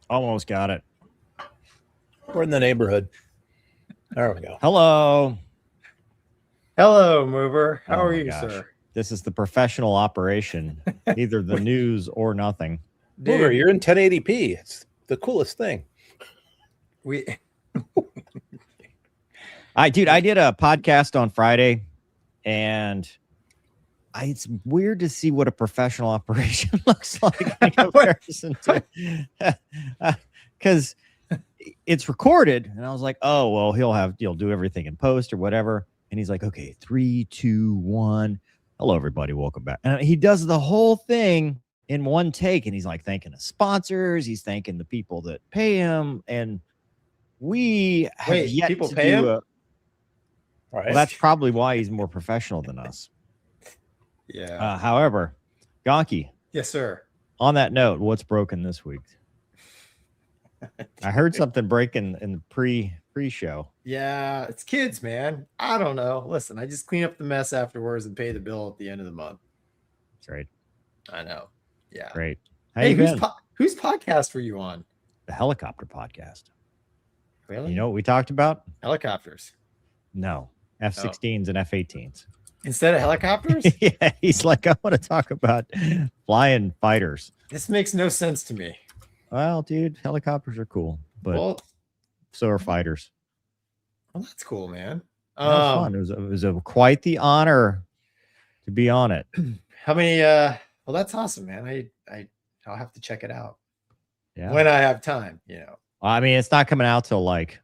Almost got it. We're in the neighborhood. There we go. Hello. Hello, Mover. How Oh are my you, gosh. sir? This is the professional operation, either the news or nothing. Boomer, you're in 1080p. It's the coolest thing. I did a podcast on Friday, and it's weird to see what a professional operation looks like in comparison to, because it's recorded, and I was like, oh well, he'll do everything in post or whatever, and he's like, okay, 3, 2, 1. Hello, everybody, welcome back. And he does the whole thing in one take, and he's like thanking the sponsors, he's thanking the people that pay him, and we have yet people to pay do him? a. Right. Well, that's probably why he's more professional than us. Yeah. However, Gonky. Yes, sir. On that note, what's broken this week? I heard something breaking in the pre-show. Yeah, it's kids, man. I don't know. Listen, I just clean up the mess afterwards and pay the bill at the end of the month. That's right. I know. Yeah. Great. How Hey, you been? whose podcast were you on? The helicopter podcast. Really? You know what we talked about? Helicopters. No. F-16s and F-18s. Instead of helicopters? Yeah, he's like, I want to talk about flying fighters. This makes no sense to me. Well, dude, helicopters are cool, but so are fighters. Well, that's cool, man. That was fun. It was quite the honor to be on it. How many? Well, that's awesome, man. I'll have to check it out. Yeah. When I have time, you know. I mean, it's not coming out till like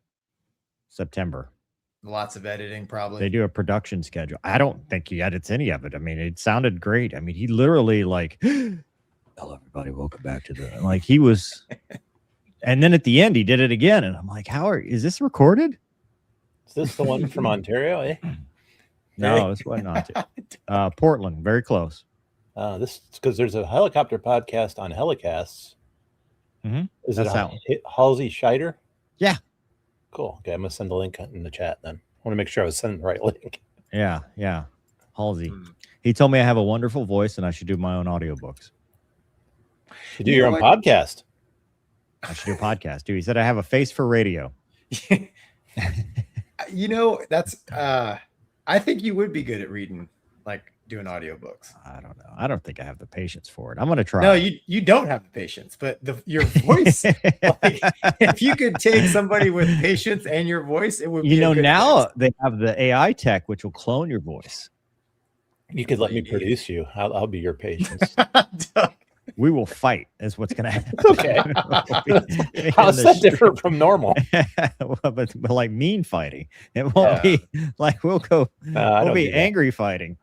September. Lots of editing, probably. They do a production schedule. I don't think he edits any of it. I mean, it sounded great. I mean, he literally like, hello, everybody, welcome back to the, like he was. And then at the end, he did it again. And I'm like, is this recorded? Is this the one from Ontario, eh? No, this wasn't Ontario. Portland, very close. This because there's a helicopter podcast on Helicasts. Mm-hmm. Is it Halsey Scheider? Yeah. Cool. Okay, I'm gonna send the link in the chat then. I want to make sure I was sending the right link. Yeah. Halsey. He told me I have a wonderful voice and I should do my own audiobooks. You do your own podcast. I should do a podcast, dude. He said I have a face for radio. You know, that's I think you would be good at reading, like doing audiobooks. I don't know. I don't think I have the patience for it. I'm gonna try. No, you don't have the patience, but your voice, like, if you could take somebody with patience and your voice, it would be now they have the AI tech which will clone your voice. You could let me produce you. I'll be your patience. We will fight is what's going to happen. Okay. How's that different from normal? but like mean fighting. It won't be like we'll be angry fighting.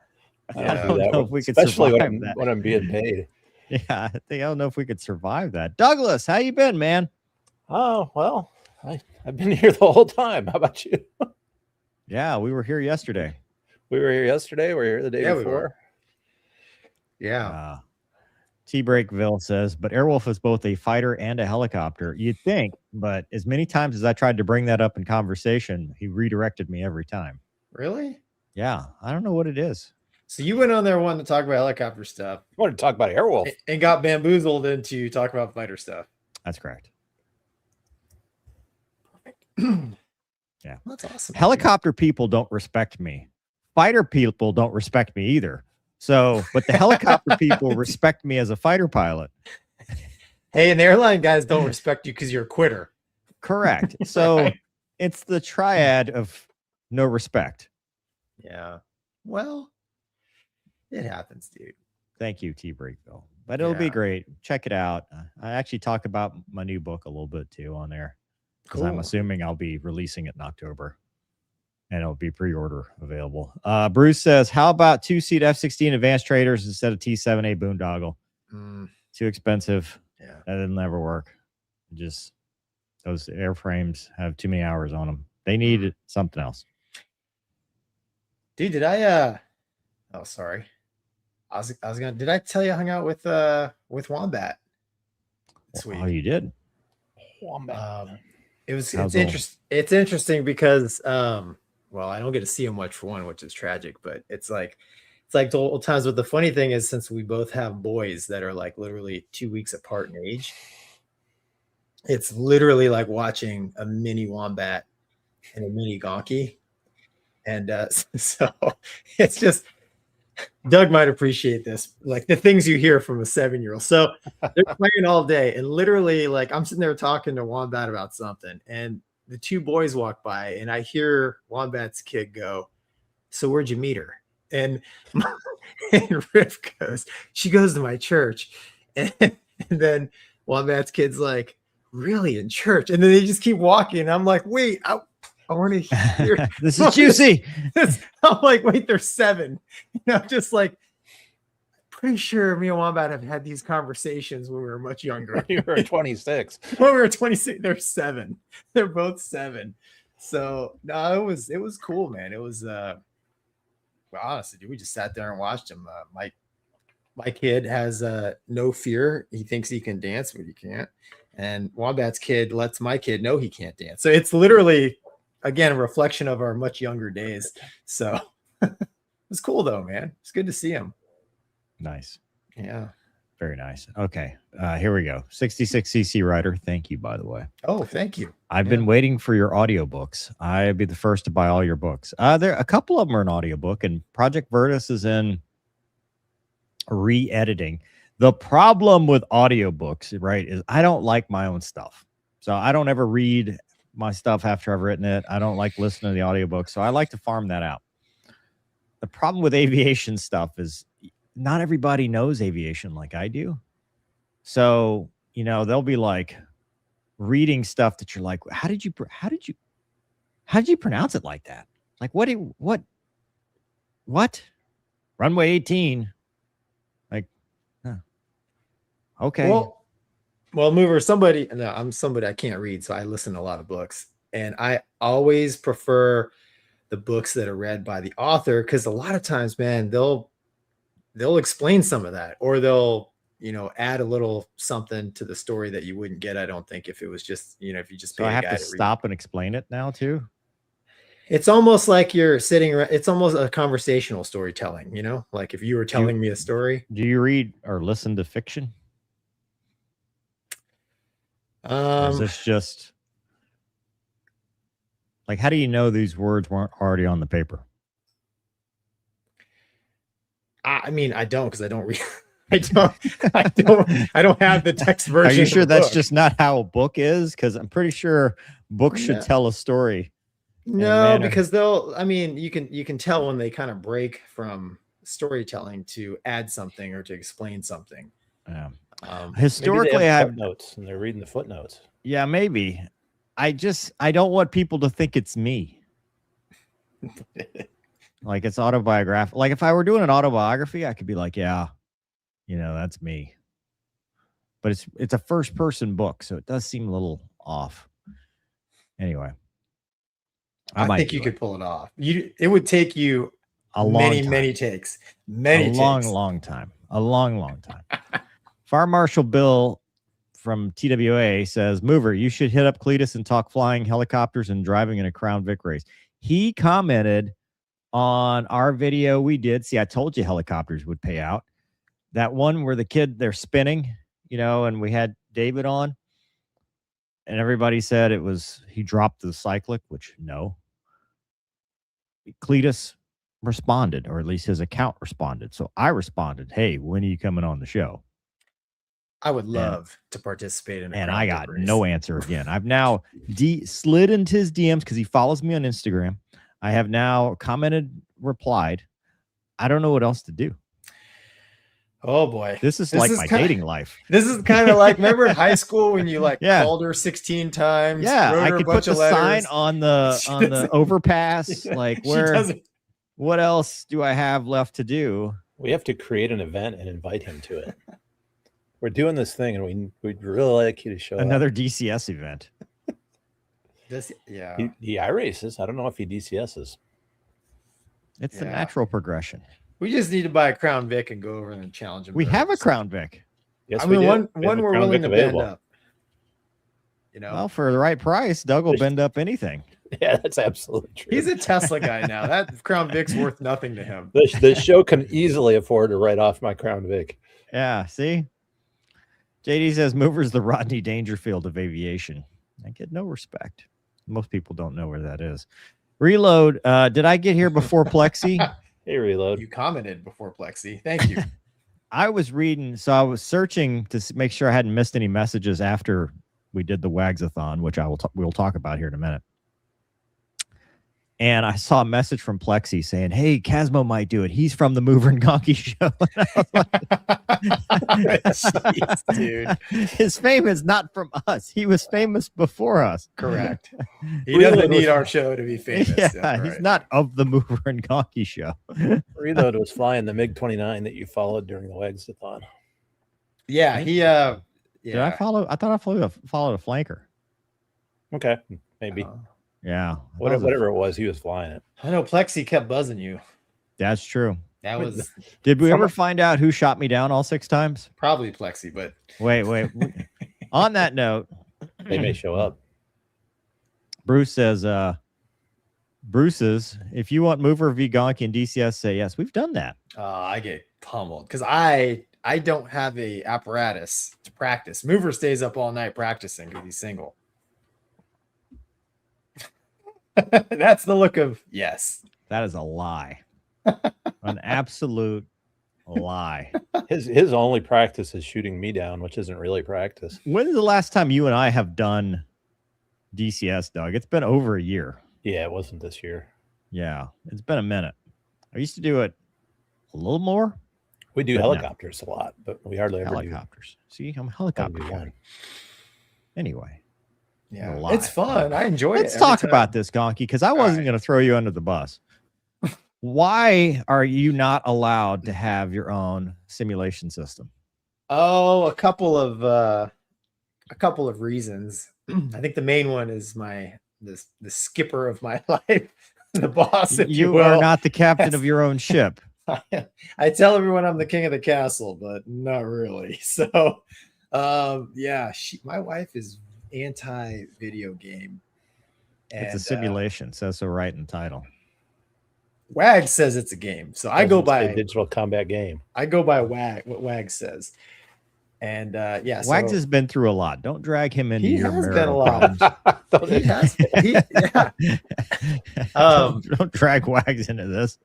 I don't know if we could survive that. When I'm being paid. Yeah, I don't know if we could survive that. Douglas, how you been, man? Oh, well, I've been here the whole time. How about you? Yeah, we were here yesterday. We were here yesterday. We were here the day before. Yeah. T-Breakville says, but Airwolf is both a fighter and a helicopter. You'd think, but as many times as I tried to bring that up in conversation, he redirected me every time. Really? Yeah. I don't know what it is. So you went on there wanting to talk about helicopter stuff. You wanted to talk about Airwolf. And got bamboozled into talk about fighter stuff. That's correct. Yeah. That's awesome. Helicopter people don't respect me. Fighter people don't respect me either. So, but the helicopter people respect me as a fighter pilot. Hey, and the airline guys don't respect you because you're a quitter. Correct. So it's the triad of no respect. Yeah. Well, it happens, dude. Thank you, T-Breakville. But it'll be great. Check it out. I actually talk about my new book a little bit too on there. Because I'm assuming I'll be releasing it in October. And it'll be pre-order available. Bruce says, how about 2-seat F-16 advanced traders instead of T-7A boondoggle? Too expensive. Yeah. That'll never work. Just those airframes have too many hours on them. They need something else. Dude, did I oh sorry. I was gonna did I tell you I hung out with Wombat this week? Oh, you did? Wombat. It's interesting because well, I don't get to see him much for one, which is tragic, but it's like the old times. But the funny thing is, since we both have boys that are like literally 2 weeks apart in age, It's literally like watching a mini wombat and a mini Gonky. And so it's just, Doug might appreciate this, like the things you hear from a 7-year-old. So they're playing all day, and literally, like, I'm sitting there talking to Wombat about something, and the two boys walk by, and I hear Wombat's kid go, "So where'd you meet her?" And, and Riff goes, "She goes to my church." And then Wombat's kid's like, "Really, in church?" And then they just keep walking. And I'm like, "Wait, I want to hear." This is juicy. I'm like, "Wait, they're 7." Just like, pretty sure me and Wombat have had these conversations when we were much younger. You were 26. When we were 26, they're 7. They're both 7. So no, it was cool, man. It was well, honestly, dude, we just sat there and watched him. My kid has no fear. He thinks he can dance, but he can't. And Wombat's kid lets my kid know he can't dance. So it's literally, again, a reflection of our much younger days. So it was cool though, man. It's good to see him. Nice. Yeah. Very nice. Okay. Here we go. 66cc Rider. Thank you, by the way. Oh, thank you. I've been waiting for your audiobooks. I'd be the first to buy all your books. There a couple of them are an audiobook, and Project Virtus is in re-editing. The problem with audiobooks, right, is I don't like my own stuff. So I don't ever read my stuff after I've written it. I don't like listening to the audiobook. So I like to farm that out. The problem with aviation stuff is not everybody knows aviation like I do. So, they'll be like reading stuff that you're like, how did you pronounce it like that? Like, what? Runway 18. Like, huh. Okay. Well, Mover, I'm somebody I can't read, so I listen to a lot of books, and I always prefer the books that are read by the author, because a lot of times, man, they'll explain some of that, or they'll, add a little something to the story that you wouldn't get, I don't think, if it was just, if you just so I have to stop and explain it now too. It's almost like you're sitting, it's almost a conversational storytelling, like if you were telling me a story. Do you read or listen to fiction? Or is this just like, how do you know these words weren't already on the paper? I mean, I don't, because I don't read. I don't have the text version. Are you sure that's just not how a book is? Because I'm pretty sure books should tell a story. No, because you can tell when they kind of break from storytelling to add something or to explain something. Historically, I have notes and they're reading the footnotes. Yeah, maybe. I don't want people to think it's me. Like it's autobiographical. Like if I were doing an autobiography, I could be like, yeah, that's me. But it's a first person book, so it does seem a little off. Anyway. I think you could pull it off. It would take you many takes. A long time. Fire Marshal Bill from TWA says, Mover, you should hit up Cletus and talk flying helicopters and driving in a Crown Vic race. He commented on our video we did. See, I told you helicopters would pay out. That one where they're spinning, and we had David on. And everybody said he dropped the cyclic, which no. Cletus responded, or at least his account responded. So I responded, hey, when are you coming on the show? I would love to participate in it. And I got no answer again. I've now slid into his DMs because he follows me on Instagram. I have now replied. I don't know what else to do. Oh boy. This is my dating life. This is kind of like, remember in high school when you called her 16 times? Yeah, I could put the sign on the overpass. Like what else do I have left to do? We have to create an event and invite him to it. We're doing this thing, and we'd really like you to show another up. DCS event. He iRaces. I don't know if he DCSs. It's the natural progression. We just need to buy a Crown Vic and go over and challenge him. We have a Crown Vic. Yes, one we're willing to bend up. Well, for the right price, Doug will bend up anything. Yeah, that's absolutely true. He's a Tesla guy now. That Crown Vic's worth nothing to him. The show can easily afford to write off my Crown Vic. Yeah, see? JD says Mover's the Rodney Dangerfield of aviation. I get no respect. Most people don't know where that is. Reload. Did I get here before Plexi? Hey, Reload. You commented before Plexi. Thank you. I was reading, so I was searching to make sure I hadn't missed any messages after we did the Wagsathon, which we'll talk about here in a minute. And I saw a message from Plexi saying, "Hey, Casmo might do it. He's from the Mover and Gonky show." Jeez, dude. His fame is not from us. He was famous before us. Correct. He doesn't need our show to be famous. Yeah, he's not of the Mover and Gonky show. Reload was flying the MiG-29 that you followed during the Wagsathon. Yeah, he Did I follow? I thought I followed a flanker. Okay, maybe. Yeah. Whatever it was, he was flying it. I know Plexi kept buzzing you. That's true. That was Did we ever find out who shot me down all 6 times? probably Plexi, but Wait. On that note, They may show up. Bruce says, Bruce's, if you want Mover v Gonky and DCS, say yes. We've done that. I get pummeled because I don't have a apparatus to practice. Mover stays up all night practicing because he's single. That's the look of yes. That is a lie. An absolute lie. His only practice is shooting me down, which isn't really practice. When's the last time you and I have done DCS, Doug? It's been over a year. Yeah, it wasn't this year. Yeah, it's been a minute. I used to do it a little more. We do But helicopters a lot, but we hardly ever Helicopters. See, I'm a helicopter do guy. one. Anyway. Yeah, A lot. it's fun. I enjoy it. Let's every talk time. about this, Gonky, because I wasn't right. going to throw you under the bus. Why are you not allowed to have your own simulation system? Oh, a couple of reasons. I think the main one is the skipper of my life, the boss. If you are will. not the captain of your own ship. I tell everyone I'm the king of the castle, but not really. So, yeah, my wife is anti-video game. It's a simulation. Says so right in the title. WAG says it's a game, so I go by digital combat game. I go by WAG. What WAG says, and yeah, Wags so has been through a lot. Don't drag him into he your has been marital a lot. problems. He has. Yeah. Don't drag Wags into this.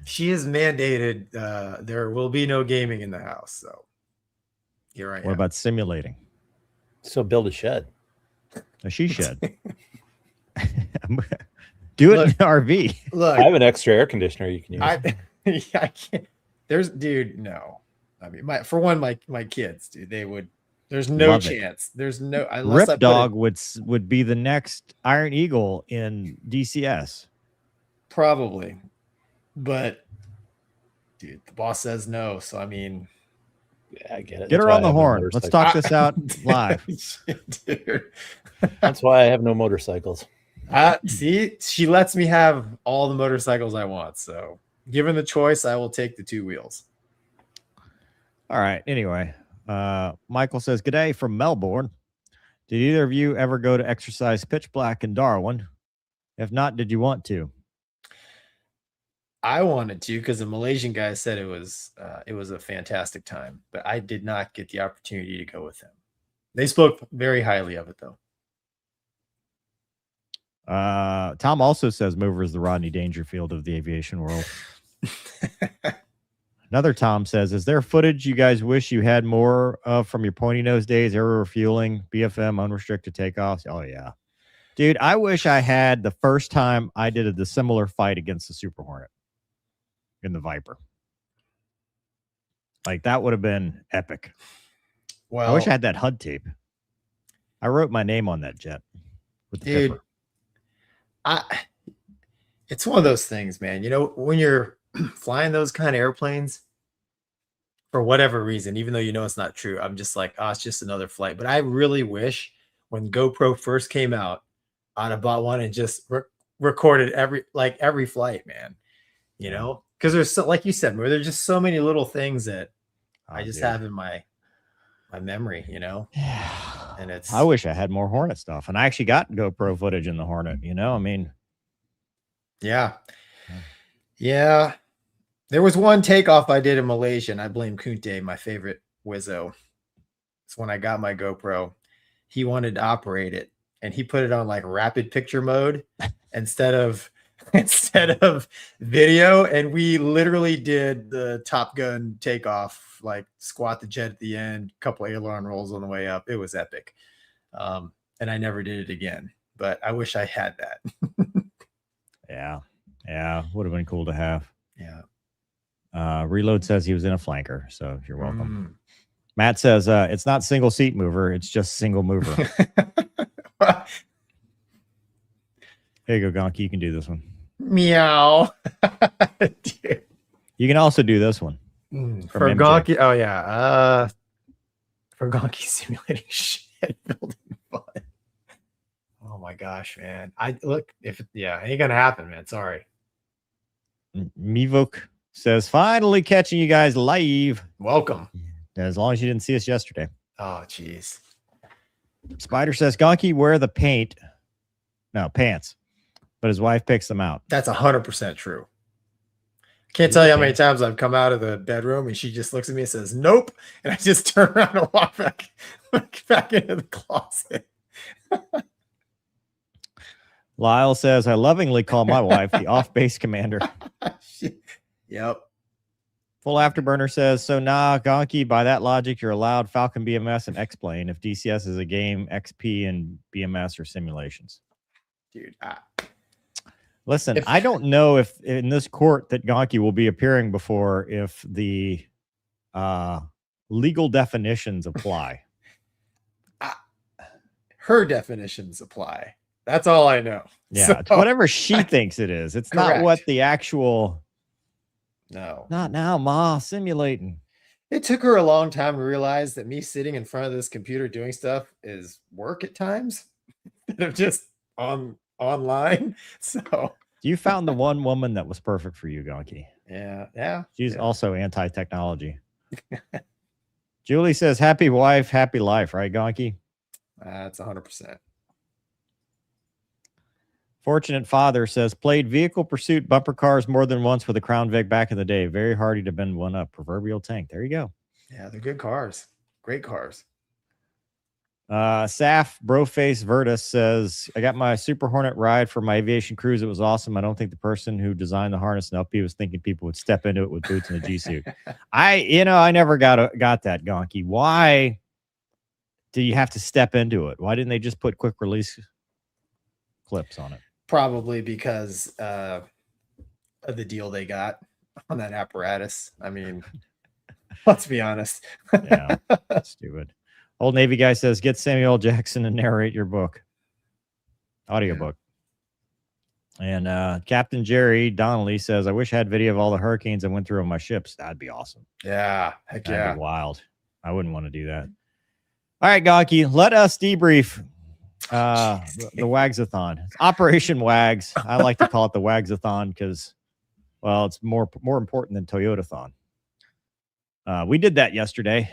She is mandated. There will be no gaming in the house. So here I am. What about simulating? So build a shed. A she shed. Do it in an RV. Look, I have an extra air conditioner you can use. I can't. Dude, no. I mean, my kids, dude, they would. There's no Love it. chance. There's no. Unless I Rip put Dog it, would be the next Iron Eagle in DCS. probably, but dude, the boss says no. So I mean, Yeah, I get it. Get That's her why on the I have no horn. Let's motorcycle. talk this out live. dude. That's why I have no motorcycles. See, she lets me have all the motorcycles I want. So, given the choice, I will take the 2 wheels. All right. Anyway, Michael says, "Good day from Melbourne. Did either of you ever go to exercise pitch black in Darwin? If not, did you want to?" I wanted to because the Malaysian guy said it was a fantastic time, but I did not get the opportunity to go with him. They spoke very highly of it, though. Tom also says Mover is the Rodney Dangerfield of the aviation world. Another Tom says, "Is there footage you guys wish you had more of from your pointy nose days, air refueling, BFM, unrestricted takeoffs?" Oh, yeah. Dude, I wish I had the first time I did a dissimilar fight against the Super Hornet in the Viper. Like, that would have been epic. Well, I wish I had that HUD tape. I wrote my name on that jet with the dude, pepper. it's one of those things, man. You know, when you're flying those kind of airplanes, for whatever reason, even though you know it's not true, I'm just like, oh, it's just another flight. But I really wish when GoPro first came out, I'd have bought one and just recorded every flight, man. You know, because there's so, like you said, there's just so many little things that I just have in my memory, you know. Yeah. And it's. I wish I had more Hornet stuff, and I actually got GoPro footage in the Hornet. You know, I mean, Yeah. There was one takeoff I did in Malaysia, and I blame Kunte, my favorite Wizzo. So when I got my GoPro, he wanted to operate it, and he put it on like rapid picture mode instead of video. And we literally did the Top Gun takeoff, like squat the jet at the end, couple aileron rolls on the way up. It was epic. And I never did it again, but I wish I had that. Yeah, would have been cool to have. Yeah. Reload says he was in a flanker, so you're welcome. Matt says it's not single seat mover, it's just single mover. Here you go, Gonky. You can do this one. Meow. Dude. You can also do this one. For Gonky. Oh yeah. For Gonky simulating shit building fun. Oh my gosh, man. Ain't gonna happen, man. Sorry. Mivok says, finally catching you guys live. Welcome. As long as you didn't see us yesterday. Oh, jeez. Spider says, Gonky, wear the pants. But his wife picks them out. That's 100% true. Can't tell you how many times I've come out of the bedroom and she just looks at me and says, nope. And I just turn around and walk back into the closet. Lyle says, I lovingly call my wife the off-base commander. Yep. Full Afterburner says, so nah, Gonky, by that logic, you're allowed Falcon BMS and X-Plane if DCS is a game, XP and BMS are simulations. Dude, listen, I don't know if in this court that Gonky will be appearing before if the legal definitions apply. Her definitions apply. That's all I know. Yeah, it's whatever she thinks it is. It's correct. not what the actual... No. Not now, Ma. Simulating. It took her a long time to realize that me sitting in front of this computer doing stuff is work at times. Instead of just online. So you found the one woman that was perfect for you, Gonky. Yeah. She's also anti-technology. Julie says, happy wife, happy life, right, Gonky? That's 100%. Fortunate Father says, played Vehicle Pursuit bumper cars more than once with a Crown Vic back in the day. Very hardy to bend one up. Proverbial tank. There you go. Yeah, they're good cars. Great cars. Saf Broface Vertus says, I got my Super Hornet ride for my aviation cruise. It was awesome. I don't think the person who designed the harness and LP was thinking people would step into it with boots and a G suit. I never got that, Gonky. Why do you have to step into it? Why didn't they just put quick release clips on it? Probably because of the deal they got on that apparatus. I mean, let's be honest. Yeah, stupid. Old Navy guy says, get Samuel Jackson to narrate your book. Audiobook. And Captain Jerry Donnelly says, I wish I had video of all the hurricanes I went through on my ships. That'd be awesome. Yeah. Heck That'd yeah. be wild. I wouldn't want to do that. All right, Gonky, let us debrief the Wagsathon. It's Operation Wags. I like to call it the Wagsathon because, well, it's more important than Toyotathon. We did that yesterday.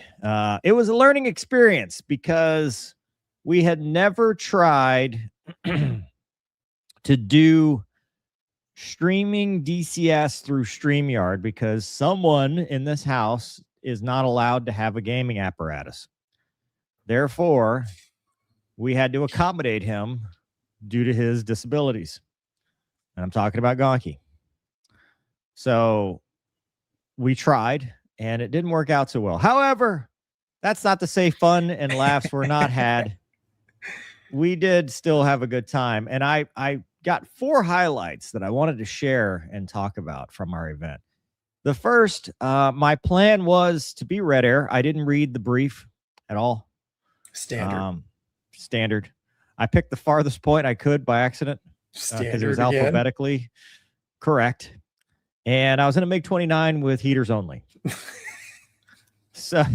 It was a learning experience because we had never tried to do streaming DCS through StreamYard because someone in this house is not allowed to have a gaming apparatus. Therefore, we had to accommodate him due to his disabilities. And I'm talking about Gonky. So we tried, and it didn't work out so well. However, that's not to say fun and laughs were not had. We did still have a good time. And I got 4 highlights that I wanted to share and talk about from our event. The first, my plan was to be Red Air. I didn't read the brief at all. Standard. I picked the farthest point I could by accident because it was alphabetically correct. And I was in a MiG-29 with heaters only. So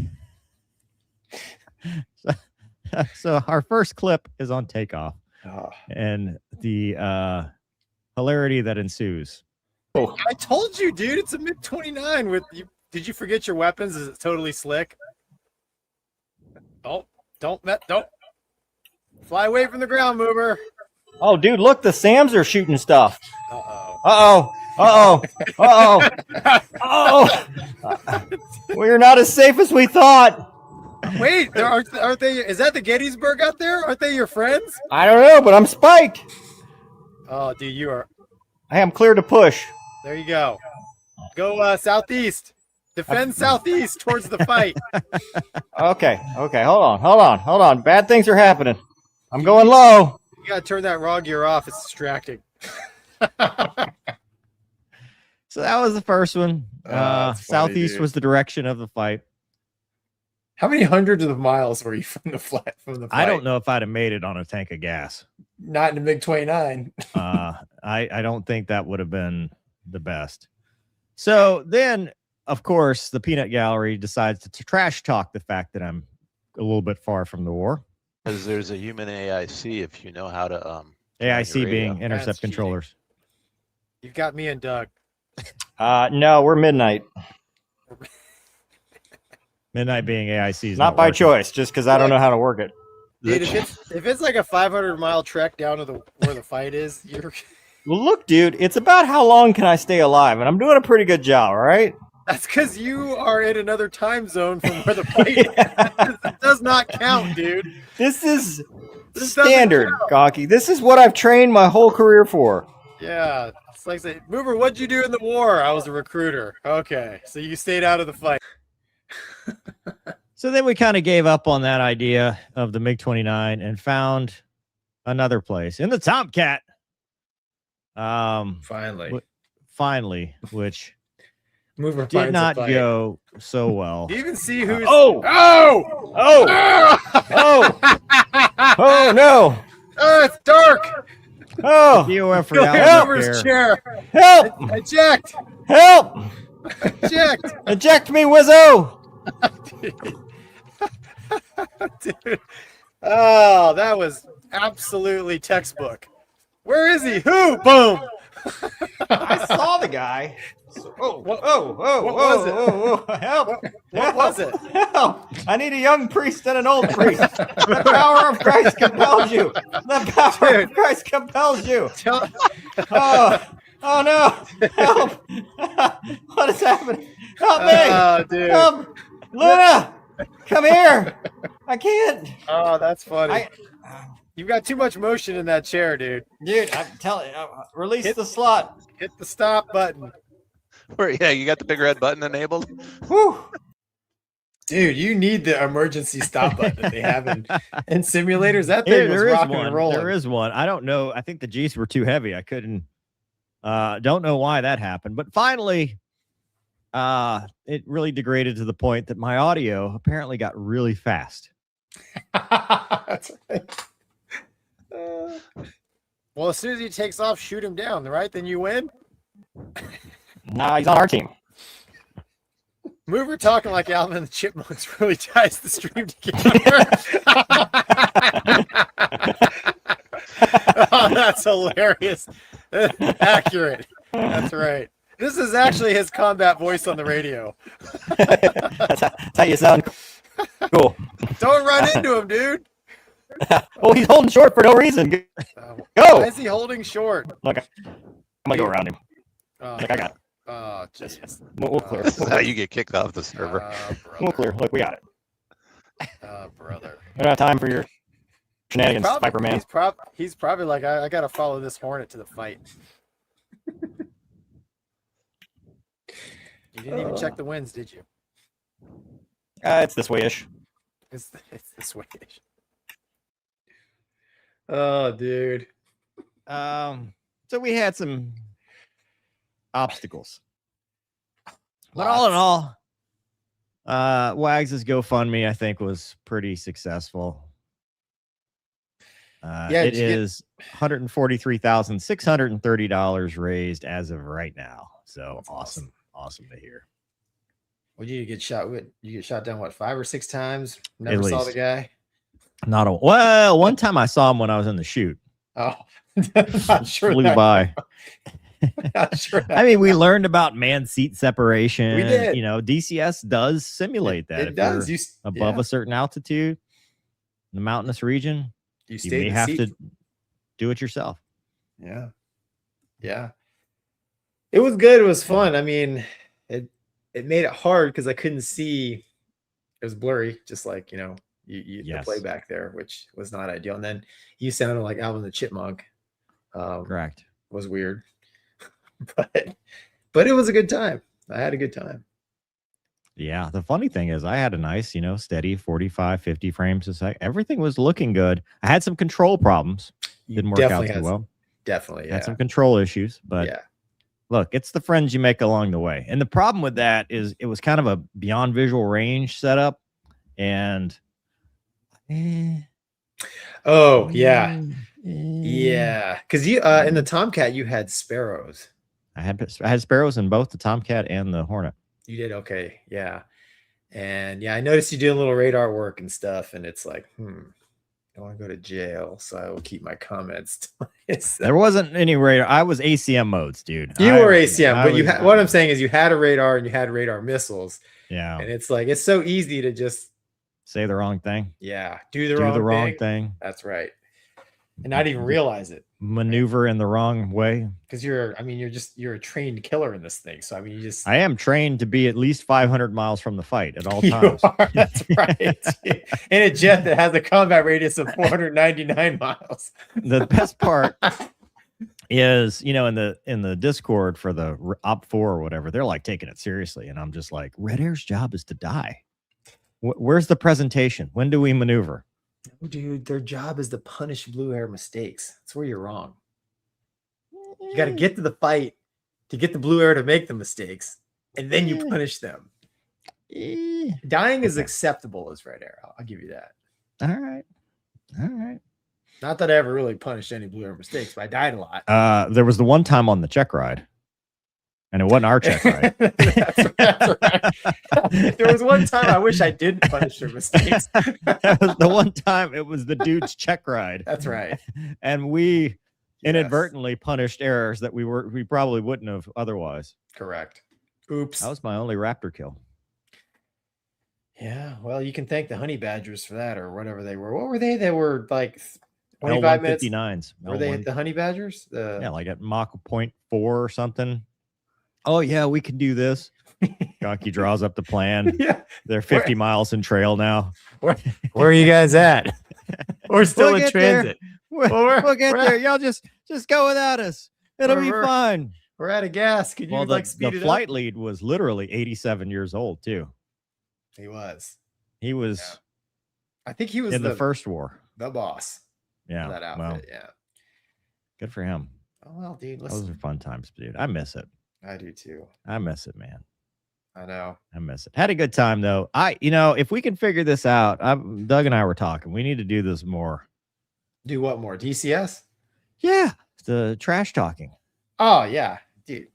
our first clip is on takeoff and the hilarity that ensues. Oh, I told you, dude, it's a MiG-29 with you. Did you forget your weapons? Is it totally slick? Don't fly away from the ground mover. Oh, dude, look, the SAMs are shooting stuff. Uh-oh. Uh-oh. We're not as safe as we thought. Wait, aren't they? Is that the Gettysburg out there? Aren't they your friends? I don't know, but I'm spiked. Oh, dude, you are. I am clear to push. There you go. Go southeast. Defend southeast towards the fight. Okay. Hold on. Bad things are happening. I'm going low. You gotta turn that raw gear off. It's distracting. So that was the first one. That's funny, Southeast dude. was the direction of the fight. How many hundreds of miles were you from the fight? I don't know if I'd have made it on a tank of gas. Not in the MiG-29. I don't think that would have been the best. So then, of course, the peanut gallery decides to trash talk the fact that I'm a little bit far from the war. Because there's a human AIC if you know how to AIC being radio. intercept That's controllers. You've got me and Doug. No, we're midnight. Midnight being AIC is Not by working. choice, just because I don't know how to work it. Dude, if it's like a 500-mile trek down to where the fight is, you're. Well, look, dude, it's about how long can I stay alive, and I'm doing a pretty good job, all right? That's because you are in another time zone from where the fight is. It does not count, dude. This is This doesn't standard, count. Gonky. This is what I've trained my whole career for. Yeah, it's like say, Mover, what'd you do in the war? I was a recruiter. Okay, so you stayed out of the fight. So then we kind of gave up on that idea of the MiG-29 and found another place in the Tomcat. Finally, Which Mover did finds a not fight. go so well. Do you even see who's? Oh! Oh! Oh, no! Oh, it's dark. Oh! DOF for Go Alan ahead, up Mover's there. chair. Help! Eject. Help! Eject. Eject me, Wizzo! Dude. Oh, that was absolutely textbook. Where is he? Who? Boom. I saw the guy. Oh, What- oh, oh, what oh, was it? oh, oh, help! What was it? Help! I need a young priest and an old priest. The power of Christ compels you. The power Dude. of Christ compels you. Tell- Oh, oh no! Help! What is happening? Help me! Oh, dude. Help! Luna! Come here! I can't. Oh, that's funny. I, You've got too much motion in that chair, dude. dude, I'm telling you, release the slot. Hit the stop button. Yeah, you got the big red button enabled. Whew. Dude, you need the emergency stop button that they have in simulators. That thing Yeah, was there is rocking one. and rolling. There is one. I don't know. I think the G's were too heavy. I couldn't. Don't know why that happened. But finally, it really degraded to the point that my audio apparently got really fast. That's right. Well, as soon as he takes off, shoot him down, right? Then you win. Nah, he's on our team. Mover talking like Alvin and the Chipmunks really ties the stream together. Oh, that's hilarious. Accurate. That's right. This is actually his combat voice on the radio. That's how you sound. Cool. Don't run into him, dude. Oh, he's holding short for no reason. Why Go. is he holding short? Look, I'm gonna go around him. Oh, Like I got. oh jeez. We'll clear. This is how you get kicked off the server. We'll clear. Look, we got it. Brother. We don't have time for your shenanigans, Viper Man. He's probably like, I got to follow this Hornet to the fight. You didn't even check the winds, did you? It's this way-ish. It's this way. Oh, dude. So we had some obstacles. But all in all, Wags' GoFundMe, I think, was pretty successful. Yeah, it did you get- is $143,630 raised as of right now. So That's awesome to hear. Well, you get shot. You get shot down 5 or 6 times. Never saw the least. guy. Well, one time I saw him when I was in the chute. Oh, not sure. Flew that- by. Not sure. I mean, we learned about man seat separation. We did. You know, DCS does simulate that. It If does. you're above a certain altitude, in the mountainous region, you you may have to do it yourself. Yeah. Yeah. It was good. It was fun. I mean, it made it hard because I couldn't see It was blurry, just like, you the Yes. playback there, which was not ideal. And then you sounded like Alvin the Chipmunk. Correct. Was weird, but it was a good time. I had a good time. Yeah. The funny thing is I had a nice, steady 45, 50 frames a second. Everything was looking good. I had some control problems. Didn't work out too well. Definitely. Yeah. Had some control issues, but yeah. Look, it's the friends you make along the way. And the problem with that is it was kind of a beyond visual range setup. And oh, yeah. Yeah. Because you in the Tomcat, you had sparrows. I had sparrows in both the Tomcat and the Hornet. You did okay. Yeah. And yeah, I noticed you doing a little radar work and stuff. And it's like, I want to go to jail, so I will keep my comments. There wasn't any radar. I was ACM modes, dude. You were ACM, but you had. What I'm saying is, you had a radar and you had radar missiles. Yeah, and it's like it's so easy to just say the wrong thing. Yeah, do the wrong thing. That's right, and not even realize it. Maneuver in the wrong way. Because you're a trained killer in this thing. So I mean, I am trained to be at least 500 miles from the fight at all times. That's right. In a jet that has a combat radius of 499 miles. The best part is, in the Discord for the Op4 or whatever, they're like taking it seriously, and I'm just like, Red Air's job is to die. Where's the presentation? When do we maneuver? Oh, dude, their job is to punish Blue Air mistakes. That's where you're wrong. You got to get to the fight to get the Blue Air to make the mistakes, and then you punish them. Dying is acceptable as Red Air. I'll give you that. All right. Not that I ever really punished any Blue Air mistakes, but I died a lot. There was the one time on the check ride, and it wasn't our check ride. That's right. There was one time I wish I didn't punish their mistakes. That was the one time it was the dude's check ride. That's right. And we inadvertently punished errors that we probably wouldn't have otherwise. Correct. Oops. That was my only raptor kill. Yeah, well, you can thank the honey badgers for that, or whatever they were. What were they? They were like 25 minutes. L159s. Were they at the honey badgers? Yeah, like at Mach 0.4 or something. Oh yeah, we can do this. Gonky draws up the plan. Yeah, they're 50 miles in trail now. Where are you guys at? We're still in transit. We'll get there. Y'all just go without us. It'll be fine. We're out of gas. Could you speed it up? The flight lead was literally 87 years old too. He was. Yeah. I think he was in the first war. The boss. Yeah. That outfit. Well, yeah. Good for him. Oh well, dude. Listen. Those are fun times, dude. I miss it. I do too. I miss it, man. I know. I miss it. Had a good time though. If we can figure this out, Doug and I were talking. We need to do this more. Do what more? DCS? Yeah, the trash talking. Oh yeah, dude.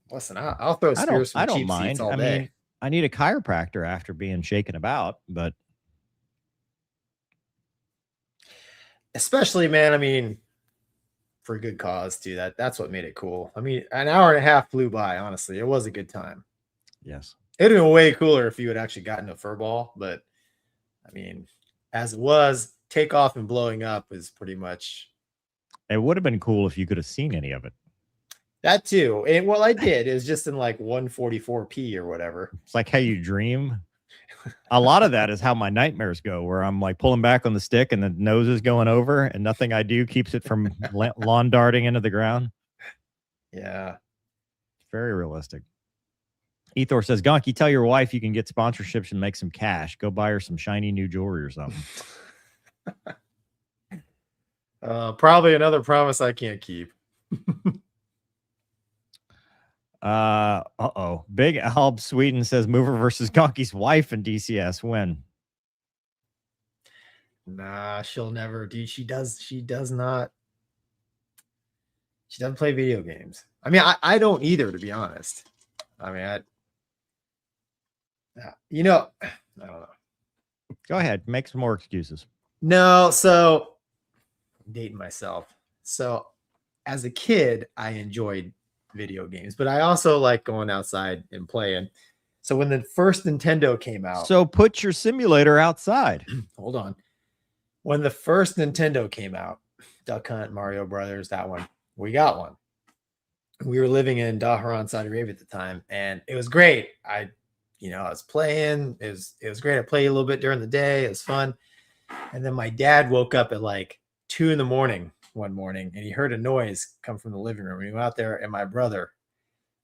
Listen, I'll throw spears from I don't cheap mind. seats all day. Mean, I need a chiropractor after being shaken about, but especially, man. I mean, for a good cause too. That's what made it cool. I mean, an hour and a half flew by. Honestly, it was a good time. Yes, it'd have been way cooler if you had actually gotten a fur ball. But I mean, as it was, takeoff and blowing up is pretty much. It would have been cool if you could have seen any of it. That too. And well, I did. It was just in like 144p or whatever. It's like how you dream. A lot of that is how my nightmares go, where I'm like pulling back on the stick and the nose is going over and nothing I do keeps it from lawn darting into the ground. Yeah. Very realistic. Ethor says, Gonky, tell your wife you can get sponsorships and make some cash. Go buy her some shiny new jewelry or something. Probably another promise I can't keep. Big Alb Sweden says Mover versus Gonky's wife in DCS. When? Nah, she'll never, dude. She does not. She doesn't play video games. I mean, I don't either, to be honest. I mean, I don't know. Go ahead, make some more excuses. No, so I'm dating myself. So as a kid, I enjoyed video games, but I also like going outside and playing. So when the first Nintendo came out, so put your simulator outside. Hold on. When the first Nintendo came out, Duck Hunt, Mario Brothers, that one, we got one. We were living in Dhahran, Saudi Arabia at the time, and it was great. I I was playing. It was great. I played a little bit during the day. It was fun. And then my dad woke up at like 2 a.m. one morning, and he heard a noise come from the living room. He went out there, and my brother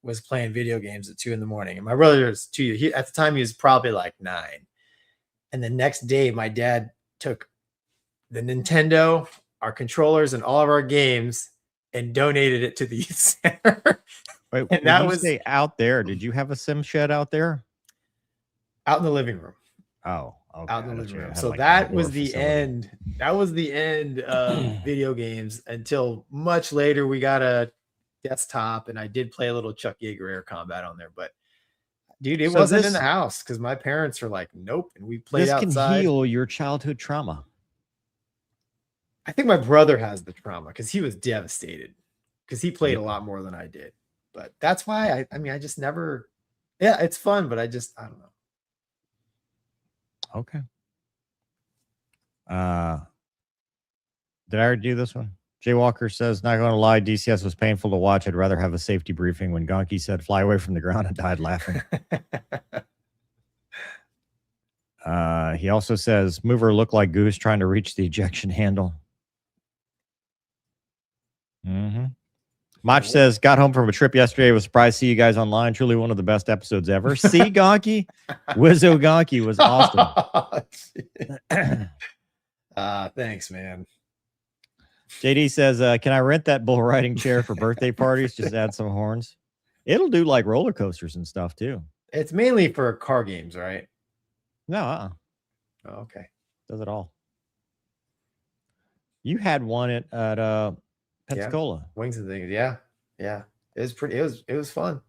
was playing video games at 2 a.m. And my brother was 2. At the time, he was probably like 9. And the next day, my dad took the Nintendo, our controllers, and all of our games and donated it to the youth center. Wait, and that was say out there. Did you have a sim shed out there? Out in the living room. Oh, okay. Out in the living room. Had, So like, that outdoor was the facility. end. That was the end of video games until much later. We got a desktop, and I did play a little Chuck Yeager Air Combat on there, but dude, it So wasn't in this- the house because my parents are like, nope, and we played This outside. can heal your childhood trauma. I think my brother has the trauma because he was devastated because he played Yeah. a lot more than I did. But that's why I just never. Yeah, it's fun, but I don't know. Okay. Did I already do this one? Jay Walker says, not going to lie, DCS was painful to watch. I'd rather have a safety briefing. When Gonky said fly away from the ground, I died laughing. He also says, mover looked like Goose trying to reach the ejection handle. Mach says, got home from a trip yesterday. Was surprised to see you guys online. Truly one of the best episodes ever. See, Gonky? Wizzo Gonky was awesome. Thanks, man. JD says, can I rent that bull riding chair for birthday parties? Just add some horns. It'll do like roller coasters and stuff too. It's mainly for car games, right? No, Oh, okay. does it all. You had one at Pensacola. Wings and things. Yeah. It was it was fun.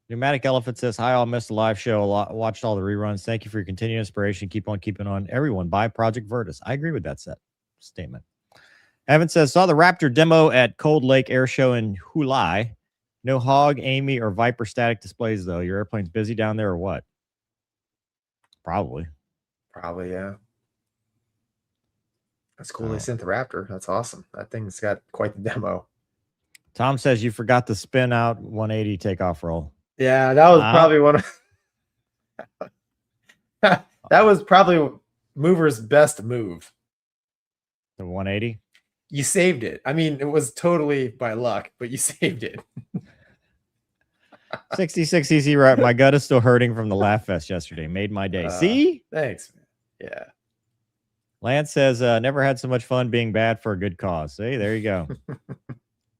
Pneumatic Elephant says, hi, all, missed the live show a lot. Watched all the reruns. Thank you for your continued inspiration. Keep on keeping on. Everyone, buy Project Virtus. I agree with that statement. Evan says, saw the Raptor demo at Cold Lake Air Show in Hulai. No Hog, Amy, or Viper static displays, though. Your airplane's busy down there or what? Probably. Yeah. That's cool. Oh. They sent the Raptor. That's awesome. That thing's got quite the demo. Tom says you forgot the spin out 180 takeoff roll. Yeah, that was probably one of that was probably Mover's best move. The 180? You saved it. I mean, it was totally by luck, but you saved it. 66 easy, right? My gut is still hurting from the laugh fest yesterday. Made my day. See? Thanks, man. Yeah. Lance says, never had so much fun being bad for a good cause. See, there you go.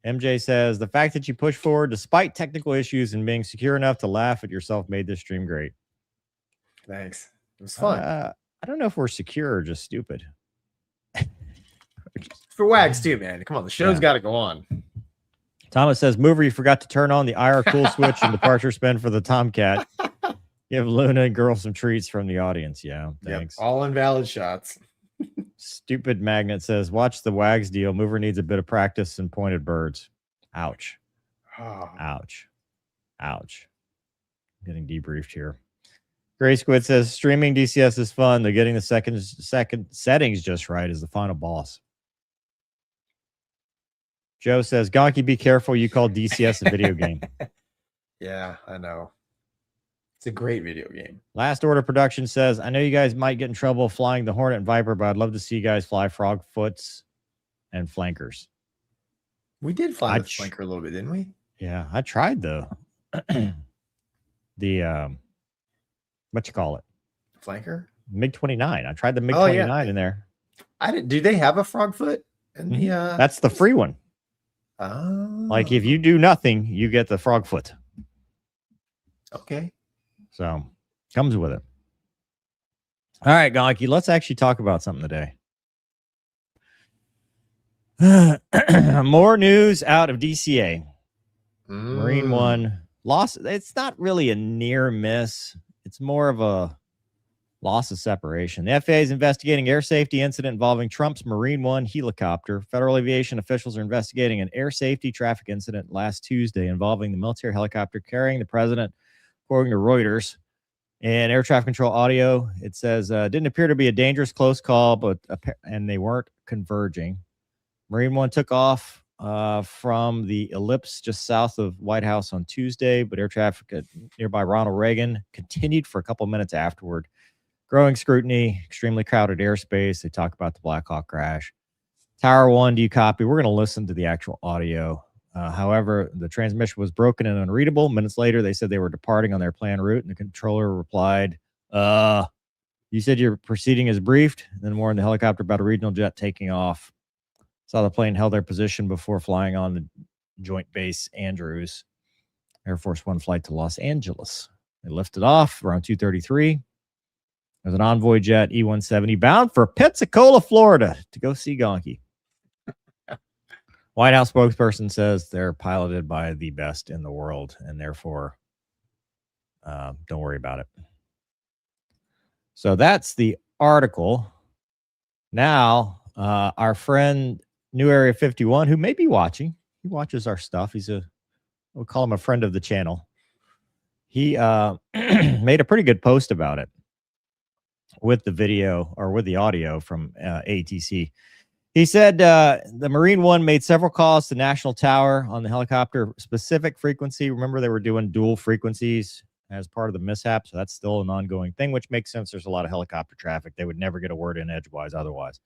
MJ says, the fact that you push forward despite technical issues and being secure enough to laugh at yourself made this stream great. Thanks. It was fun. I don't know if we're secure or just stupid. For Wags too, man. Come on, the show's got to go on. Thomas says, Mover, you forgot to turn on the IR cool switch and departure spin for the Tomcat. Give Luna and girl some treats from the audience. Yeah, thanks. Yep, all invalid shots. Stupid Magnet says, watch the Wags deal. Mover needs a bit of practice and pointed birds. Ouch. Oh. Ouch. Ouch. Getting debriefed here. Gray Squid says, streaming DCS is fun. They're getting the second settings just right as the final boss. Joe says, Gonky, be careful. You call DCS a video game. Yeah, I know. It's a great video game. Last Order Production says, I know you guys might get in trouble flying the Hornet and Viper, but I'd love to see you guys fly Frogfoots and Flankers. We did fly the Flanker a little bit, didn't we? Yeah, I tried the what you call it? Flanker? MiG-29. I tried the MiG-29 in there. I didn't. Do they have a Frogfoot? In the, That's the free one. Oh. Like if you do nothing, you get the Frogfoot. Okay. So comes with it. All right, Gonky, let's actually talk about something today. More news out of DCA. Marine One lost. It's not really a near miss. It's more of a loss of separation. The FAA is investigating air safety incident involving Trump's Marine One helicopter. Federal aviation officials are investigating an air safety traffic incident last Tuesday involving the military helicopter carrying the president, according to Reuters. And air traffic control audio, it says, didn't appear to be a dangerous close call, and they weren't converging. Marine One took off from the ellipse just south of White House on Tuesday, but air traffic at nearby Ronald Reagan continued for a couple minutes afterward. Growing scrutiny, extremely crowded airspace. They talk about the Black Hawk crash. Tower 1, do you copy? We're going to listen to the actual audio. However, the transmission was broken and unreadable. Minutes later, they said they were departing on their planned route, and the controller replied, you said you're proceeding as briefed, and then warned the helicopter about a regional jet taking off. Saw the plane held their position before flying on the Joint Base Andrews, Air Force One flight to Los Angeles. They lifted off around 2:33. There's an envoy jet, E-170, bound for Pensacola, Florida, to go see Gonky. White House spokesperson says they're piloted by the best in the world, and therefore, don't worry about it. So that's the article. Now, our friend New Area 51, who may be watching, he watches our stuff. We'll call him a friend of the channel. He made a pretty good post about it with the video or with the audio from ATC. He said the Marine One made several calls to National Tower on the helicopter specific frequency. Remember, they were doing dual frequencies as part of the mishap, so that's still an ongoing thing, which makes sense. There's a lot of helicopter traffic. They would never get a word in edgewise otherwise.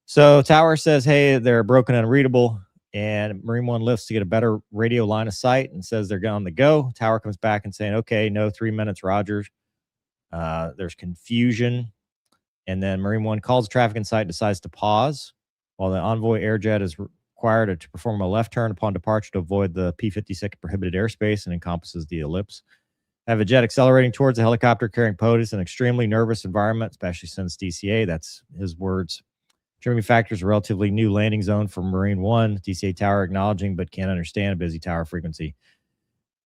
So Tower says, hey, they're broken and unreadable, and Marine One lifts to get a better radio line of sight and says they're on the go. Tower comes back and saying, okay, no, 3 minutes, Rogers. There's confusion. And then Marine One calls traffic in sight, decides to pause while the envoy airjet is required to perform a left turn upon departure to avoid the P-56 prohibited airspace and encompasses the ellipse. Have a jet accelerating towards the helicopter carrying POTUS, an extremely nervous environment, especially since DCA. That's his words. Trimming factors, a relatively new landing zone for Marine One. DCA Tower acknowledging but can't understand a busy tower frequency.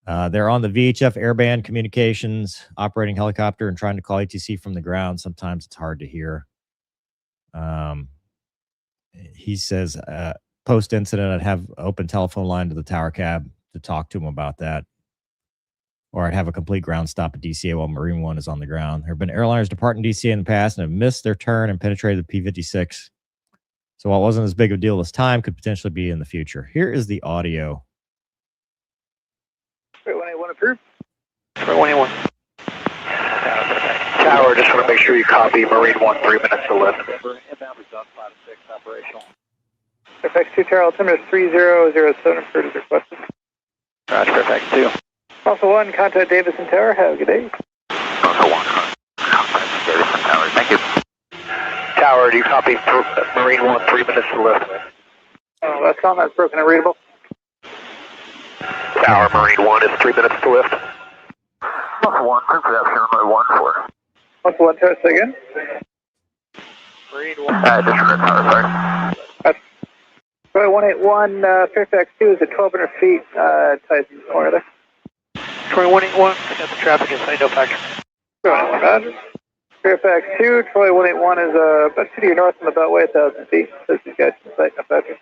They're on the VHF airband communications, operating helicopter and trying to call ATC from the ground. Sometimes it's hard to hear. He says, post-incident, I'd have open telephone line to the tower cab to talk to him about that. Or I'd have a complete ground stop at DCA while Marine One is on the ground. There have been airliners departing DCA in the past and have missed their turn and penetrated the P-56. So while it wasn't as big of a deal this time, could potentially be in the future. Here is the audio. 181 approved. 181. Tower, just want to make sure you copy Marine 1, 3 minutes to lift. Inbound is on 5 6 operational. FX2 Tower, altimeter 3007, approved as requested. Roger, FX2. Also 1, contact Davison Tower, have a good day. Also 1, contact Davison Tower, thank you. Tower, do you copy Marine 1, 3 minutes to lift? Oh, that's on, that's broken and readable. Tower, Marine 1 is 3 minutes to lift. Muscle 1, perception runway 14. Muscle 1, test again. Marine 1. Disregard tower, sorry. Runway 181, Fairfax 2 is at 1,200 feet, Tyson's corner there. 2181, I got the traffic in sight, no factor. 21, Roger. Fairfax 2, Troy 181 is about 2 to your north on the Beltway, 1,000 feet. Says these guys in sight, no factor.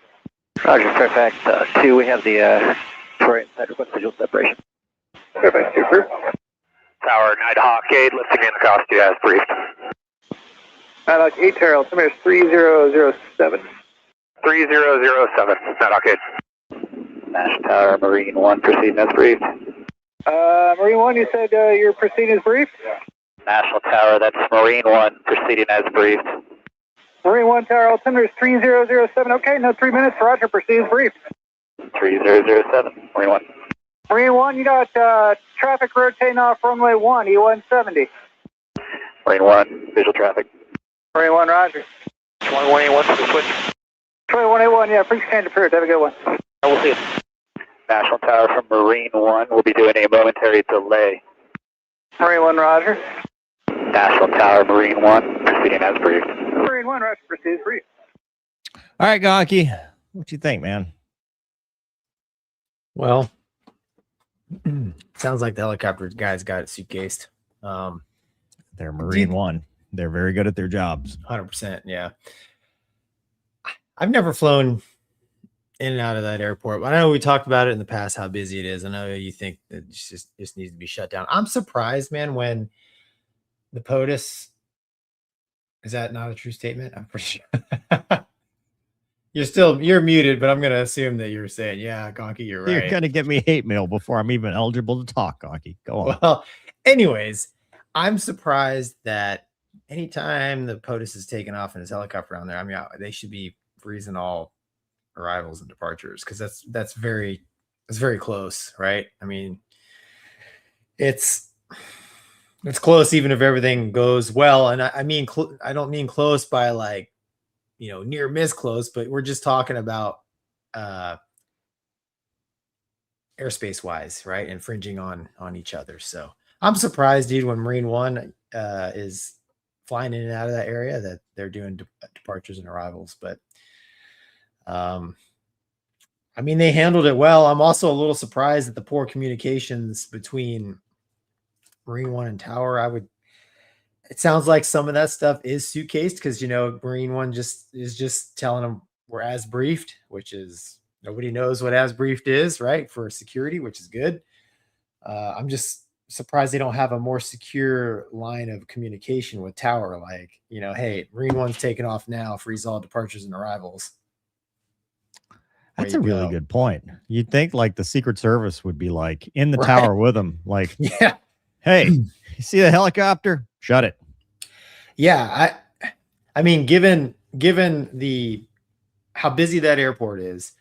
Roger, Fairfax 2, we have the Troy inside request visual separation. Fairfax 2, approved. Tower, Nighthawk 8, lifting in the costume as briefed. Nighthawk 8, Tower, altimeter 3007. 3007, Nighthawk 8. National Tower, Marine 1, proceeding as briefed. Marine 1, you said you're proceeding as briefed? National Tower, that's Marine 1, proceeding as briefed. Marine 1 Tower, altimeter is 3007. Okay, no 3 minutes. Roger, proceed as briefed. 3007, Marine 1. Marine 1, you got traffic rotating off runway 1, E170. Marine 1, visual traffic. Marine 1, Roger. 2181 for the switch. 2181, yeah, pre-exchange approved. Have a good one. We'll see you. National Tower from Marine 1 will be doing a momentary delay. Marine 1, Roger. National Tower, Marine 1, proceeding as briefed. Marine 1, Roger, proceed as briefed. All right, Gonky, what you think, man? Well, sounds like the helicopter guys got it suitcased. They're Marine One. They're very good at their jobs. 100%, yeah. I've never flown in and out of that airport. I know we talked about it in the past, how busy it is. I know you think that it just needs to be shut down. I'm surprised, man, when the POTUS, is that not a true statement? I'm pretty sure. You're muted, but I'm gonna assume that you're saying, yeah, Gonky, you're right. You're gonna get me hate mail before I'm even eligible to talk, Gonky. Go on. Well, anyways, I'm surprised that anytime the POTUS is taking off in his helicopter on there, I mean, they should be freezing all arrivals and departures, because that's very close, right? I mean, it's close even if everything goes well, and I mean, I don't mean close by like, you know, near miss close, but we're just talking about airspace wise, right? Infringing on each other. So I'm surprised, dude, when Marine One is flying in and out of that area, that they're doing departures and arrivals. But I mean, they handled it well. I'm also a little surprised at the poor communications between Marine One and Tower. It sounds like some of that stuff is suitcased, because, you know, Marine One is just telling them we're as briefed, which is, nobody knows what as briefed is, right? For security, which is good. I'm just surprised they don't have a more secure line of communication with Tower. Like, you know, hey, Marine One's taking off now, freeze all departures and arrivals. That's a really good point. You'd think like the Secret Service would be like in the Right. tower with them. Like, Yeah. hey, you see the helicopter? Shut it. Yeah. I mean, given how busy that airport is,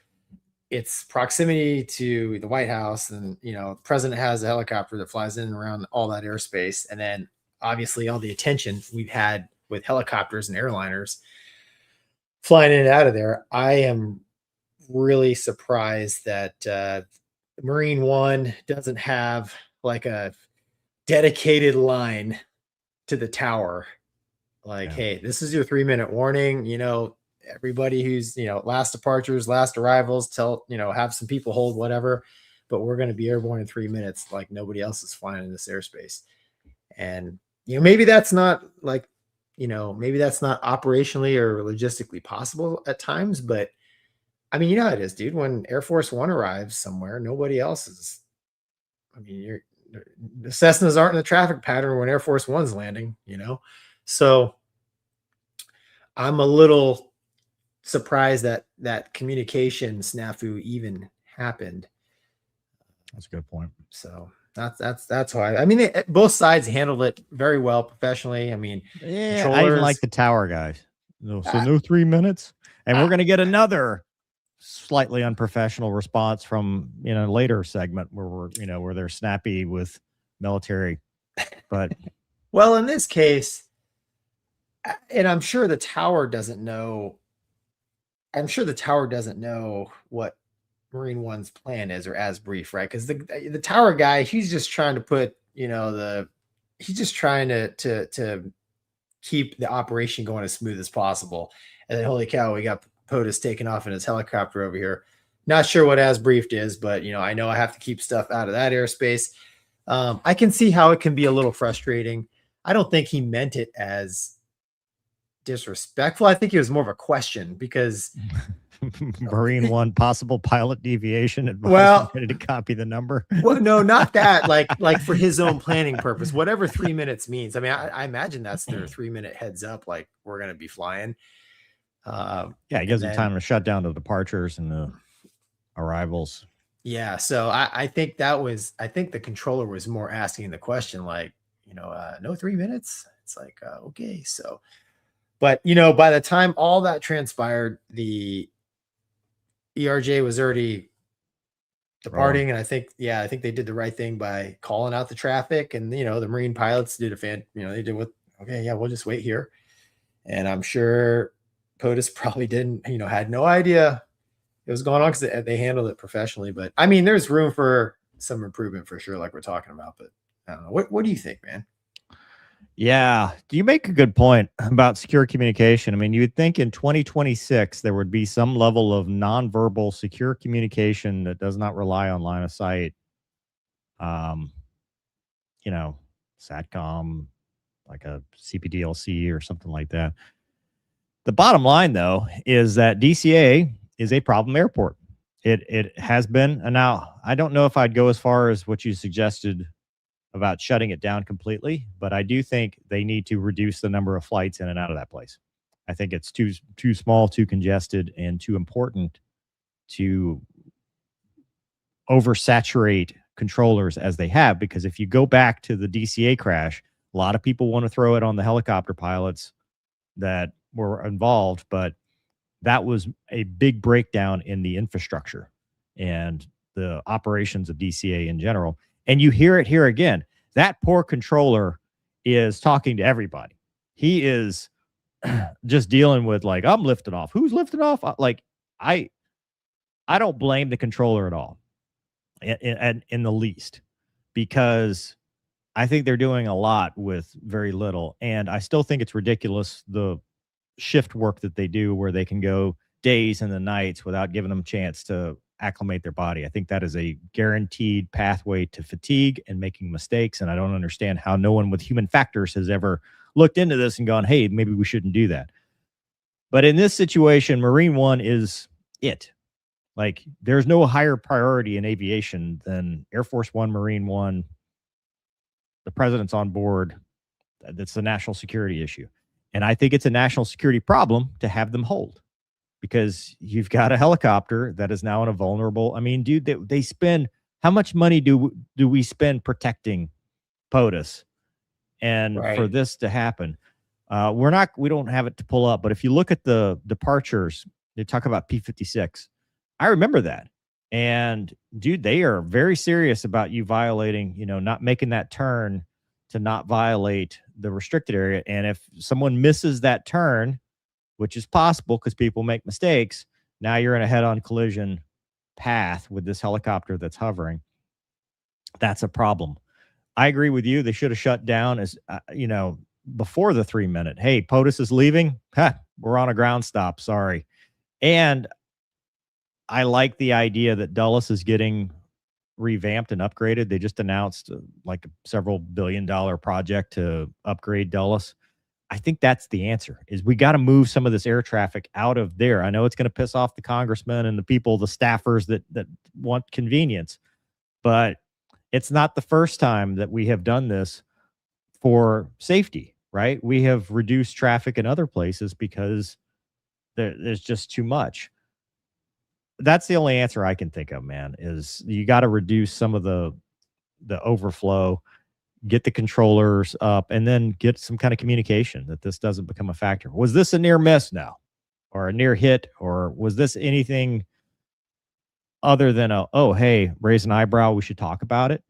its proximity to the White House, and, you know, the president has a helicopter that flies in and around all that airspace. And then obviously all the attention we've had with helicopters and airliners flying in and out of there. I am really surprised that Marine One doesn't have like a dedicated line to the tower. Like, hey, this is your 3-minute warning. You know, everybody who's, you know, last departures, last arrivals, have some people hold whatever, but we're going to be airborne in 3 minutes. Like, nobody else is flying in this airspace. And, you know, maybe that's not operationally or logistically possible at times, but I mean, you know how it is, dude. When Air Force One arrives somewhere, nobody else is. I mean, the Cessnas aren't in the traffic pattern when Air Force One's landing, you know? So I'm a little surprised that communication snafu even happened. That's a good point. So that's why. I mean, both sides handled it very well professionally. I mean, yeah, I even like the tower guys. No 3 minutes, and we're going to get another slightly unprofessional response from, you know, later segment where where they're snappy with military. But well, in this case, and I'm sure the tower doesn't know. I'm sure the tower doesn't know what Marine One's plan is, or as brief, right? Because the tower guy, he's just trying to put, he's just trying to keep the operation going as smooth as possible. And then, holy cow, we got POTUS taking off in his helicopter over here. Not sure what as briefed is, but I know I have to keep stuff out of that airspace. I can see how it can be a little frustrating. I don't think he meant it as disrespectful. I think it was more of a question, because Marine One possible pilot deviation. Well, ready to copy the number. Well, no, not that. Like for his own planning purpose, whatever 3 minutes means. I mean, I imagine that's their 3 minute heads up. Like, we're going to be flying. Yeah, it gives them time to shut down the departures and the arrivals. Yeah, so I think the controller was more asking the question, like, no 3 minutes. It's like, okay, so, but by the time all that transpired, the ERJ was already departing, and I think they did the right thing by calling out the traffic, and the Marine pilots did they did what, okay, yeah, we'll just wait here, and I'm sure POTUS probably didn't, had no idea it was going on, because they handled it professionally. But I mean, there's room for some improvement for sure, like we're talking about. But I don't know. What do you think, man? Yeah, you make a good point about secure communication. I mean, you would think in 2026 there would be some level of nonverbal secure communication that does not rely on line of sight. SATCOM, like a CPDLC or something like that. The bottom line, though, is that DCA is a problem airport. It has been, and now I don't know if I'd go as far as what you suggested about shutting it down completely, but I do think they need to reduce the number of flights in and out of that place. I think it's too small, too congested, and too important to oversaturate controllers as they have. Because if you go back to the DCA crash, a lot of people want to throw it on the helicopter pilots that were involved, but that was a big breakdown in the infrastructure and the operations of DCA in general. And you hear it here again. That poor controller is talking to everybody. He is just dealing with like, I'm lifting off. Who's lifting off? Like, I don't blame the controller at all, in the least, because I think they're doing a lot with very little. And I still think it's ridiculous, the shift work that they do where they can go days and the nights without giving them a chance to acclimate their body. I think that is a guaranteed pathway to fatigue and making mistakes. And I don't understand how no one with human factors has ever looked into this and gone, hey, maybe we shouldn't do that. But in this situation, Marine One is it. Like, there's no higher priority in aviation than Air Force One, Marine One. The president's on board. That's a national security issue. And I think it's a national security problem to have them hold, because you've got a helicopter that is now in a vulnerable. I mean, dude, they spend, how much money do we spend protecting POTUS? And for this to happen, we don't have it to pull up, but if you look at the departures, they talk about P-56. I remember that. And dude, they are very serious about you violating, not making that turn to not violate the restricted area. And if someone misses that turn, which is possible because people make mistakes, now you're in a head-on collision path with this helicopter that's hovering. That's a problem. I agree with you. They should have shut down before the 3-minute. Hey, POTUS is leaving. We're on a ground stop. Sorry. And I like the idea that Dulles is getting revamped and upgraded. They just announced like a several billion-dollar project to upgrade Dulles. I think that's the answer, is we got to move some of this air traffic out of there. I know it's going to piss off the congressmen and the people, the staffers that want convenience, but it's not the first time that we have done this for safety, right? We have reduced traffic in other places because there's just too much. That's the only answer I can think of, man, is you got to reduce some of the overflow, get the controllers up, and then get some kind of communication that this doesn't become a factor. Was this a near miss now, or a near hit, or was this anything other than hey, raise an eyebrow, we should talk about it?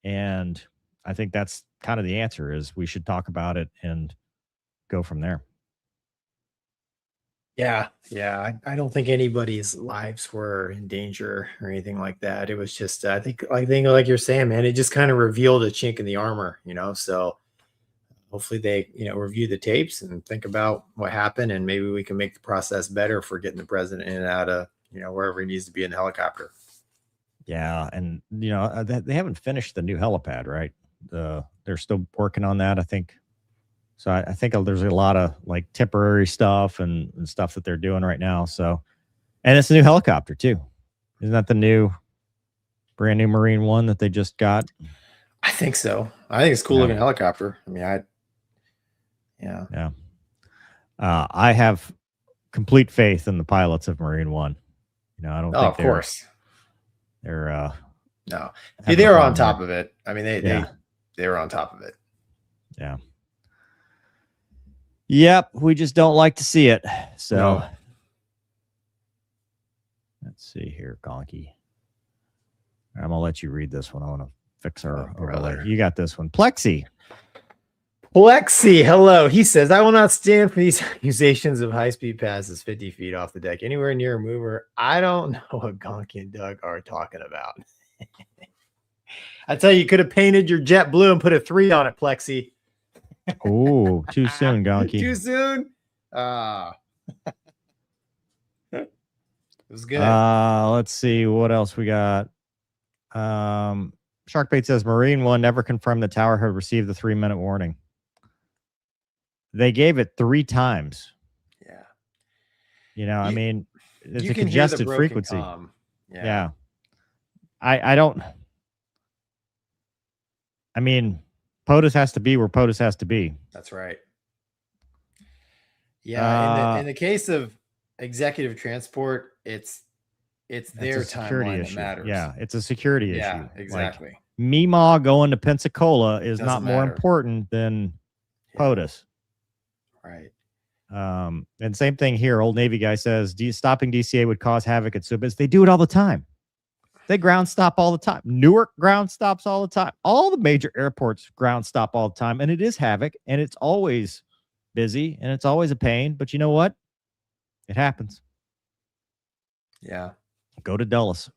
And I think that's kind of the answer, is we should talk about it and go from there. Yeah. I don't think anybody's lives were in danger or anything like that. It was just, I think like you're saying, man, it just kind of revealed a chink in the armor, so hopefully they, review the tapes and think about what happened, and maybe we can make the process better for getting the president in and out of, wherever he needs to be in the helicopter. Yeah. And, they haven't finished the new helipad, right? They're still working on that, I think. So I think there's a lot of like temporary stuff and stuff that they're doing right now. So, and it's a new helicopter too. Isn't that the brand new Marine One that they just got? I think so. I think it's cool looking helicopter. I mean, Yeah. I have complete faith in the pilots of Marine One. I don't think of course. They're no. They were on top of it. I mean, they were on top of it. Yeah. Yep, we just don't like to see it. So Let's see here, Gonky. I'm gonna let you read this one. I want to fix our overlay. You got this one, Plexi. Hello. He says, I will not stand for these accusations of high-speed passes 50 feet off the deck, anywhere near a mover. I don't know what Gonky and Doug are talking about. I tell you could have painted your jet blue and put a 3 on it, Plexi. Oh, too soon, Gonky. Too soon? It was good. Let's see what else we got. Sharkbait says Marine One never confirmed the tower had received the 3-minute warning. They gave it 3 times. Yeah. I mean, it's a congested frequency. Yeah. I don't. I mean, POTUS has to be where POTUS has to be. That's right. Yeah, in the case of executive transport, it's their a security timeline issue. that matters. Yeah, it's a security issue. Yeah, exactly. Like, Meemaw going to Pensacola is Doesn't not more matter. important than POTUS. Right. And same thing here. Old Navy guy says stopping DCA would cause havoc at Subis. They do it all the time. They ground stop all the time. Newark ground stops all the time. All the major airports ground stop all the time. And it is havoc. And it's always busy. And it's always a pain. But you know what? It happens. Yeah. Go to Dulles.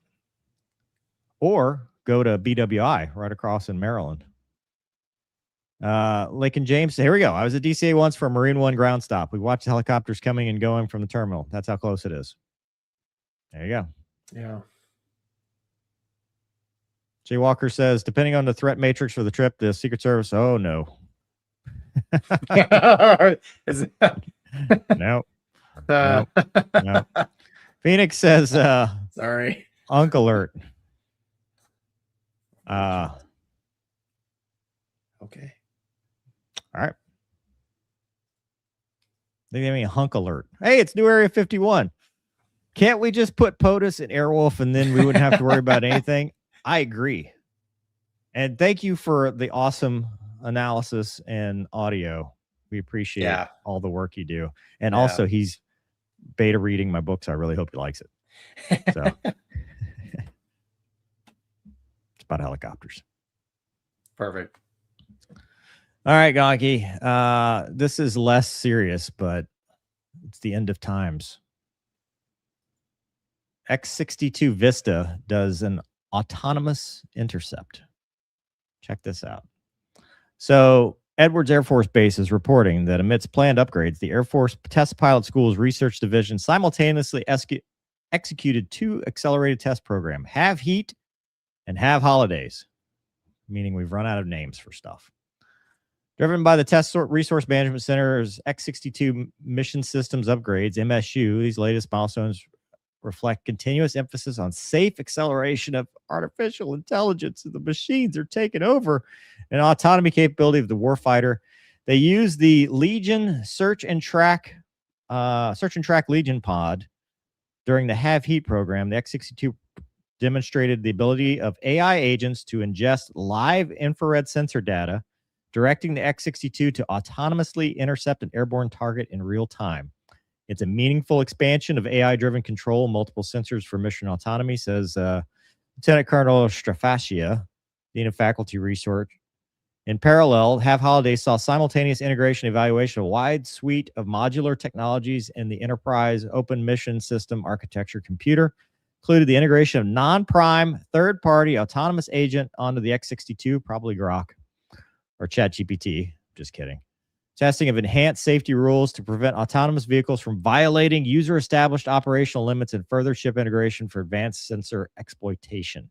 Or go to BWI right across in Maryland. Lake and James, here we go. I was at DCA once for a Marine One ground stop. We watched the helicopters coming and going from the terminal. That's how close it is. There you go. Yeah. Jay Walker says, depending on the threat matrix for the trip, the Secret Service. Oh no. No. No. Phoenix says, sorry. Unk alert. Okay. All right. They gave me a hunk alert. Hey, it's new Area 51. Can't we just put POTUS and Airwolf and then we wouldn't have to worry about anything? I agree. And thank you for the awesome analysis and audio. We appreciate all the work you do. And also, he's beta reading my books. I really hope he likes it. So it's about helicopters. Perfect. All right, Gonky. This is less serious, but it's the end of times. X-62 Vista does an autonomous intercept. Check this out. So Edwards Air Force Base is reporting that amidst planned upgrades, the Air Force Test Pilot School's research division simultaneously executed 2 accelerated test programs, Have Heat and Have Holidays, meaning we've run out of names for stuff. Driven by the Test Resource Management Center's X-62 Mission Systems Upgrades, MSU, these latest milestones reflect continuous emphasis on safe acceleration of artificial intelligence. The machines are taking over an autonomy capability of the warfighter. They use the Legion Search and Track Legion pod during the Have Heat program. The X-62 demonstrated the ability of AI agents to ingest live infrared sensor data, directing the X-62 to autonomously intercept an airborne target in real time. It's a meaningful expansion of AI-driven control, multiple sensors for mission autonomy, says Lieutenant Colonel Strafascia, Dean of Faculty Research. In parallel, Have Holidays saw simultaneous integration and evaluation of a wide suite of modular technologies in the enterprise open mission system architecture computer, included the integration of non-prime third-party autonomous agent onto the X-62, probably Grok or ChatGPT. Just kidding. Testing of enhanced safety rules to prevent autonomous vehicles from violating user-established operational limits and further ship integration for advanced sensor exploitation.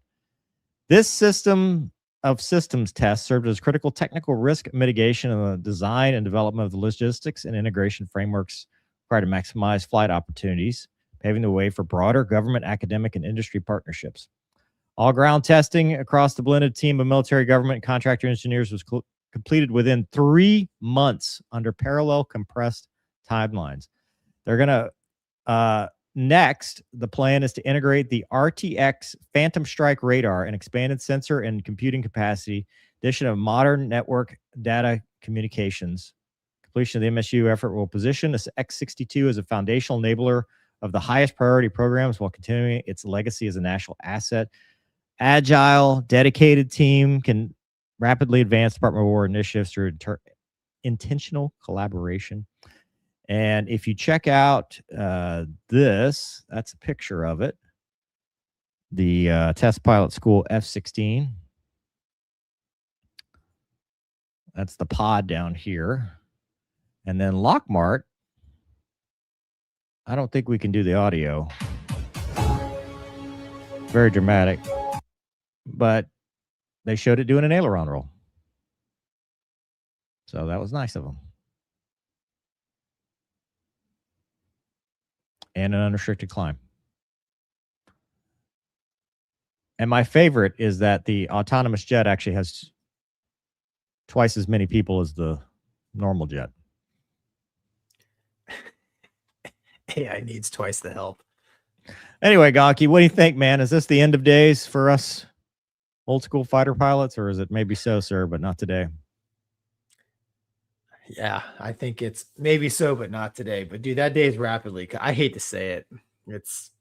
This system of systems tests served as critical technical risk mitigation in the design and development of the logistics and integration frameworks required to maximize flight opportunities, paving the way for broader government, academic, and industry partnerships. All ground testing across the blended team of military, government, and contractor engineers was completed within 3 months under parallel compressed timelines. They're going to next, the plan is to integrate the RTX Phantom Strike radar and expanded sensor and computing capacity, addition of modern network data communications. Completion of the MSU effort will position this X-62 as a foundational enabler of the highest priority programs while continuing its legacy as a national asset. Agile, dedicated team can rapidly advance Department of War initiatives through intentional collaboration. And if you check out this, that's a picture of it. The Test Pilot School F-16. That's the pod down here. And then Lockmart. I don't think we can do the audio. Very dramatic. But they showed it doing an aileron roll. So that was nice of them. And an unrestricted climb. And my favorite is that the autonomous jet actually has twice as many people as the normal jet. AI needs twice the help. Anyway, Gonky, what do you think, man? Is this the end of days for us old school fighter pilots, or is it maybe so, sir, but not today? Yeah, I think it's maybe so, but not today. But dude, that day is rapidly. I hate to say it. It's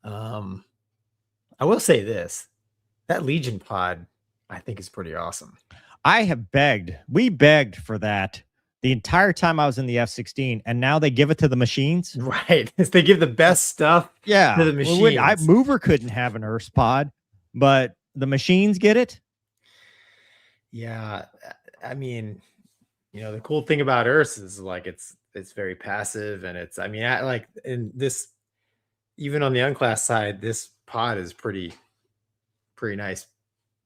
I will say this. That Legion pod, I think, is pretty awesome. We begged for that the entire time I was in the F-16, and now they give it to the machines. Right. They give the best stuff to the machines. Mover couldn't have an Earth pod, but the machines get it. Yeah. I mean, the cool thing about Earth is like it's very passive, and it's, I mean, like in this, even on the unclassed side, this pod is pretty nice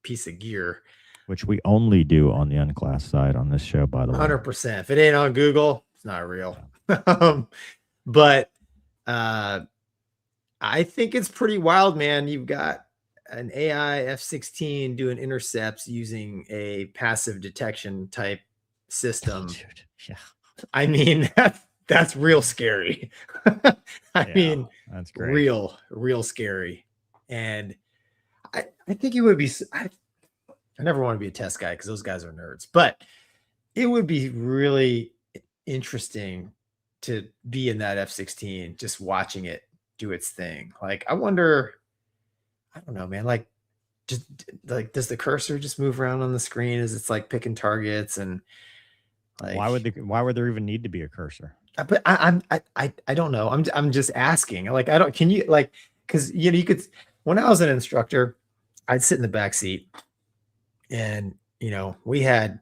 piece of gear, which we only do on the unclassed side on this show, by the way. 100%. If it ain't on Google, it's not real. But I think it's pretty wild, man. You've got an AI F-16 doing intercepts using a passive detection type system. Dude, yeah. I mean, that's real scary. I mean, that's great. Real scary. And I think it would be, I never want to be a test guy because those guys are nerds, but it would be really interesting to be in that F-16, just watching it do its thing. Like, I wonder, I don't know, man, like, just like, does the cursor just move around on the screen as it's like picking targets? And like, why would there even need to be a cursor? But I don't know. I'm just asking. Like, can you, like, because you could, when I was an instructor, I'd sit in the back seat, and we had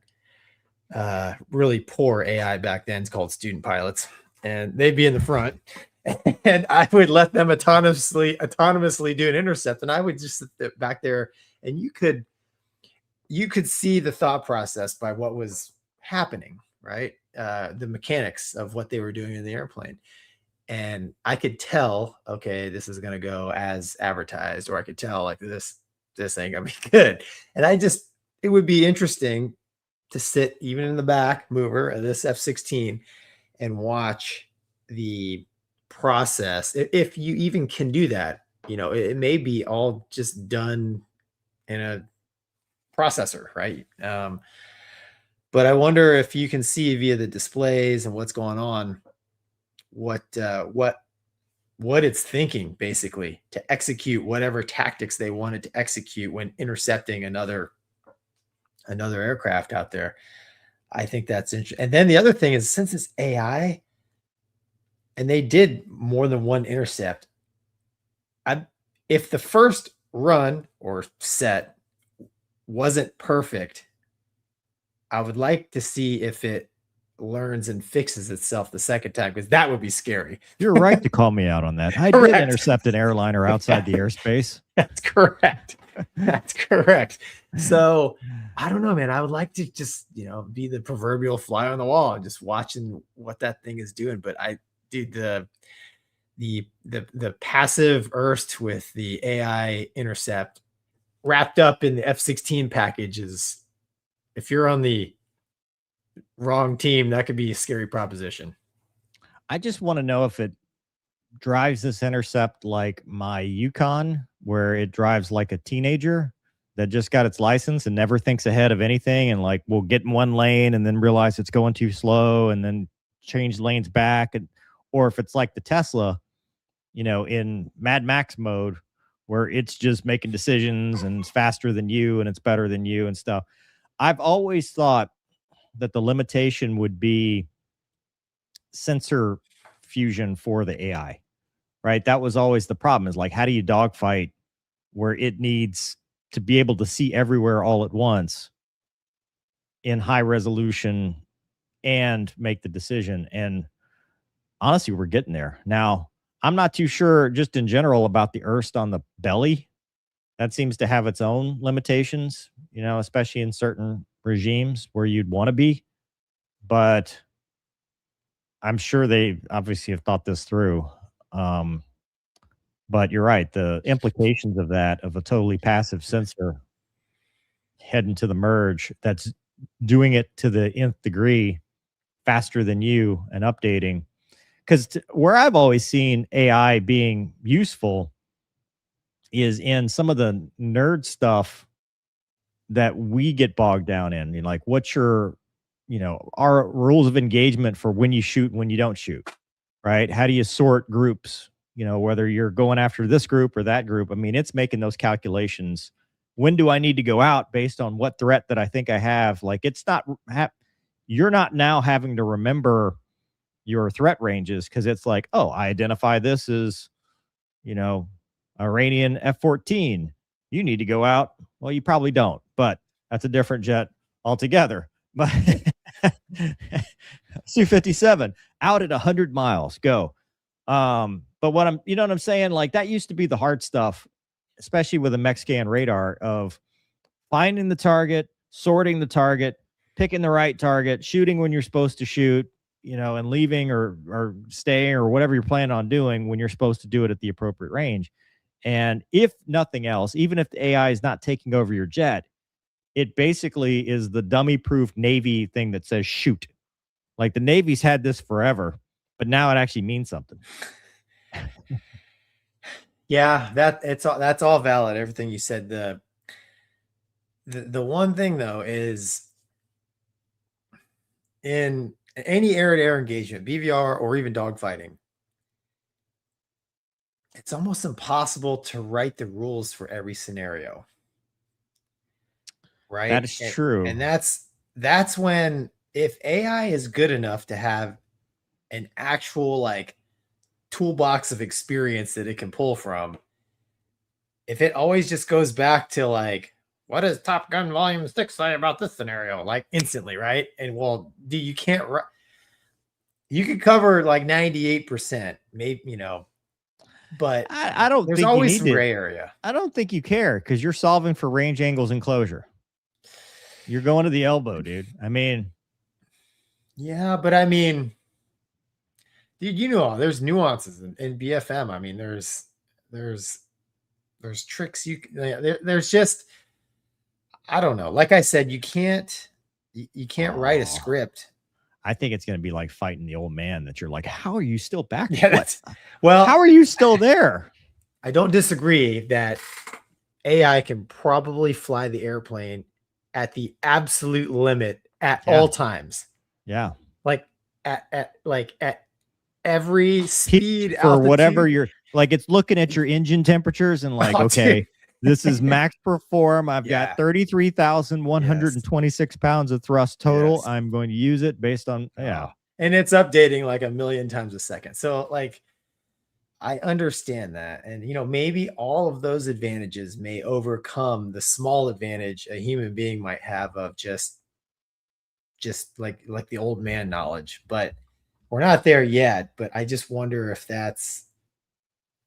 really poor AI back then. It's called student pilots, and they'd be in the front, and I would let them autonomously do an intercept, and I would just sit back there, and you could see the thought process by what was happening, right? The mechanics of what they were doing in the airplane. And I could tell, okay, this is going to go as advertised, or I could tell like this ain't gonna be good. And it would be interesting to sit even in the back mover of this F-16 and watch the process. If you even can do that, it may be all just done in a processor, right? But I wonder if you can see via the displays and what's going on, what it's thinking basically to execute whatever tactics they wanted to execute when intercepting another aircraft out there. I think that's interesting. And then the other thing is, since it's AI and they did more than one intercept, if the first run or set wasn't perfect, I would like to see if it learns and fixes itself the second time, because that would be scary. You're right to call me out on that. I did intercept an airliner outside the airspace. That's correct. That's correct. So I don't know, man. I would like to just, be the proverbial fly on the wall and just watching what that thing is doing. But the passive Earth with the AI intercept wrapped up in the F-16 package is, if you're on the wrong team, that could be a scary proposition. I just want to know if it drives this intercept like my Yukon, where it drives like a teenager that just got its license and never thinks ahead of anything, and like will get in one lane and then realize it's going too slow and then change lanes back. Or if it's like the Tesla, in Mad Max mode, where it's just making decisions and it's faster than you and it's better than you and stuff. I've always thought that the limitation would be sensor fusion for the AI, right? That was always the problem, is like, how do you dogfight where it needs to be able to see everywhere all at once in high resolution and make the decision? And honestly, we're getting there. Now, I'm not too sure just in general about the Earth on the belly. That seems to have its own limitations, especially in certain regimes where you'd want to be. But I'm sure they obviously have thought this through. But you're right. The implications of that, of a totally passive sensor heading to the merge that's doing it to the nth degree faster than you and updating. because where I've always seen AI being useful is in some of the nerd stuff that we get bogged down in. You know, like, what's your, our rules of engagement for when you shoot and when you don't shoot, right? How do you sort groups? Whether you're going after this group or that group. I mean, it's making those calculations. When do I need to go out based on what threat that I think I have? Like, it's not, you're not now having to remember your threat ranges, because it's like, oh, I identify this as, Iranian F-14. You need to go out. Well, you probably don't, but that's a different jet altogether. But Su-57 out at 100 miles, go. But what I'm saying? Like, that used to be the hard stuff, especially with a mech scan radar, of finding the target, sorting the target, picking the right target, shooting when you're supposed to shoot, and leaving or staying or whatever you're planning on doing when you're supposed to do it at the appropriate range. And if nothing else, even if the AI is not taking over your jet, it basically is the dummy-proof Navy thing that says shoot. Like, the Navy's had this forever, but now it actually means something. Yeah, that's all valid. Everything you said. The one thing though is, in any air-to-air engagement, BVR or even dogfighting, it's almost impossible to write the rules for every scenario. Right? That is true. And that's when, if AI is good enough to have an actual like toolbox of experience that it can pull from, if it always just goes back to like, what does Top Gun Volume 6 say about this scenario? Like, instantly, right? And well, you can't, you could cover like 98%, maybe, but I don't there's think always you some need gray area. I don't think you care, because you're solving for range, angles, and closure. You're going to the elbow, dude. I mean, yeah, but I mean, dude, there's nuances in BFM. I mean, there's tricks there's just, I don't know. Like I said, you can't write a script. I think it's going to be like fighting the old man that you're like, how are you still back? Yeah, well, how are you still there? I don't disagree that AI can probably fly the airplane at the absolute limit at all times. Yeah. Like at every speed for altitude. whatever you're like, it's looking at your engine temperatures and like, okay, this is max perform. I've got 33,126 pounds of thrust total. Yes. I'm going to use it based on, and it's updating like 1,000,000 times a second. So like, I understand that. And, maybe all of those advantages may overcome the small advantage a human being might have of just like the old man knowledge, but we're not there yet. But I just wonder if that's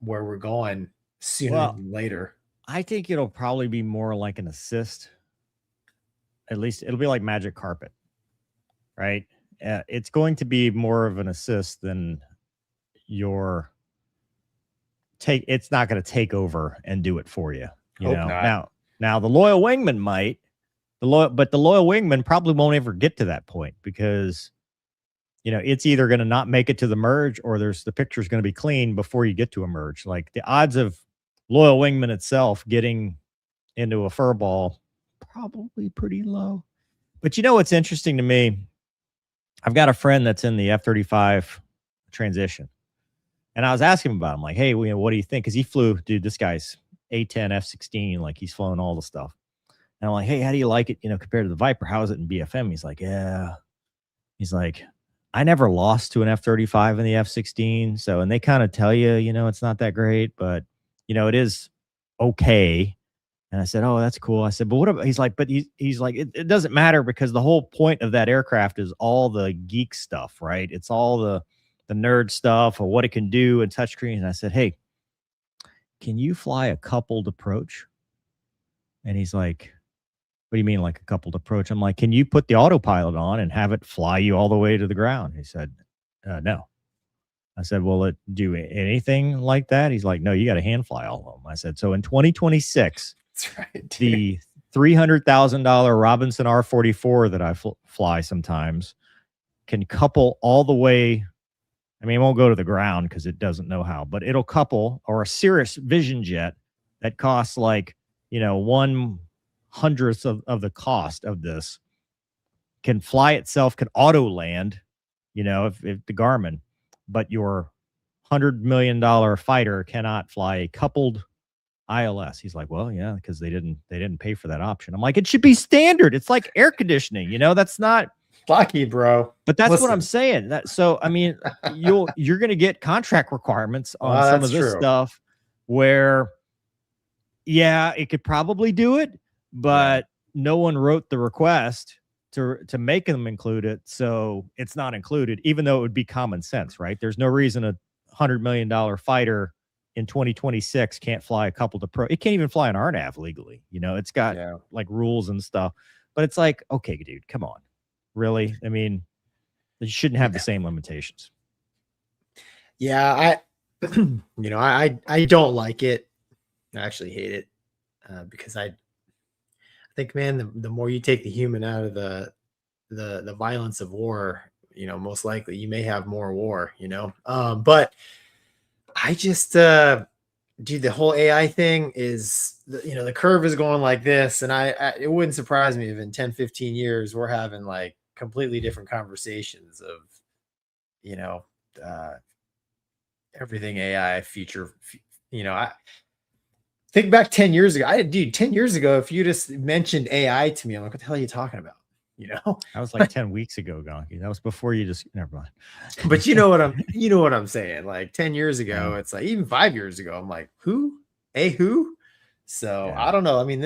where we're going sooner than later. I think it'll probably be more like an assist. At least it'll be like Magic Carpet, right? It's going to be more of an assist than your take. It's not going to take over and do it for you. Now the loyal wingman might, but the loyal wingman probably won't ever get to that point, because it's either going to not make it to the merge, or the picture's going to be clean before you get to a merge. Like, the odds of loyal wingman itself getting into a fur ball, probably pretty low. But what's interesting to me? I've got a friend that's in the F-35 transition, and I was asking him about it. I'm like, hey, what do you think? Because he flew, dude, this guy's A-10 F-16, like, he's flown all the stuff. And I'm like, hey, how do you like it, compared to the Viper? How is it in BFM? He's like, yeah. He's like, I never lost to an F-35 in the F-16. So, and they kind of tell you, it's not that great, but, it is okay. And I said, oh, that's cool. I said, but what about, he's like, but he's like, it doesn't matter, because the whole point of that aircraft is all the geek stuff, right? It's all the nerd stuff or what it can do and touchscreen. And I said, hey, can you fly a coupled approach? And he's like, what do you mean, like a coupled approach? I'm like, can you put the autopilot on and have it fly you all the way to the ground? He said, no. I said, will it do anything like that? He's like, no, you got to hand fly all of them. I said, so in 2026, that's right, the $300,000 Robinson R44 that I fly sometimes can couple all the way I mean, it won't go to the ground because it doesn't know how, but it'll couple, or a Cirrus Vision jet that costs like, 1/100th of the cost of this, can fly itself, can auto land, if the Garmin, but your $100 million fighter cannot fly a coupled ILS. He's like, well, yeah, because they didn't pay for that option. I'm like, it should be standard. It's like air conditioning, that's not lucky, bro. But that's what I'm saying. So I mean, you're going to get contract requirements on some of this stuff where, yeah, it could probably do it, but no one wrote the request to make them include it, so it's not included, even though it would be common sense, right? There's no reason a $100 million fighter in 2026 can't fly a couple to pro. It can't even fly an RNAV legally. It's got like rules and stuff. But it's like, okay, dude, come on. Really? I mean, you shouldn't have the same limitations. Yeah, I don't like it. I actually hate it because I think, man, the more you take the human out of the violence of war, most likely you may have more war, but I just, dude, the whole AI thing is, the curve is going like this. And it wouldn't surprise me if in 10, 15 years, we're having like completely different conversations of, everything AI future, I think back 10 years ago. 10 years ago, if you just mentioned AI to me, I'm like, what the hell are you talking about? That was like 10 weeks ago, Gonky. That was before you just, never mind. But you know what I'm saying? Like 10 years ago, it's like, even 5 years ago, I'm like, who? Who? So I don't know. I mean,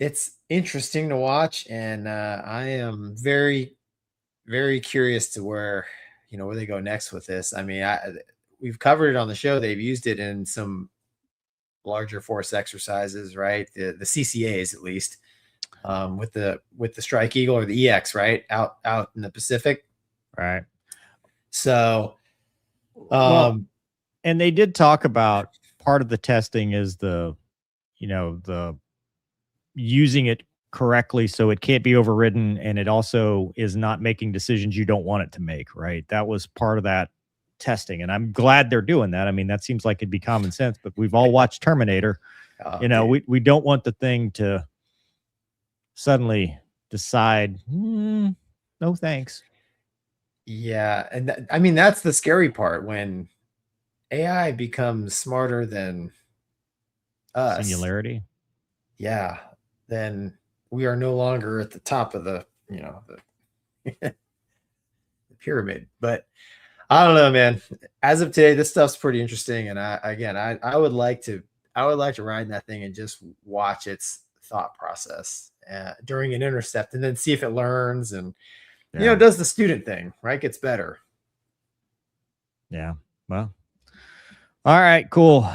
it's interesting to watch. And I am very, very curious to where they go next with this. I mean, we've covered it on the show. They've used it in some larger force exercises, right? The CCAs, at least, with the Strike Eagle or the EX, right? Out in the Pacific. Right. So, and they did talk about part of the testing is the using it correctly so it can't be overridden, and it also is not making decisions you don't want it to make, right? That was part of that testing, and I'm glad they're doing that. I mean, that seems like it'd be common sense, but we've all watched Terminator. We don't want the thing to suddenly decide, no thanks. Yeah, and I mean, that's the scary part, when AI becomes smarter than us. Singularity. Yeah, then we are no longer at the top of the the pyramid. But I don't know, man. As of today, this stuff's pretty interesting, and I would like to ride in that thing and just watch its thought process during an intercept, and then see if it learns and does the student thing, right? Gets better. Yeah. Well. All right. Cool.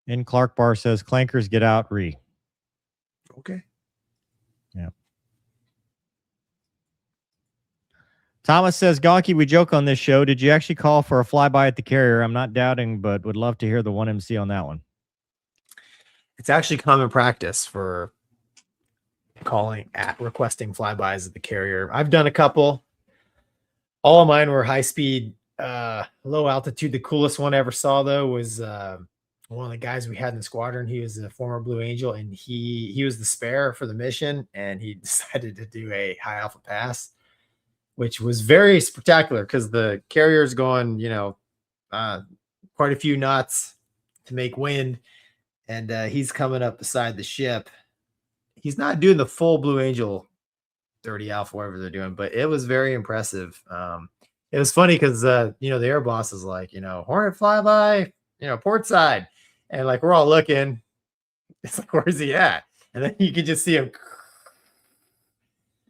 And Clark Bar says clankers get out. Okay. Yeah. Thomas says, Gonky, we joke on this show. Did you actually call for a flyby at the carrier? I'm not doubting, but would love to hear the 1MC on that one. It's actually common practice for requesting flybys at the carrier. I've done a couple. All of mine were high speed, low altitude. The coolest one I ever saw, though, was one of the guys we had in the squadron. He was a former Blue Angel, and he was the spare for the mission, and he decided to do a high alpha pass, which was very spectacular because the carrier's going, quite a few knots to make wind, and he's coming up beside the ship. He's not doing the full Blue Angel 30 alpha, whatever they're doing, but it was very impressive. It was funny because the air boss is like, Hornet flyby, port side, and like we're all looking. It's like, where's he at? And then you can just see him.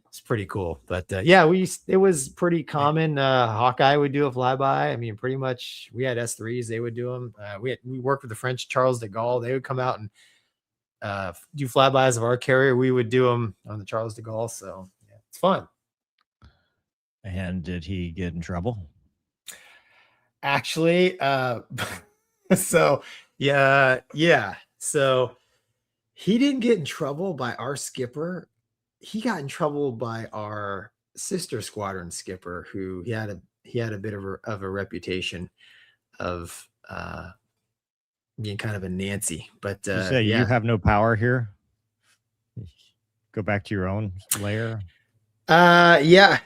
It's pretty cool. But it was pretty common. Hawkeye would do a flyby. I mean, pretty much we had S3s, they would do them. We worked with the French Charles de Gaulle. They would come out and do flybys of our carrier. We would do them on the Charles de Gaulle. So yeah, it's fun. And did he get in trouble? Actually, so yeah. So he didn't get in trouble by our skipper. he got in trouble by our sister squadron skipper, who he had a bit of a reputation of being kind of a Nancy. But you say you have no power here. Go back to your own lair. Yeah.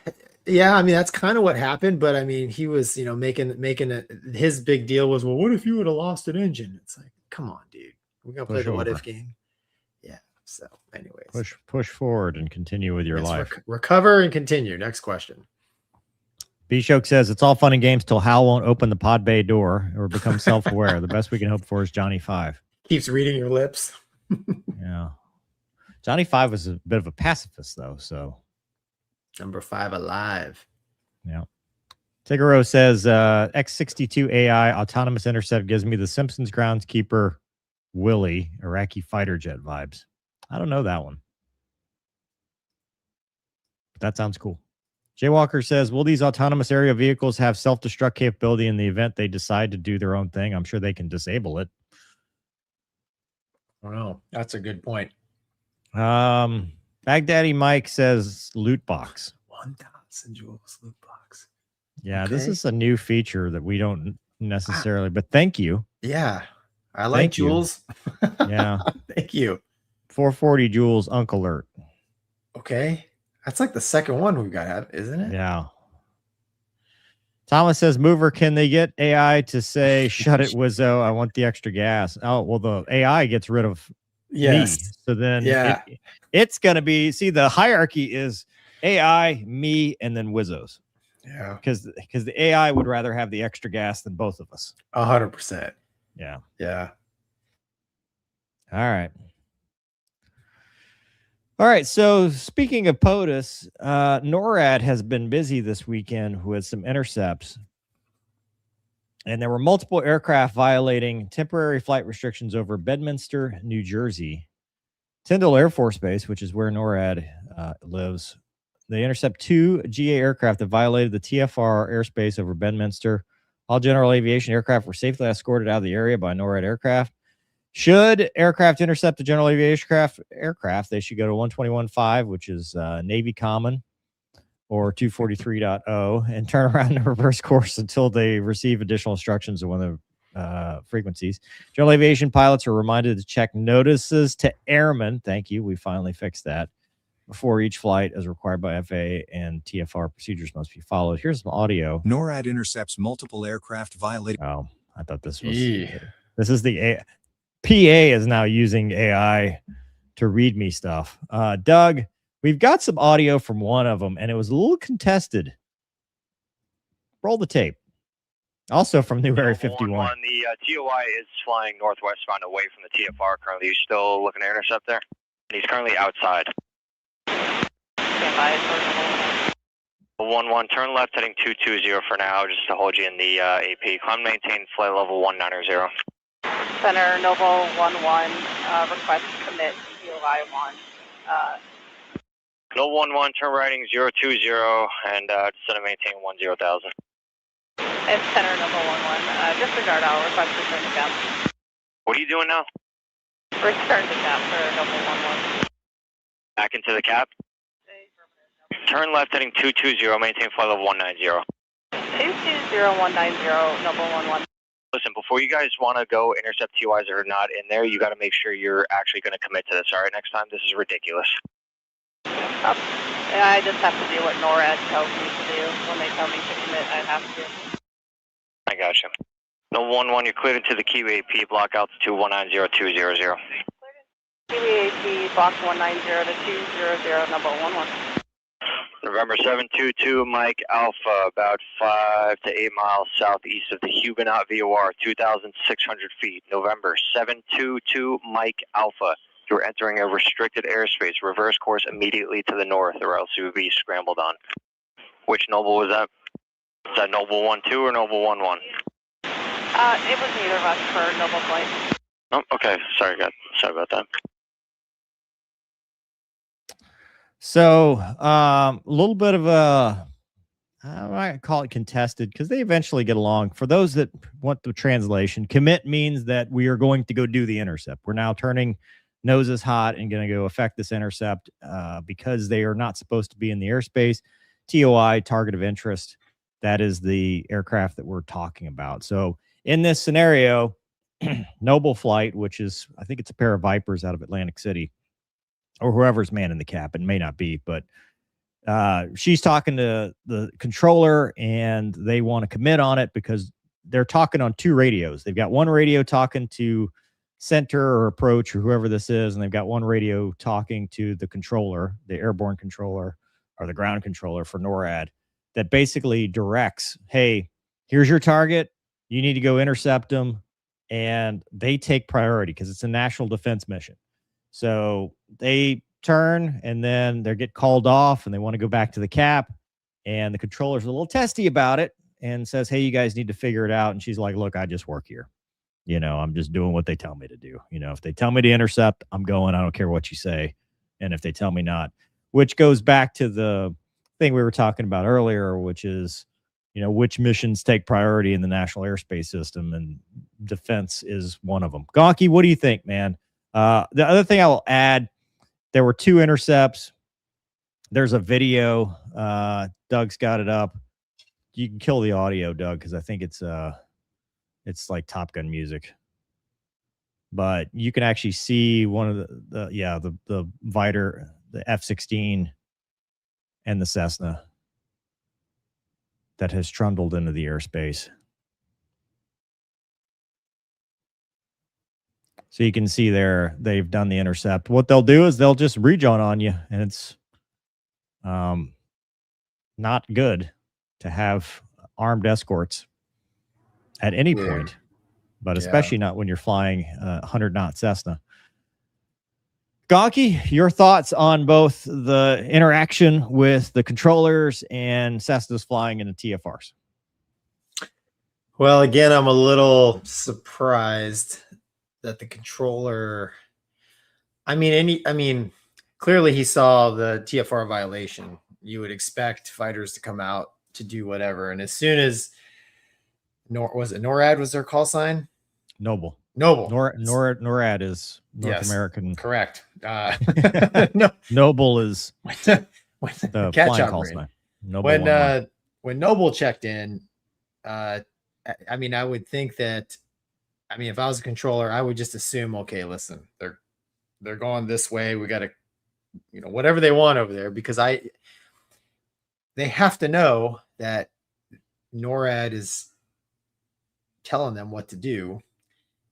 I mean, that's kind of what happened. But I mean, he was, making his big deal was, well, what if you would have lost an engine? It's like, come on, dude. We're gonna play the what if game. Yeah. So, anyways, push forward and continue with your life. Recover and continue. Next question. B-Shoke says it's all fun and games till Hal won't open the pod bay door or become self-aware. The best we can hope for is Johnny 5. Keeps reading your lips. Yeah. Johnny 5 was a bit of a pacifist, though. So number 5 alive. Yeah. Tigaro says X-62 AI autonomous intercept gives me the Simpsons groundskeeper Willie Iraqi fighter jet vibes. I don't know that one, but that sounds cool. Jaywalker says, will these autonomous aerial vehicles have self-destruct capability in the event they decide to do their own thing? I'm sure they can disable it. Wow, that's a good point. Baghdaddy Mike says loot box. 1,000 joules loot box. Yeah, okay. This is a new feature that we don't necessarily, but thank you. Yeah, I like joules. Yeah. Thank you. 440 joules Unc Alert. Okay. That's like the second one we've got, isn't it? Yeah. Thomas says, Mover, can they get AI to say, shut it, Wizzo, I want the extra gas? Oh, well, the AI gets rid of me. So then it's going to be, see, the hierarchy is AI, me, and then Wizzos. Yeah. Because the AI would rather have the extra gas than both of us. 100%. Yeah. Yeah. All right. All right, so speaking of POTUS, NORAD has been busy this weekend with some intercepts. And there were multiple aircraft violating temporary flight restrictions over Bedminster, New Jersey. Tyndall Air Force Base, which is where NORAD lives. They intercept 2 GA aircraft that violated the TFR airspace over Bedminster. All general aviation aircraft were safely escorted out of the area by NORAD aircraft. Should aircraft intercept a general aviation aircraft, they should go to 121.5, which is Navy Common, or 243.0, and turn around and reverse course until they receive additional instructions on one of the frequencies. General aviation pilots are reminded to check notices to airmen. Thank you. We finally fixed that. Before each flight, as required by FAA and TFR procedures must be followed. Here's some audio. NORAD intercepts multiple aircraft violating. Oh, I thought this was... This is the... PA is now using AI to read me stuff. Doug, we've got some audio from one of them, and it was a little contested. Roll the tape. Also from New Area 51. The TOI is flying northwestbound away from the TFR currently. He's still looking to intercept there. And he's currently outside. Stand by. 11, turn left heading 220 for now, just to hold you in the AP. Climb, maintain flight level 190. Center, Noble 11, request commit TOI 1. Noble 11, turn righting 020, and center maintain 10,000. It's Center, Noble 11, disregard our request to return to cap. What are you doing now? Return to cap for Noble 11. Back into the cap? Turn left heading 220, maintain flight level 190. 220190, Noble 11. Listen, before you guys want to go intercept TOIs that are not in there, you got to make sure you're actually going to commit to this. All right, next time, this is ridiculous. I just have to do what NORAD tells me to do. When they tell me to commit, I have to. I got you. No 11, you're cleared into the Kiwi AP, block altitude 190-200. Kiwi AP, block 190 to 200, number 11. November 722, Mike Alpha, about 5 to 8 miles southeast of the Huguenot VOR, 2,600 feet. November 722, Mike Alpha. You're entering a restricted airspace. Reverse course immediately to the north, or else you would be scrambled on. Which Noble was that? Is that Noble 12 or Noble 11? It was neither of us for Noble flight. Oh, okay. Sorry about that. So a little bit of a, I might call it contested, because they eventually get along. For those that want the translation, commit means that we are going to go do the intercept. We're now turning nose is hot and going to go affect this intercept because they are not supposed to be in the airspace. TOI, target of interest. That is the aircraft that we're talking about. So in this scenario, Noble Flight, which is, I think it's a pair of Vipers out of Atlantic City, or whoever's manning the cap, it may not be, but she's talking to the controller and they want to commit on it because they're talking on 2 radios. They've got one radio talking to center or approach or whoever this is, and they've got one radio talking to the controller, the airborne controller or the ground controller for NORAD, that basically directs, hey, here's your target. You need to go intercept them. And they take priority because it's a national defense mission. So they turn and then they get called off and they want to go back to the cap. And the controller's a little testy about it and says, hey, you guys need to figure it out. And she's like, look, I just work here. You know, I'm just doing what they tell me to do. You know, if they tell me to intercept, I'm going. I don't care what you say. And if they tell me not, which goes back to the thing we were talking about earlier, which is, you know, which missions take priority in the national airspace system, and defense is one of them. Gonky, what do you think, man? The other thing I will add, there were 2 intercepts. There's a video. Doug's got it up. You can kill the audio, Doug, because I think it's like Top Gun music. But you can actually see one of the Viter, the F-16 and the Cessna that has trundled into the airspace. So you can see there, they've done the intercept. What they'll do is they'll just rejoin on you, and it's not good to have armed escorts at any point, but especially not when you're flying a 100-knot Cessna. Gonky, your thoughts on both the interaction with the controllers and Cessnas flying into TFRs? Well, again, I'm a little surprised that the controller, clearly he saw the TFR violation. You would expect fighters to come out to do whatever. And as soon as NORAD was their call sign? Noble. NORAD is North American. Correct. Noble is the flying call sign. When Noble checked in, I would think that, if I was a controller, I would just assume, okay, listen, they're going this way. We got to, whatever they want over there, because they have to know that NORAD is telling them what to do.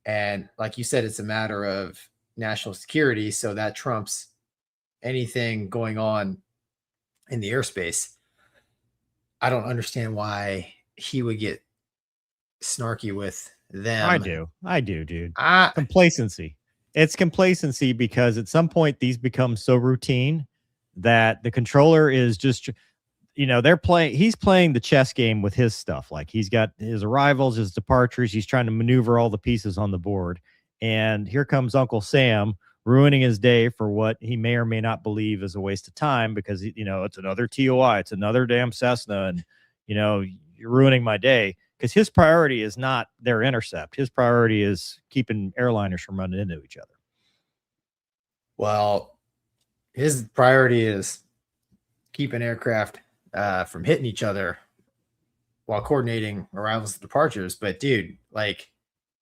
And like you said, it's a matter of national security. So that trumps anything going on in the airspace. I don't understand why he would get snarky with them. I do, dude. Complacency. It's complacency because at some point these become so routine that the controller is just, he's playing the chess game with his stuff. Like he's got his arrivals, his departures. He's trying to maneuver all the pieces on the board. And here comes Uncle Sam ruining his day for what he may or may not believe is a waste of time because, it's another TOI. It's another damn Cessna. And, you're ruining my day because his priority is not their intercept. His priority is keeping airliners from running into each other. Well, his priority is keeping aircraft from hitting each other while coordinating arrivals and departures. But dude, like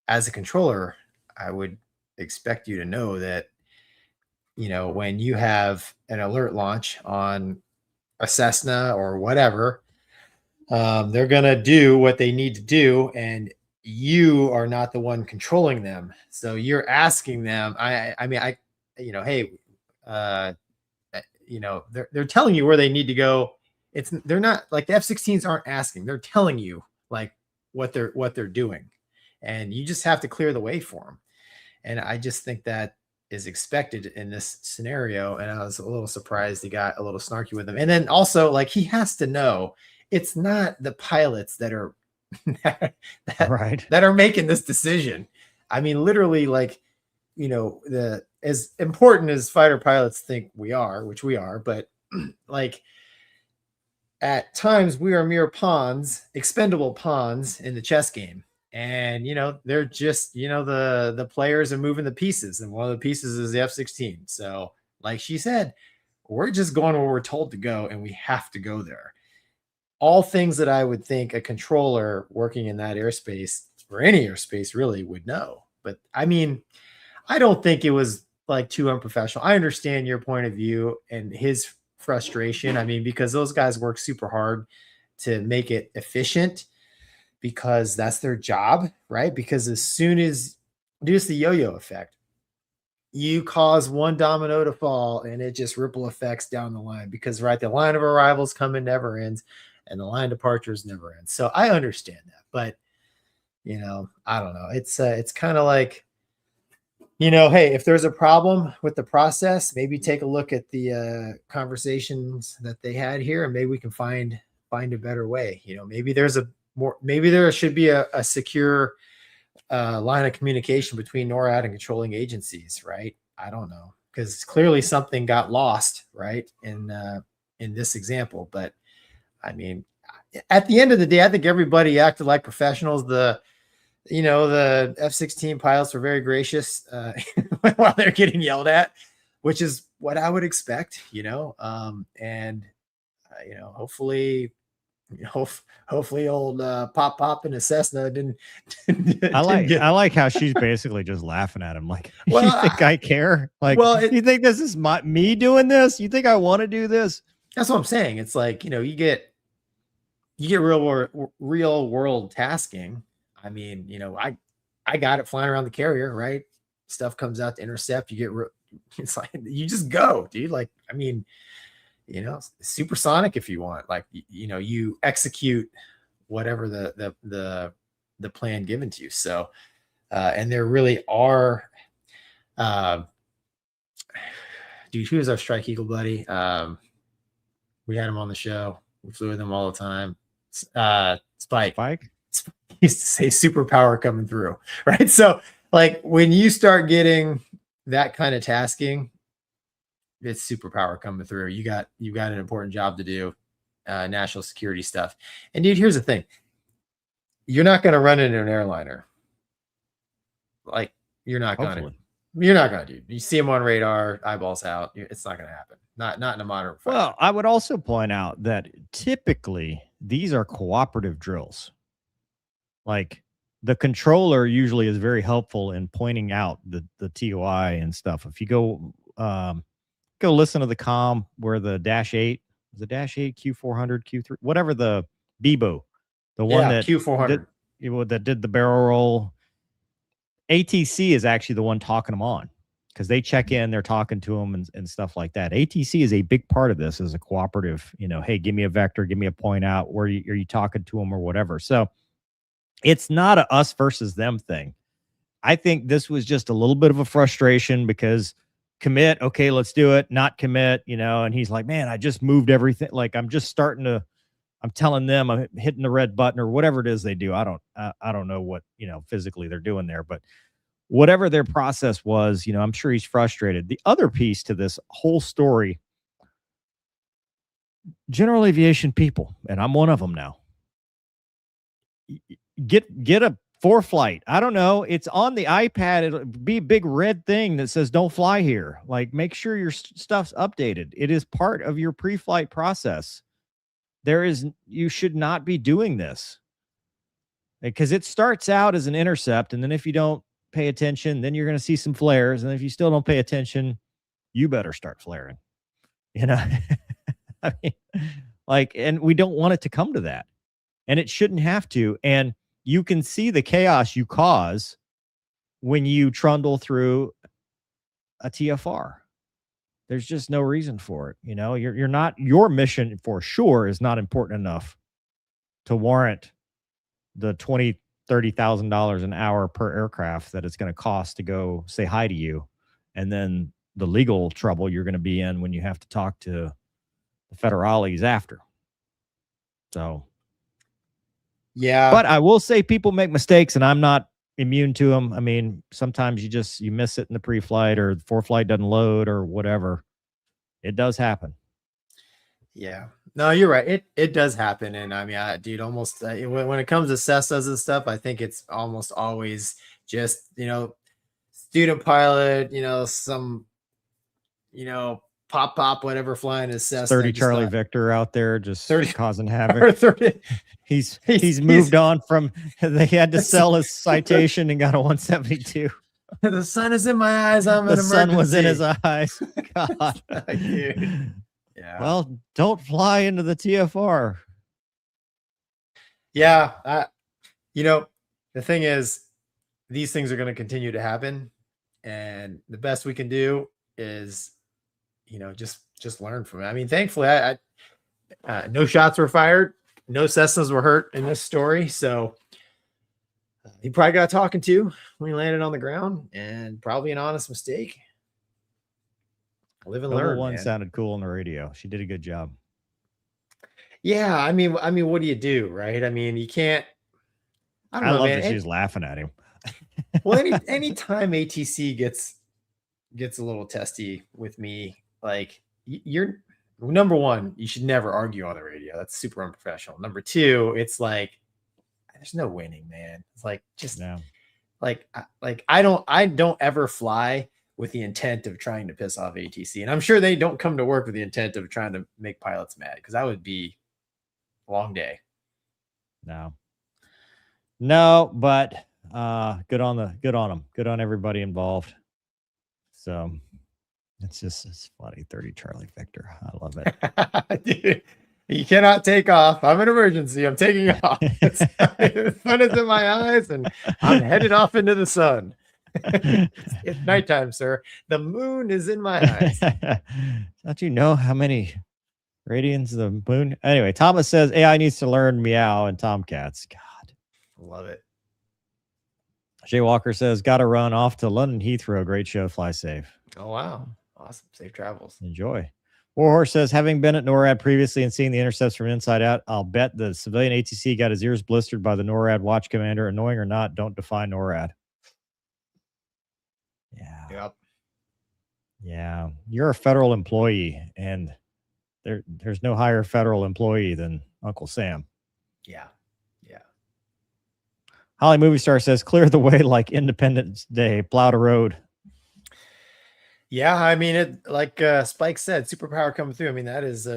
as a controller, I would expect you to know that, when you have an alert launch on a Cessna or whatever, they're going to do what they need to do. And you are not the one controlling them. So you're asking them, hey, they're telling you where they need to go. They're not like the F-16s aren't asking, they're telling you like what they're doing, and you just have to clear the way for them. And I just think that is expected in this scenario. And I was a little surprised he got a little snarky with them. And then also like, he has to know it's not the pilots that are that are making this decision. Literally like, as important as fighter pilots think we are, which we are, but like, at times we are mere pawns, expendable pawns in the chess game. And they're just the players are moving the pieces, and one of the pieces is the F-16. So like she said, we're just going where we're told to go, and we have to go there. All things that I would think a controller working in that airspace, or any airspace really, would know. But I mean, I don't think it was like too unprofessional. I understand your point of view and his frustration. I mean, because those guys work super hard to make it efficient, because that's their job, right? Because as soon as it's the yo-yo effect, you cause one domino to fall and it just ripple effects down the line, because the line of arrivals coming never ends and the line departures never ends. So I understand that, but I don't know. It's kind of like, hey, if there's a problem with the process, maybe take a look at the conversations that they had here, and maybe we can find a better way. Maybe there should be a secure line of communication between NORAD and controlling agencies, right? I don't know, because clearly something got lost, right, in this example. But I mean, at the end of the day, I think everybody acted like professionals. The F-16 pilots were very gracious while they're getting yelled at, which is what I would expect, hopefully old Pop in a Cessna didn't I like how she's basically just laughing at him like, well, you think I care? Like, you think this is me doing this? You think I want to do this? That's what I'm saying. It's like, you get real world tasking. I mean, I got it flying around the carrier, right? Stuff comes out to intercept. You get it's like, you just go, dude. Like, I mean, supersonic if you want. Like, you execute whatever the plan given to you. So, and there really are, dude, who is our Strike Eagle buddy? We had him on the show. We flew with him all the time. Spike. He used to say superpower coming through, right? So like when you start getting that kind of tasking, it's superpower coming through. You got an important job to do, national security stuff. And dude, here's the thing. You're not going to run into an airliner. Like, you're not going to, dude. You see them on radar, eyeballs out. It's not going to happen. Not in a modern fight. Well, I would also point out that typically these are cooperative drills. Like, the controller usually is very helpful in pointing out the TOI and stuff. If you go listen to the comm where the -8, the -8 Q400 Q3, whatever, the Bebo, the one that Q400 that did the barrel roll. ATC is actually the one talking them on, because they check in, they're talking to them and stuff like that. ATC is a big part of this as a cooperative. Hey, give me a vector, give me a point out. Where are you talking to them or whatever? So it's not a us versus them thing. I think this was just a little bit of a frustration because commit, okay, let's do it. Not commit, and he's like, man, I just moved everything. Like, I'm telling them I'm hitting the red button or whatever it is they do. I don't know what, physically they're doing there, but whatever their process was, I'm sure he's frustrated. The other piece to this whole story, general aviation people, and I'm one of them now, get a ForeFlight. I don't know. It's on the iPad. It'll be a big red thing that says don't fly here. Like, make sure your stuff's updated. It is part of your pre-flight process. You should not be doing this, because it starts out as an intercept. And then if you don't pay attention, then you're going to see some flares. And if you still don't pay attention, you better start flaring, I mean, like, and we don't want it to come to that, and it shouldn't have to. And you can see the chaos you cause when you trundle through a TFR. There's just no reason for it. You're not, your mission for sure is not important enough to warrant the $20,000-$30,000 an hour per aircraft that it's going to cost to go say hi to you. And then the legal trouble you're going to be in when you have to talk to the federales after. So, yeah, but I will say people make mistakes, and I'm not immune to them. I mean, sometimes you miss it in the pre-flight, or the ForeFlight doesn't load or whatever. It does happen. Yeah. No, you're right. It does happen. And I mean, dude, almost when it comes to Cessnas and stuff, I think it's almost always just, student pilot, some, pop, whatever flying his Cessna. 30 Charlie Victor out there just 30 causing havoc. or 30. He's moved on from, they had to sell his citation and got a 172. The sun is in my eyes. I'm an The sun was in his emergency. eyes. God. Dude. Yeah. Well, don't fly into the TFR. Yeah. The thing is, these things are going to continue to happen. And the best we can do is, just learn from it. I mean, thankfully, I no shots were fired. No Cessnas were hurt in this story. So he probably got talking to when he landed on the ground, and probably an honest mistake. Live and learn. One man. sounded cool on the radio. She did a good job. Yeah, I mean, what do you do, right? I mean, you can't. I don't know, love man. that she's laughing at him. Well, anytime ATC gets a little testy with me, like you're number one, you should never argue on the radio. That's super unprofessional. Number two, it's like there's no winning, man. It's like just like I don't ever fly with the intent of trying to piss off ATC, and I'm sure they don't come to work with the intent of trying to make pilots mad, because that would be a long day. No, but good on them. Good on everybody involved. So it's funny. 30 Charlie Victor. I love it. Dude, you cannot take off. I'm an emergency. I'm taking off. The sun is in my eyes and I'm headed off into the sun. It's nighttime, sir. The moon is in my eyes. Don't you know how many radians of the moon? Anyway, Thomas says AI needs to learn meow and tomcats. God. Love it. Jay Walker says, got to run off to London Heathrow. Great show. Fly safe. Oh, wow. Awesome. Safe travels. Enjoy. Warhorse says, having been at NORAD previously and seeing the intercepts from inside out, I'll bet the civilian ATC got his ears blistered by the NORAD watch commander. Annoying or not, don't defy NORAD. Yeah. Yep. Yeah. You're a federal employee, and there's no higher federal employee than Uncle Sam. Yeah. Holly Movie Star says, clear the way like Independence Day, plowed a road. Yeah, I mean, it like Spike said, superpower coming through. I mean, that is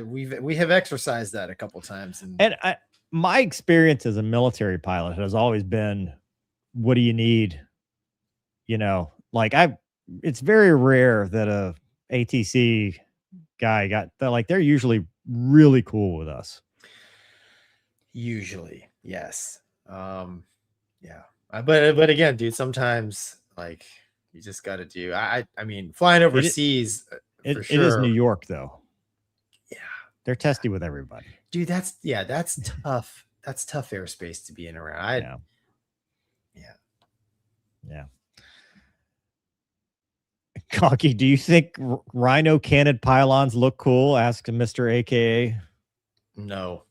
we have exercised that a couple times. And my experience as a military pilot has always been, what do you need? It's very rare that a ATC guy got that. Like, they're usually really cool with us. Usually, yes. Yeah. But again, dude, sometimes like you just got to do. I mean, flying overseas, for sure. It is New York, though. Yeah, they're testy with everybody, dude. That's tough. That's tough airspace to be in around. Yeah. Gonky, do you think rhino cannon pylons look cool? Asked Mr. AKA. No.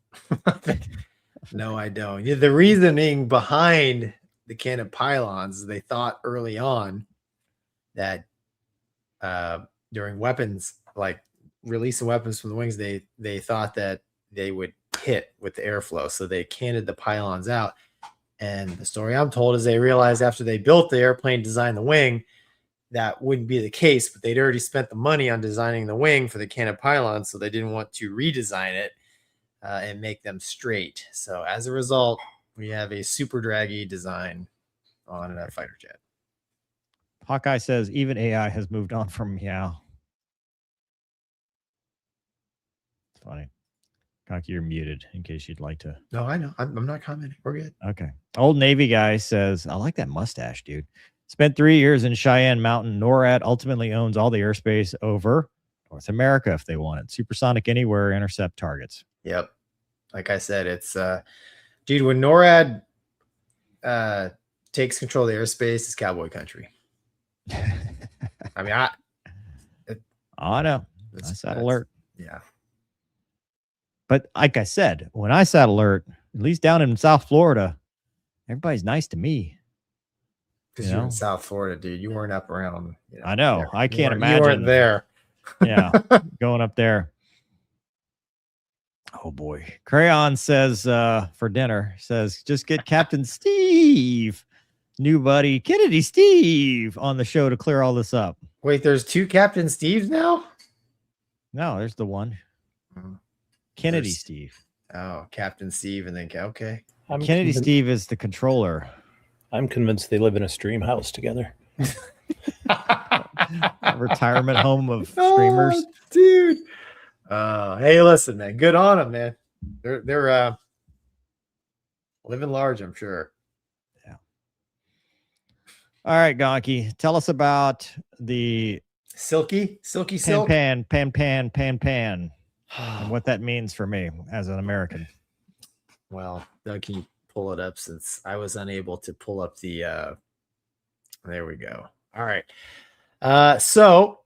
No, I don't. The reasoning behind the cannon pylons, they thought early on that during weapons, like releasing weapons from the wings, they thought that they would hit with the airflow. So they cannoned the pylons out. And the story I'm told is they realized after they built the airplane, designed the wing, that wouldn't be the case, but they'd already spent the money on designing the wing for the cannon pylons, so they didn't want to redesign it and make them straight. So as a result, we have a super draggy design on a fighter jet. Hawkeye says, even AI has moved on from meow. It's funny. Gonky, you're muted in case you'd like to. No, I know. I'm not commenting. We're good. Okay. Old Navy guy says, I like that mustache, dude. Spent 3 years in Cheyenne Mountain. NORAD ultimately owns all the airspace over North America if they want it. Supersonic anywhere, intercept targets. Yep. Like I said, it's dude, when NORAD takes control of the airspace, it's cowboy country. I mean, I know. I sat alert. Yeah. But like I said, when I sat alert, at least down in South Florida, everybody's nice to me. Because you're in South Florida, dude. You weren't up around. I know. There. I can't imagine. You weren't there. Yeah. Going up there. Oh boy. Crayon says for dinner, says just get Captain Steve, new buddy Kennedy Steve on the show to clear all this up. Wait, there's 2 Captain Steves now? No, there's the one. Oh. Kennedy There's- Steve. Oh, Captain Steve, and then okay. Kennedy Steve is the controller. I'm convinced they live in a stream house together. A retirement home of streamers. Oh, dude. Hey, listen, man. Good on them, man. They're living large, I'm sure. Yeah. All right, Gonky, tell us about the silky silk pan, and what that means for me as an American. Well, Doug, can you pull it up since I was unable to pull up the there we go. All right. So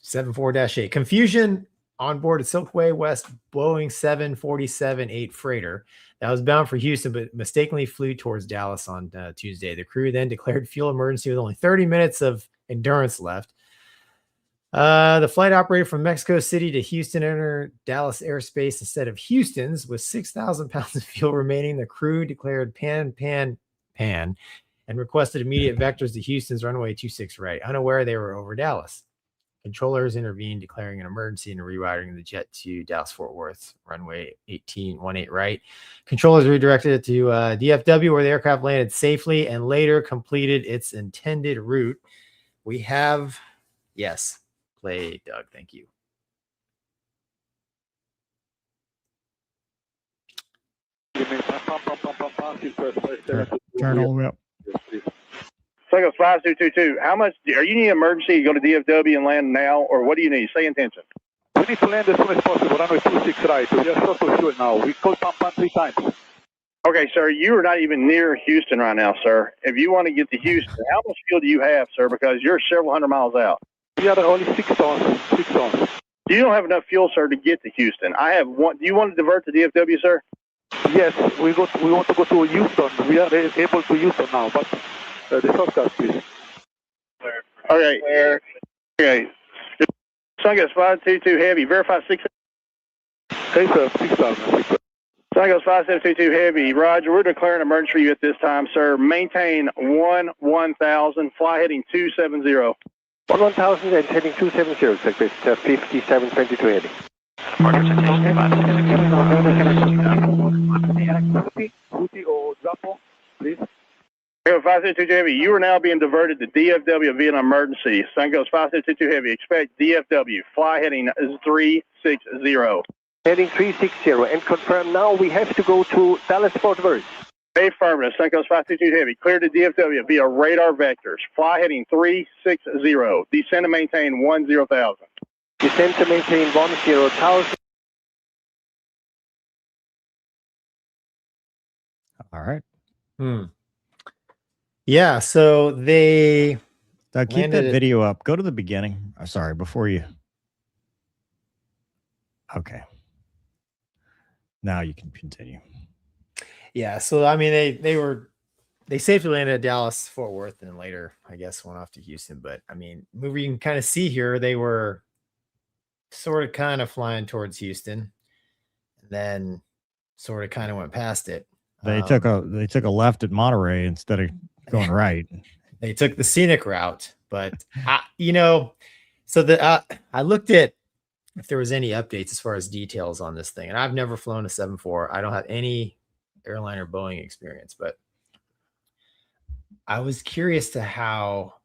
74-8 confusion on board a Silkway West Boeing 747-8 freighter that was bound for Houston but mistakenly flew towards Dallas on Tuesday. The crew then declared fuel emergency with only 30 minutes of endurance left. The flight operator from Mexico City to Houston entered Dallas airspace instead of Houston's with 6,000 pounds of fuel remaining. The crew declared pan and requested immediate vectors to Houston's runway 26 right, unaware they were over Dallas. Controllers intervened, declaring an emergency and rerouting the jet to Dallas-Fort Worth, runway 18 right. Controllers redirected it to DFW, where the aircraft landed safely and later completed its intended route. We have, yes, play, Doug. Thank you. Turn all the way up. Cycle 5222. How much are you need emergency to go to DFW and land now, or what do you need? Say intention. We need to land as soon as possible. Runway 26 right. We are short of fuel now. We called Pampan 3 times. Okay, sir, you are not even near Houston right now, sir. If you want to get to Houston, how much fuel do you have, sir? Because you're several hundred miles out. We are only 6 tons. 6 tons. You don't have enough fuel, sir, to get to Houston. I have one. Do you want to divert to DFW, sir? Yes, we want to go to Houston. We are able to Houston now, but the shortcut, please. Okay. Okay. Sungus 522 Heavy. Verify 6. Hey, sir, 6,000. Sungus 5722 Heavy. Roger, we're declaring emergency for you at this time, sir. Maintain 1000. Fly heading 270. 1000 and heading 270. Sector 5722 heading. Houthi or Drapo, please. 522 Heavy, you are now being diverted to DFW via an emergency. Sun goes 522 Heavy. Expect DFW. Fly heading 360. Heading 360 and confirm now we have to go to Dallas-Fort Worth. Affirmative. Sun goes 522 Heavy. Clear to DFW via radar vectors. Fly heading 360. Descend and maintain 10,000. Descend to maintain 10,000. All right. Yeah, so they Doug, keep that video up. Go to the beginning. Oh, sorry, before you. Okay. Now you can continue. Yeah, so I mean they safely landed at Dallas Fort Worth and later I guess went off to Houston, but I mean you can kind of see here they were sort of kind of flying towards Houston and then sort of kind of went past it. They took a left at Monterey instead of going right. They took the scenic route, but I looked at if there was any updates as far as details on this thing, and I've never flown a 747. I don't have any airline or Boeing experience, but I was curious to how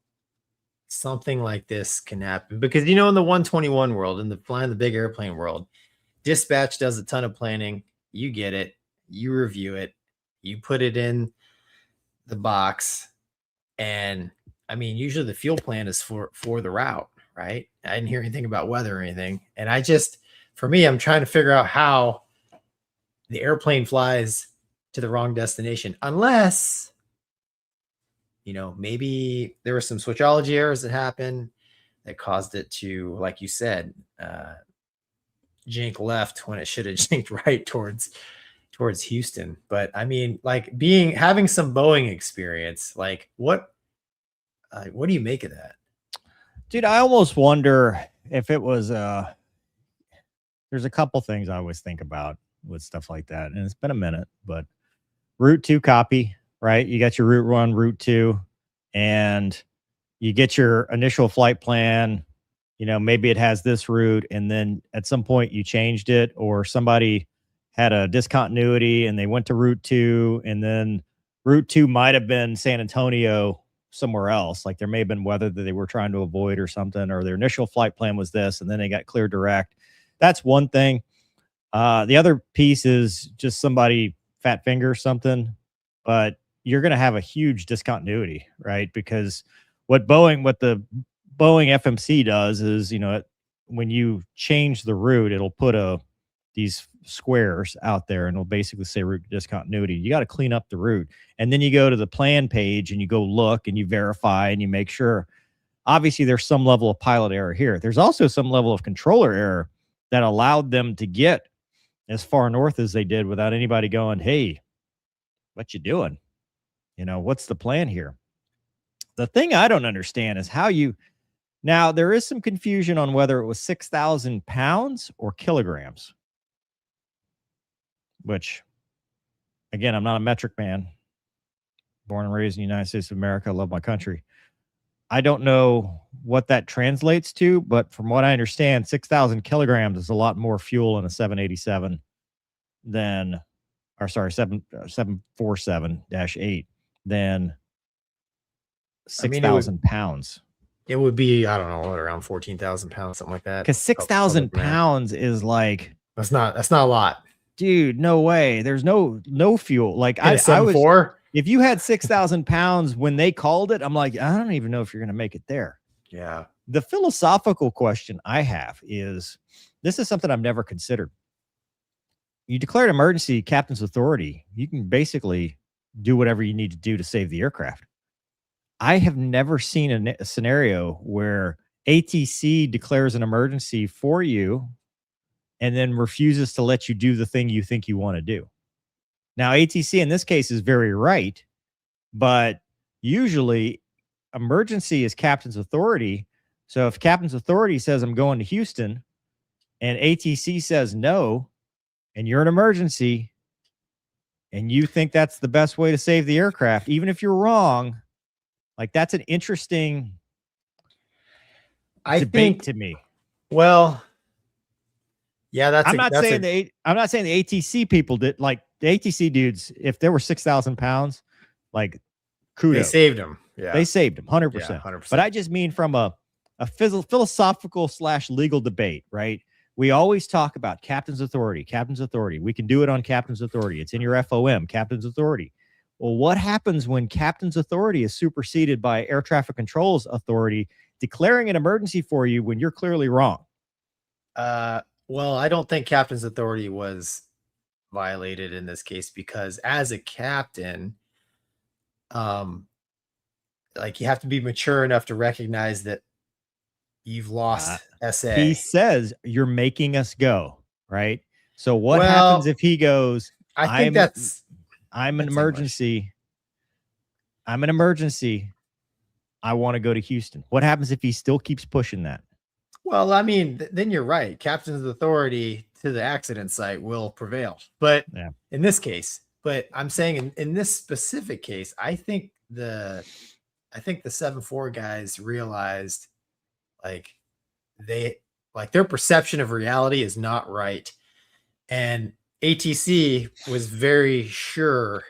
something like this can happen because in the 121 world, in the flying the big airplane world, dispatch does a ton of planning. You get it, you review it, you put it in the box, and I mean usually the fuel plan is for the route, right? I didn't hear anything about weather or anything, and I'm trying to figure out how the airplane flies to the wrong destination unless maybe there were some switchology errors that happened that caused it to, like you said, jink left when it should have jinked right towards Houston. But I mean, like having some Boeing experience, like what do you make of that? Dude, I almost wonder if it was there's a couple things I always think about with stuff like that. And it's been a minute, but route 2 copy, right? You got your route 1, route 2, and you get your initial flight plan. You know, maybe it has this route, and then at some point you changed it, or somebody had a discontinuity and they went to route 2, and then route 2 might have been San Antonio somewhere else. Like there may have been weather that they were trying to avoid or something, or their initial flight plan was this, and then they got clear direct. That's one thing. The other piece is just somebody fat finger something, but you're going to have a huge discontinuity, right? Because what the Boeing FMC does is, you know, when you change the route, it'll put these squares out there and it'll basically say route discontinuity. You got to clean up the route. And then you go to the plan page and you go look and you verify and you make sure. Obviously, there's some level of pilot error here. There's also some level of controller error that allowed them to get as far north as they did without anybody going, hey, what you doing? You know, what's the plan here? The thing I don't understand is how now there is some confusion on whether it was 6,000 pounds or kilograms, which, again, I'm not a metric man. Born and raised in the United States of America. I love my country. I don't know what that translates to, but from what I understand, 6,000 kilograms is a lot more fuel in a 787 than, or sorry, 747-8 than 6,000 pounds. It would be, I don't know, around 14,000 pounds, something like that. Because 6,000 pounds is like, that's not a lot, dude. No way. There's no fuel. Like I was. If you had 6,000 pounds when they called it, I'm like, I don't even know if you're going to make it there. Yeah. The philosophical question I have is, this is something I've never considered. You declare an emergency captain's authority. You can basically do whatever you need to do to save the aircraft. I have never seen a scenario where ATC declares an emergency for you and then refuses to let you do the thing you think you want to do. Now, ATC in this case is very right, but usually emergency is captain's authority. So if captain's authority says I'm going to Houston and ATC says no, and you're an emergency and you think that's the best way to save the aircraft, even if you're wrong, like that's an interesting debate to me. Well, yeah, I'm not saying the ATC people did, like the ATC dudes, if there were 6,000 pounds, like kudos. They saved them. Yeah. They saved them 100%. Yeah, 100%. But I just mean from a philosophical / legal debate, right? We always talk about captain's authority, captain's authority. We can do it on captain's authority. It's in your FOM, captain's authority. Well, what happens when captain's authority is superseded by air traffic control's authority declaring an emergency for you when you're clearly wrong? Well, I don't think captain's authority was violated in this case because as a captain, like you have to be mature enough to recognize that you've lost SA. He says you're making us go, right? So what happens if he goes, I'm an emergency. I'm an emergency. I want to go to Houston. What happens if he still keeps pushing that? Well, I mean, then you're right. Captain's authority to the accident site will prevail. But in this case, I'm saying in this specific case, I think the 7-4 guys realized their perception of reality is not right. And ATC was very sure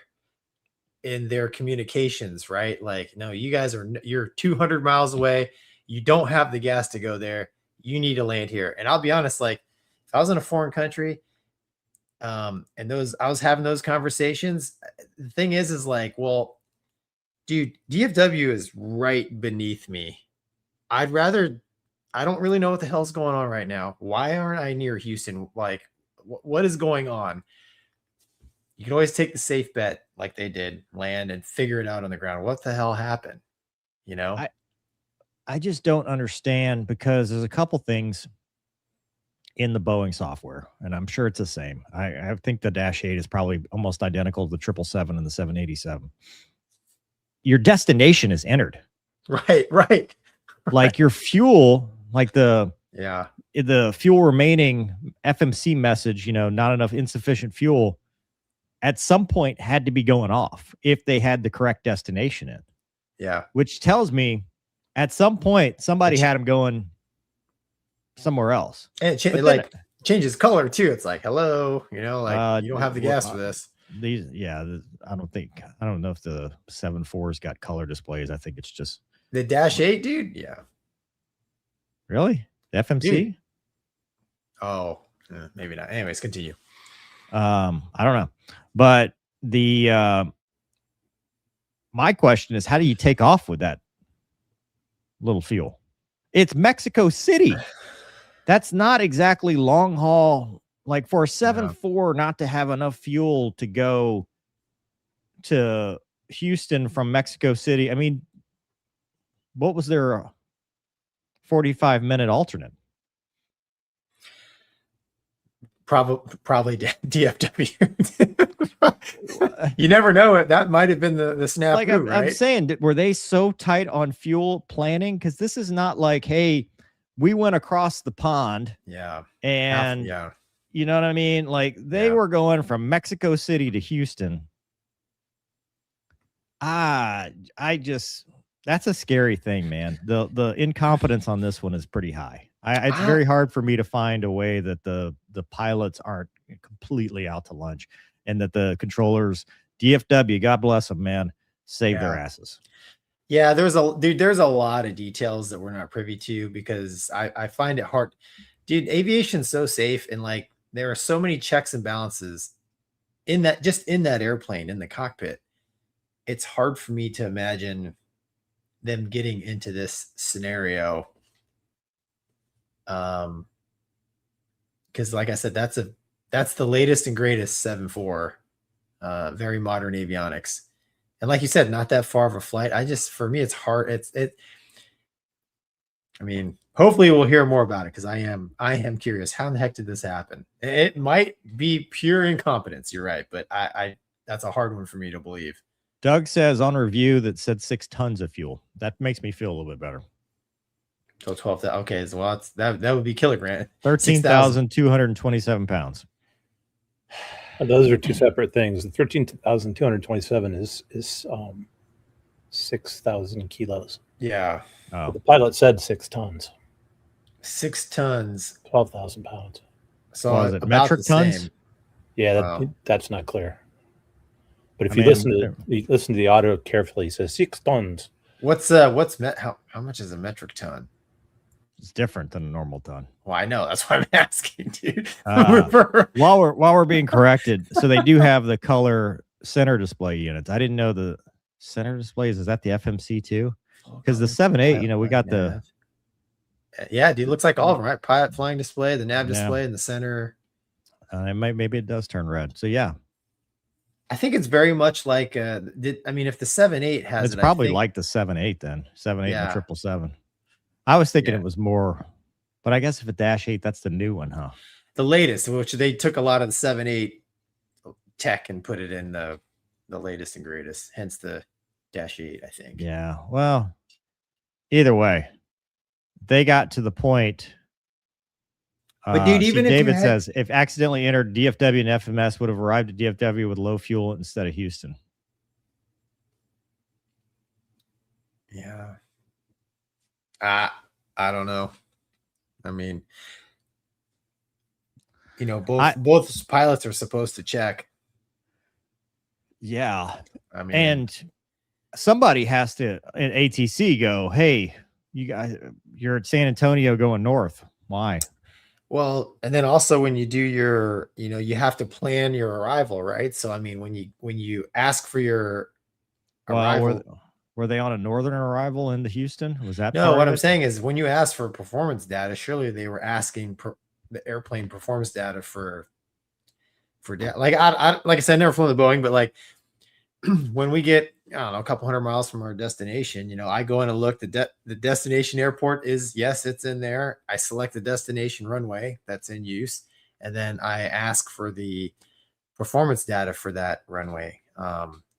in their communications, right? Like, no, you're 200 miles away. You don't have the gas to go there. You need to land here. And I'll be honest, like if I was in a foreign country, and I was having those conversations, the thing is like, well, dude, DFW is right beneath me. I don't really know what the hell's going on right now. Why aren't I near Houston? Like, what is going on? You can always take the safe bet like they did, land and figure it out on the ground. What the hell happened? You know? I just don't understand because there's a couple things in the Boeing software, and I'm sure it's the same. I think the Dash 8 is probably almost identical to the 777 and the 787. Your destination is entered. Right. Like your fuel, like the Yeah. The fuel remaining FMC message, not enough, insufficient fuel, at some point had to be going off if they had the correct destination in. Yeah. Which tells me at some point somebody had them going somewhere else. And it changes color too. It's like, hello, you don't have the gas for this. I don't know if the 7.4's got color displays. I think it's just the Dash 8, dude. Yeah. Really? The FMC? Dude. Oh, maybe not. Anyways, continue. I don't know. But my question is, how do you take off with that little fuel? It's Mexico City. That's not exactly long haul. Like for a 7.4 not to have enough fuel to go to Houston from Mexico City. I mean, what was their 45-minute alternate? Probably DFW. You never know it. That might have been the snap. Like I'm saying, were they so tight on fuel planning? Because this is not like, hey, we went across the pond. Yeah. And you know what I mean? Like they were going from Mexico City to Houston. That's a scary thing, man. The incompetence on this one is pretty high. It's very hard for me to find a way that the pilots aren't completely out to lunch, and that the controllers, DFW, God bless them, man, save their asses. Yeah, there's a lot of details that we're not privy to, because I find it hard. Dude, aviation's so safe, and like there are so many checks and balances in that airplane, in the cockpit. It's hard for me to imagine them getting into this scenario. Because like I said, that's the latest and greatest 7.4, very modern avionics. And like you said, not that far of a flight. For me, it's hard. I mean, hopefully we'll hear more about it, because I am curious. How in the heck did this happen? It might be pure incompetence. You're right. But that's a hard one for me to believe. Doug says on review that said 6 tons of fuel. That makes me feel a little bit better. So 12. Okay, so well, that would be kilogram. 13,227 pounds. Those are two separate things. The 13,227 is 6,000 kilos. Yeah. Oh. The pilot said 6 tons. 6 tons. 12,000 pounds. So is it metric tons? Same. Yeah, that's not clear. But if you listen to the audio carefully, it says 6 tons. How much is a metric ton? It's different than a normal ton. Well, I know. That's why I'm asking, dude. While we're being corrected, so they do have the color center display units. I didn't know the center displays. Is that the FMC too? Because the 7.8, we got the. Yeah, dude, looks like all of them, right? Pilot flying display, the nav display in the center. Maybe it does turn red. So yeah. I think it's very much like if the 7.8 has it's probably like the 7.8 then. 7.8 and the 777. I was thinking it was more, but I guess if a Dash 8, that's the new one, huh? The latest, which they took a lot of the 7.8 tech and put it in the latest and greatest, hence the Dash 8, I think. Yeah. Well, either way, they got to the point. But dude, even if David says if accidentally entered DFW and FMS would have arrived at DFW with low fuel instead of Houston. Yeah. I don't know. I mean, both pilots are supposed to check. Yeah. I mean, and somebody has to at ATC go, hey, you guys, you're at San Antonio going north. Why? Well, and then also when you do your, you have to plan your arrival, right? So, I mean, when you ask for your arrival, were they on a northern arrival into Houston? Was that no? What I'm saying is, when you ask for performance data, surely they were asking the airplane performance data for like I said, I never flown the Boeing, but like when we get a couple hundred miles from our destination, I go in and look. The destination airport is it's in there. I select the destination runway that's in use, and then I ask for the performance data for that runway.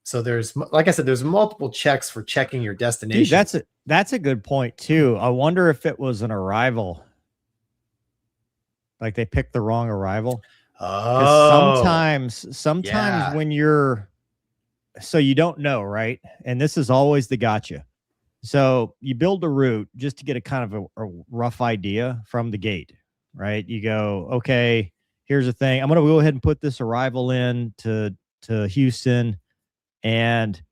So there's, like I said, there's multiple checks for checking your destination. Dude, that's a good point too. I wonder if it was an arrival Like they picked the wrong arrival. Oh, Sometimes when you're, so you don't know, right? And this is always the gotcha. So you build a route just to get a kind of a rough idea from the gate, right? You go, okay, here's the thing. I'm going to go ahead and put this arrival in to Houston, and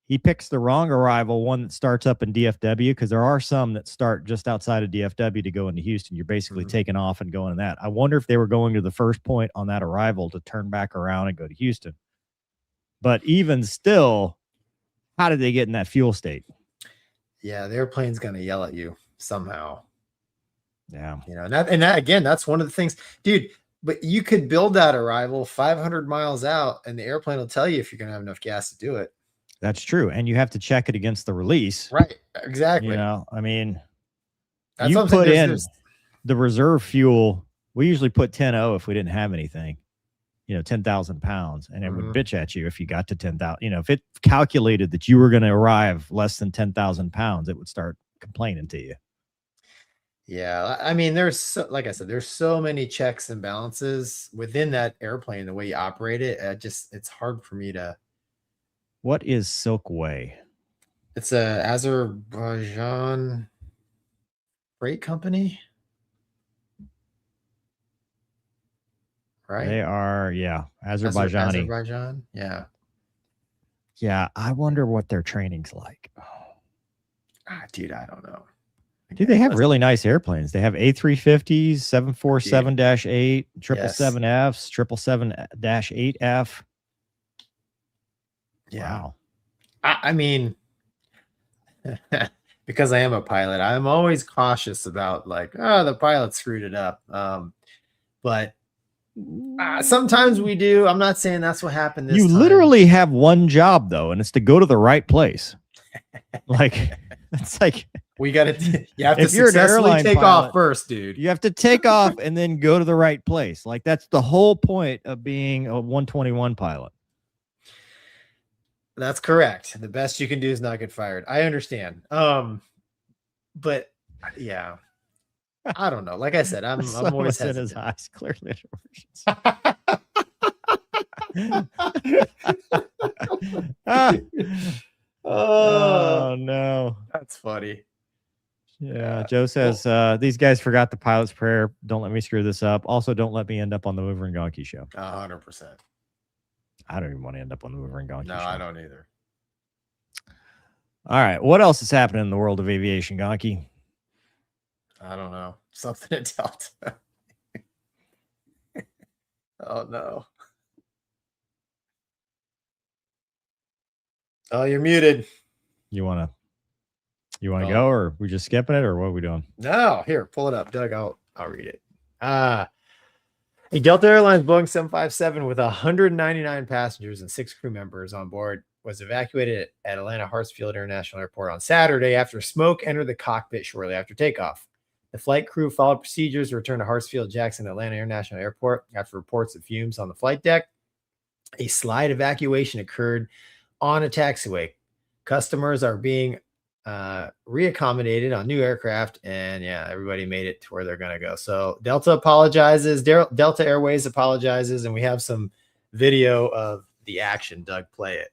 he picks the wrong arrival, one that starts up in DFW, because there are some that start just outside of DFW to go into Houston. You're basically taking off and going to that. I wonder if they were going to the first point on that arrival to turn back around and go to Houston. But even still, how did they get in that fuel state? Yeah, the airplane's going to yell at you somehow. Yeah. You know, and that again, that's one of the things, dude. But you could build that arrival 500 miles out, and the airplane will tell you if you're going to have enough gas to do it. That's true. And you have to check it against the release. Right. Exactly. You know, I mean, that's you put in the reserve fuel. We usually put 10-0 if we didn't have anything, you know, 10,000 pounds. And it would bitch at you if you got to 10,000. You know, if it calculated that you were going to arrive less than 10,000 pounds, it would start complaining to you. Yeah. I mean, like I said, there's so many checks and balances within that airplane, the way you operate it. It's hard for me to. What is Silkway? It's a Azerbaijan freight company, right? They are, yeah, Azerbaijani. Azerbaijan, yeah. Yeah, I wonder what their training's like. Dude, I don't know. Dude, they have really nice airplanes. They have A350s, 747-8, 777Fs, 777-8F. Yeah. Wow. I mean, because I am a pilot, I'm always cautious about like, the pilot screwed it up. But sometimes we do. I'm not saying that's what happened this time. Literally have one job though, and it's to go to the right place. Like it's like you have to successfully take off first, dude. You have to take off and then go to the right place. Like that's the whole point of being a 121 pilot. That's correct. The best you can do is not get fired. I understand. But yeah, I don't know. Like I said, I'm always hesitant. In his eyes, clearly. Oh no, that's funny. Yeah, Joe says these guys forgot the pilot's prayer. Don't let me screw this up. Also, don't let me end up on the Mover and Gonky show. 100%. I don't even want to end up on the Mover and Gonky show. No, I don't either. All right, what else is happening in the world of aviation, Gonky? I don't know. Something at Delta. Oh no. Oh, you're muted. You want to go, or are we just skipping it, or what are we doing? No, here, pull it up, Doug. I'll read it. A Delta Airlines Boeing 757 with 199 passengers and 6 crew members on board was evacuated at Atlanta Hartsfield International Airport on Saturday after smoke entered the cockpit shortly after takeoff. The flight crew followed procedures to return to Hartsfield-Jackson Atlanta International Airport after reports of fumes on the flight deck. A slide evacuation occurred on a taxiway. Customers are being reaccommodated on new aircraft, and yeah, everybody made it to where they're going to go. So Delta apologizes. Delta Airways apologizes, and we have some video of the action. Doug, play it.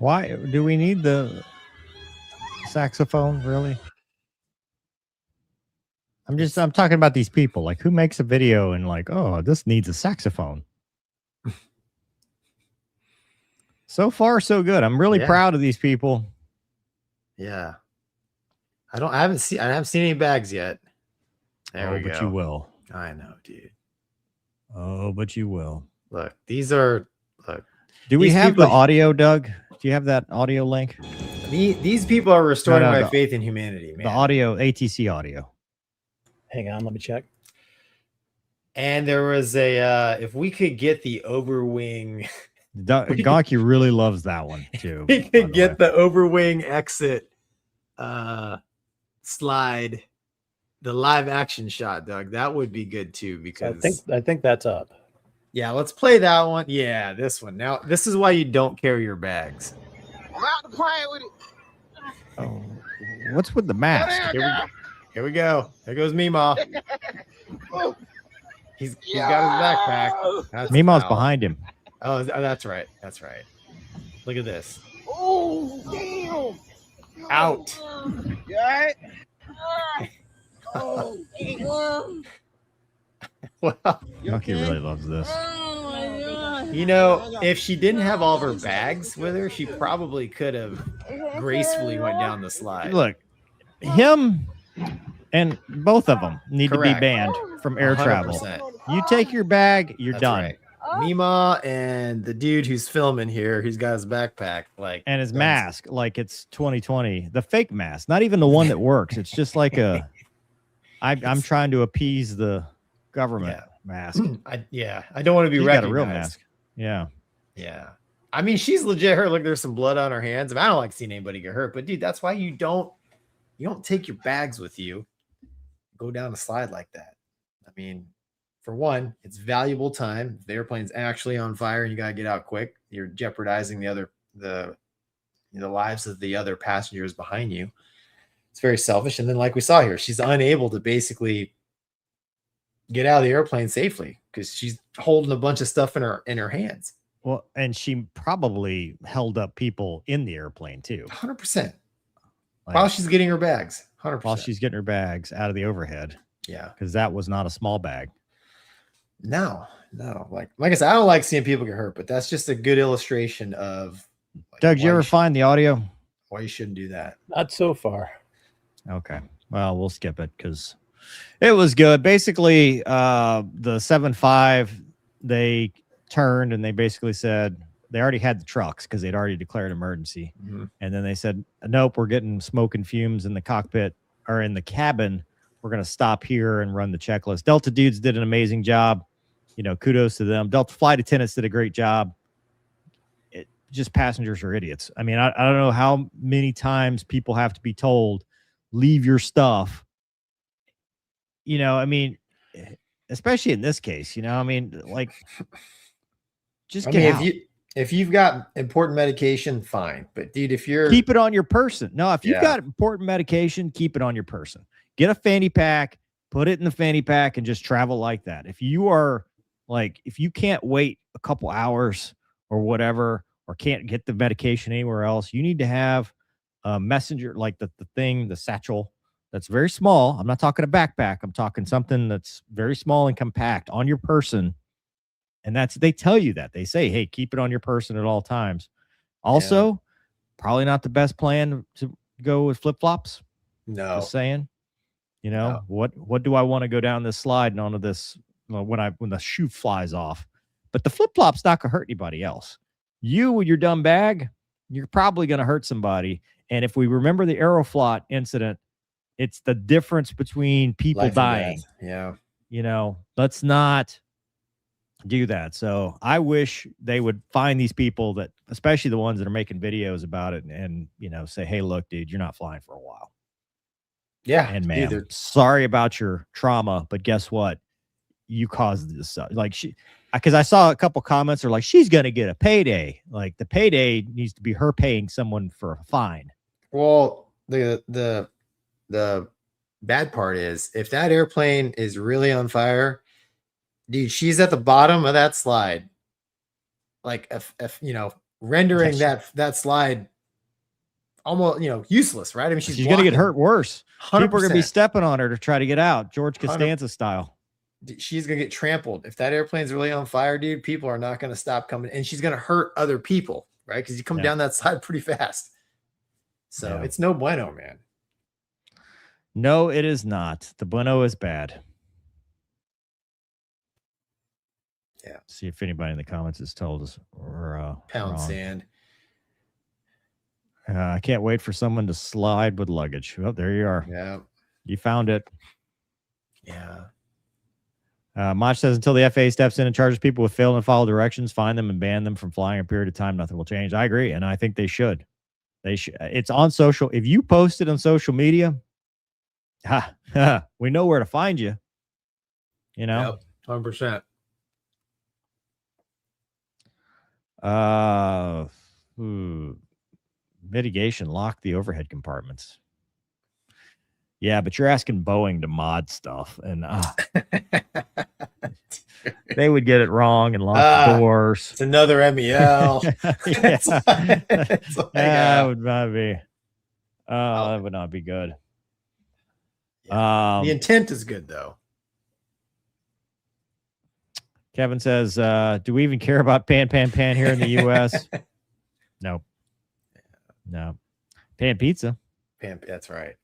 Why do we need the saxophone, really? I'm talking about these people. Like, who makes a video and like, oh, this needs a saxophone? So far, so good. I'm really proud of these people. Yeah. I haven't seen any bags yet. There we go. But you will. I know, dude. Oh, but you will. Look. Do we have the audio, Doug? Do you have that audio link? These people are restoring my faith in humanity, man. The audio, ATC audio. Hang on, let me check. And there was if we could get the overwing. Gonky really loves that one too. We could get the overwing exit slide, the live action shot, Doug. That would be good too, because I think that's up. Yeah, let's play that one. Yeah, this one. Now, this is why you don't carry your bags. Mountain playing with it. Oh, what's with the mask? Here we go. There goes Meemaw. He's got his backpack. That's Meemaw's foul. behind him. Oh, that's right. That's right. Look at this. Oh, damn. Out. You all right? Oh, Well, Gonky really loves this. you know, if she didn't have all of her bags with her, she probably could have gracefully went down the slide. Look, him and both of them need to Correct. be banned from air travel. 100%. You take your bag, you're That's done. right. Meemaw and the dude who's filming here, he's got his backpack, like, And his mask, like it's 2020, the fake mask, not even the one that works. It's just like a. I'm trying to appease the government mask. I don't want to be She's recognized. got a real mask. Yeah. Yeah. I mean, she's legit hurt. Look, there's some blood on her hands. I mean, I don't like seeing anybody get hurt, but dude, that's why you don't take your bags with you. Go down a slide like that. I mean, for one, it's valuable time. If the airplane's actually on fire and you gotta get out quick, you're jeopardizing the lives of the other passengers behind you. It's very selfish. And then, like we saw here, she's unable to basically get out of the airplane safely because she's holding a bunch of stuff in her hands. Well, and she probably held up people in the airplane too. 100%. Like, While she's getting her bags. 100%. while she's getting her bags out of the overhead. Yeah. Because that was not a small bag. No. Like I said, I don't like seeing people get hurt, but that's just a good illustration of Doug, did you ever find the audio? Why you shouldn't do that. Not so far. Okay. Well, we'll skip it because it was good. Basically, the 7.5, they turned and they basically said they already had the trucks because they'd already declared emergency. Mm-hmm. And then they said, nope, we're getting smoke and fumes in the cockpit or in the cabin. We're going to stop here and run the checklist. Delta dudes did an amazing job. You know, kudos to them. Delta flight attendants did a great job. Just passengers are idiots. I mean, I don't know how many times people have to be told, leave your stuff. You know, I mean, especially in this case, you know, I mean, like, just get out. If you've got important medication, fine. But dude, if you're keep it on your person. No, if you've got important medication, keep it on your person. Get a fanny pack, put it in the fanny pack, and just travel like that. If you are like, if you can't wait a couple hours or whatever, or can't get the medication anywhere else, you need to have a messenger, like the thing, the satchel that's very small. I'm not talking a backpack. I'm talking something that's very small and compact on your person. And they tell you that. They say, hey, keep it on your person at all times. Also, probably not the best plan to go with flip-flops. No. Just saying. You know, what do I want to go down this slide and onto this when the shoe flies off? But the flip-flop's not going to hurt anybody else. You with your dumb bag, you're probably going to hurt somebody. And if we remember the Aeroflot incident, it's the difference between people dying. Yeah. You know, let's not do that. So I wish they would find these people that, especially the ones that are making videos about it and you know, say, hey, look, dude, you're not flying for a while. Yeah. And man, sorry about your trauma, but guess what? You caused this. Like because I saw a couple comments are like, she's going to get a payday. Like the payday needs to be her paying someone for a fine. Well, the bad part is if that airplane is really on fire, dude, she's at the bottom of that slide. Like if you know, rendering that slide almost, you know, useless, right? I mean, she's going to get hurt worse. 100%. People are going to be stepping on her to try to get out. George Costanza style. She's going to get trampled. If that airplane's really on fire, dude, people are not going to stop coming. And she's going to hurt other people, right? Because you come down that side pretty fast. So it's no bueno, man. No, it is not. The bueno is bad. Yeah. See if anybody in the comments has told us we're pound wrong. sand. I can't wait for someone to slide with luggage. Oh, there you are. Yeah. You found it. Yeah. Mach says until the FAA steps in and charges people with fail and follow directions, fine them and ban them from flying a period of time, nothing will change. I agree. And I think they should. They should. It's on social. If you post it on social media, we know where to find you. You know? Yep, 100%. Mitigation, lock the overhead compartments. Yeah, but you're asking Boeing to mod stuff, and they would get it wrong and lock the doors. It's another MEL. That would not be. That would not be good. The intent is good, though. Kevin says, do we even care about pan here in the U.S.? Nope. No. Pan pizza. That's right.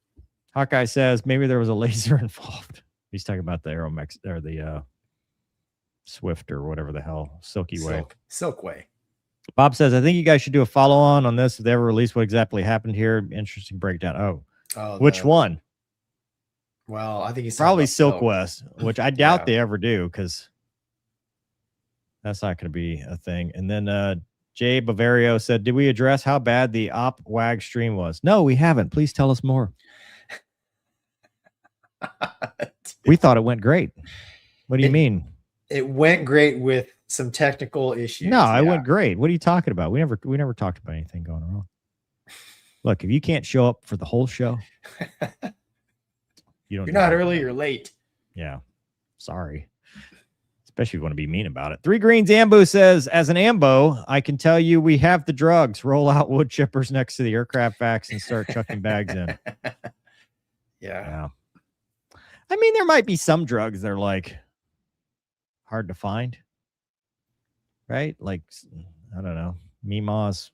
Hawkeye says maybe there was a laser involved. He's talking about the Aeromex or the Swift or whatever the hell. Silkway. Bob says, I think you guys should do a follow-on this if they ever release what exactly happened here. Interesting breakdown. Which one? Well, I think he's probably Silk West, which I doubt they ever do because that's not going to be a thing. And then Jay Bavario said, did we address how bad the op-wag stream was? No, we haven't. Please tell us more. We thought it went great. What do you mean? It went great with some technical issues. No, it went great. What are you talking about? We never talked about anything going wrong. Look, if you can't show up for the whole show, you're not early, you're late. Yeah. Sorry. Especially if you want to be mean about it. 3 Greens Ambo says, as an Ambo, I can tell you we have the drugs. Roll out wood chippers next to the aircraft vacs and start chucking bags in. Yeah. I mean, there might be some drugs that are like hard to find. Right? Like, I don't know. Mima's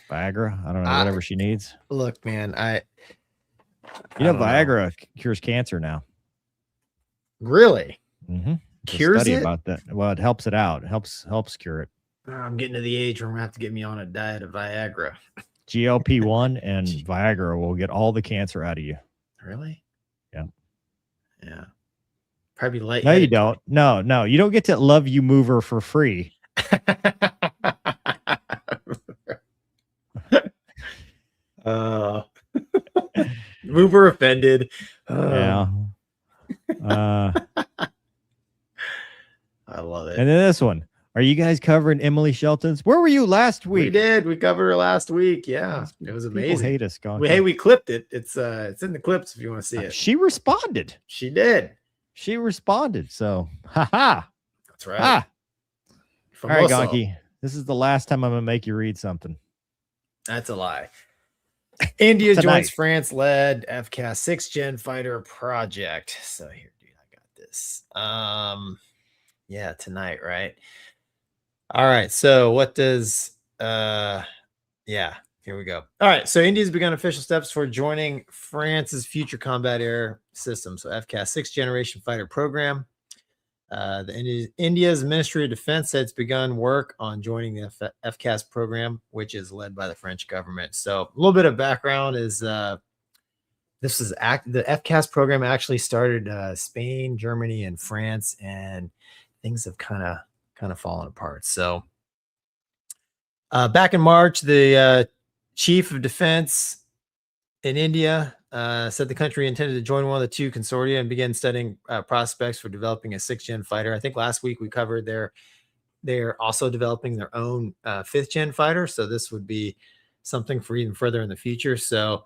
Viagra. I don't know, whatever she needs. Look, man, Viagra cures cancer now. Really? Mm-hmm. Cures it? About that. Well, it helps it out. It helps cure it. I'm getting to the age where I'm gonna have to get me on a diet of Viagra. GLP-1 and Viagra will get all the cancer out of you. Really? Yeah. Yeah. Probably light. No, you don't. No, you don't get to love you mover for free. Mover offended. Yeah. I love it. And then this one. Are you guys covering Emily Shelton's? Where were you last week? We did. We covered her last week. Yeah. It was amazing. People hate us, Gonky. We clipped it. It's in the clips if you want to see it. She responded. She did. She responded. So, haha. That's right. All right, Gonky. This is the last time I'm going to make you read something. That's a lie. India joins France-led FCAS 6th-gen fighter project. So here, dude, I got this. Yeah, tonight, right? All right. So what does here we go. All right. So India's begun official steps for joining France's Future Combat Air System. So FCAS 6th generation fighter program. India's Ministry of Defense said it's begun work on joining the FCAS program, which is led by the French government. So a little bit of background is the FCAS program actually started Spain, Germany, and France, and things have kind of fallen apart. So back in March, the chief of defense in India said the country intended to join one of the 2 consortia and begin studying prospects for developing a 6th-gen fighter. I think last week we covered they're also developing their own 5th-gen fighter. So this would be something for even further in the future. So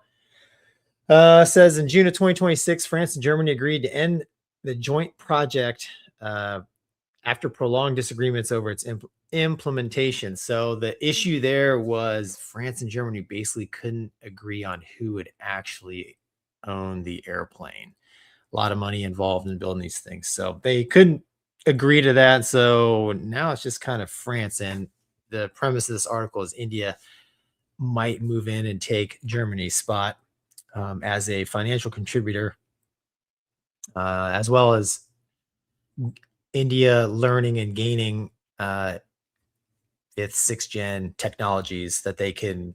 says in June of 2026, France and Germany agreed to end the joint project after prolonged disagreements over its implementation. So the issue there was France and Germany basically couldn't agree on who would actually own the airplane. A lot of money involved in building these things. So they couldn't agree to that. So now it's just kind of France. And the premise of this article is India might move in and take Germany's spot as a financial contributor, as well as India learning and gaining its 6th-gen technologies that they can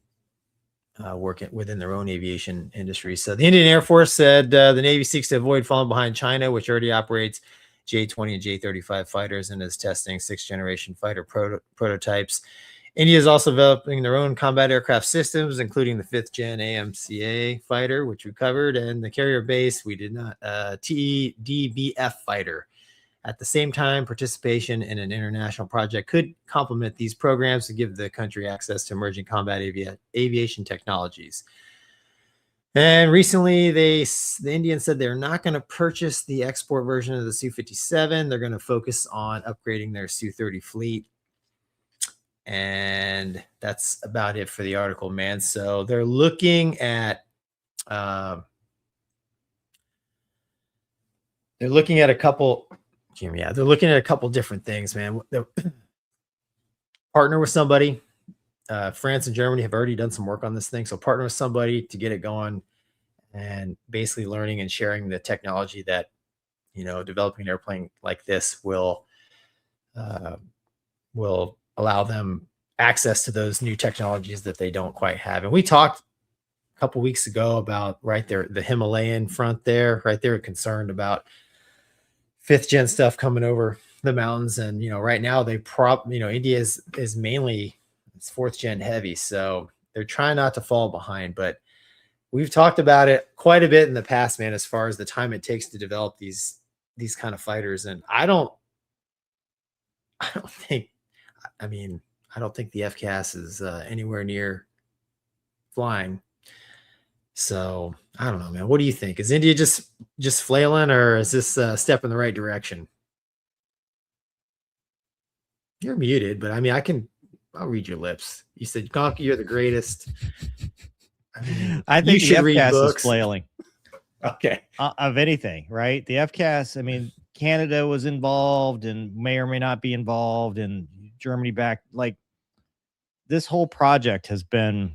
work within their own aviation industry. So the Indian Air Force said the Navy seeks to avoid falling behind China, which already operates J-20 and J-35 fighters and is testing 6th-generation fighter prototypes. India is also developing their own combat aircraft systems, including the 5th-gen AMCA fighter, which we covered, and the carrier base, we did not, TDBF fighter. At the same time, participation in an international project could complement these programs to give the country access to emerging combat aviation technologies. And recently, the Indians said they're not going to purchase the export version of the Su-57. They're going to focus on upgrading their Su-30 fleet. And that's about it for the article, man. So they're looking at a couple. Yeah, they're looking at a couple different things, man. They're partner with somebody. France and Germany have already done some work on this thing. So partner with somebody to get it going and basically learning and sharing the technology that, developing an airplane like this will allow them access to those new technologies that they don't quite have. And we talked a couple weeks ago about right there, the Himalayan front there, right there, concerned about 5th gen stuff coming over the mountains. And, right now India is mainly, it's 4th gen heavy. So they're trying not to fall behind, but we've talked about it quite a bit in the past, man, as far as the time it takes to develop these kind of fighters. And I don't think the FCAS is anywhere near flying. So I don't know, man. What do you think? Is India just flailing, or is this a step in the right direction? You're muted, but I'll read your lips. You said, Gonky, you're the greatest. I think the FCAS is flailing. Okay. Of anything, right? The FCAS, Canada was involved and may or may not be involved, and Germany back. Like, this whole project has been,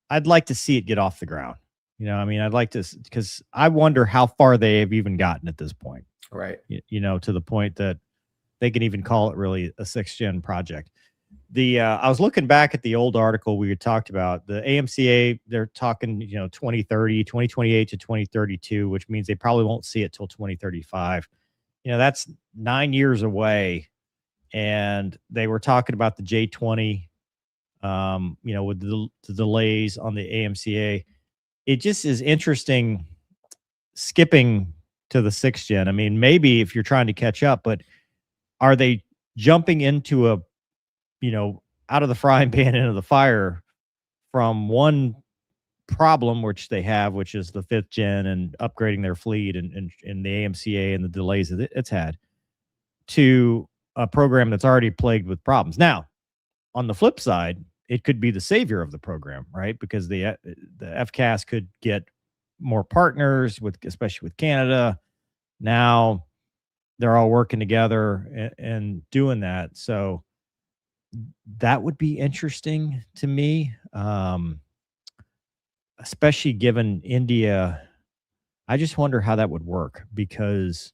I'd like to see it get off the ground. I'd like to, because I wonder how far they have even gotten at this point. Right. To the point that they can even call it really a 6th gen project. I was looking back at the old article we had talked about. The AMCA, they're talking, 2030, 2028 to 2032, which means they probably won't see it till 2035. That's 9 years away. And they were talking about the J-20, with the delays on the AMCA. It just is interesting skipping to the 6th gen. Maybe if you're trying to catch up, but are they jumping into out of the frying pan into the fire from one problem which they have, which is the 5th gen and upgrading their fleet and the AMCA and the delays that it's had, to a program that's already plagued with problems. Now, on the flip side, it could be the savior of the program, right? Because the FCAS could get more partners especially with Canada. Now they're all working together and doing that. So that would be interesting to me, especially given India. I just wonder how that would work, because,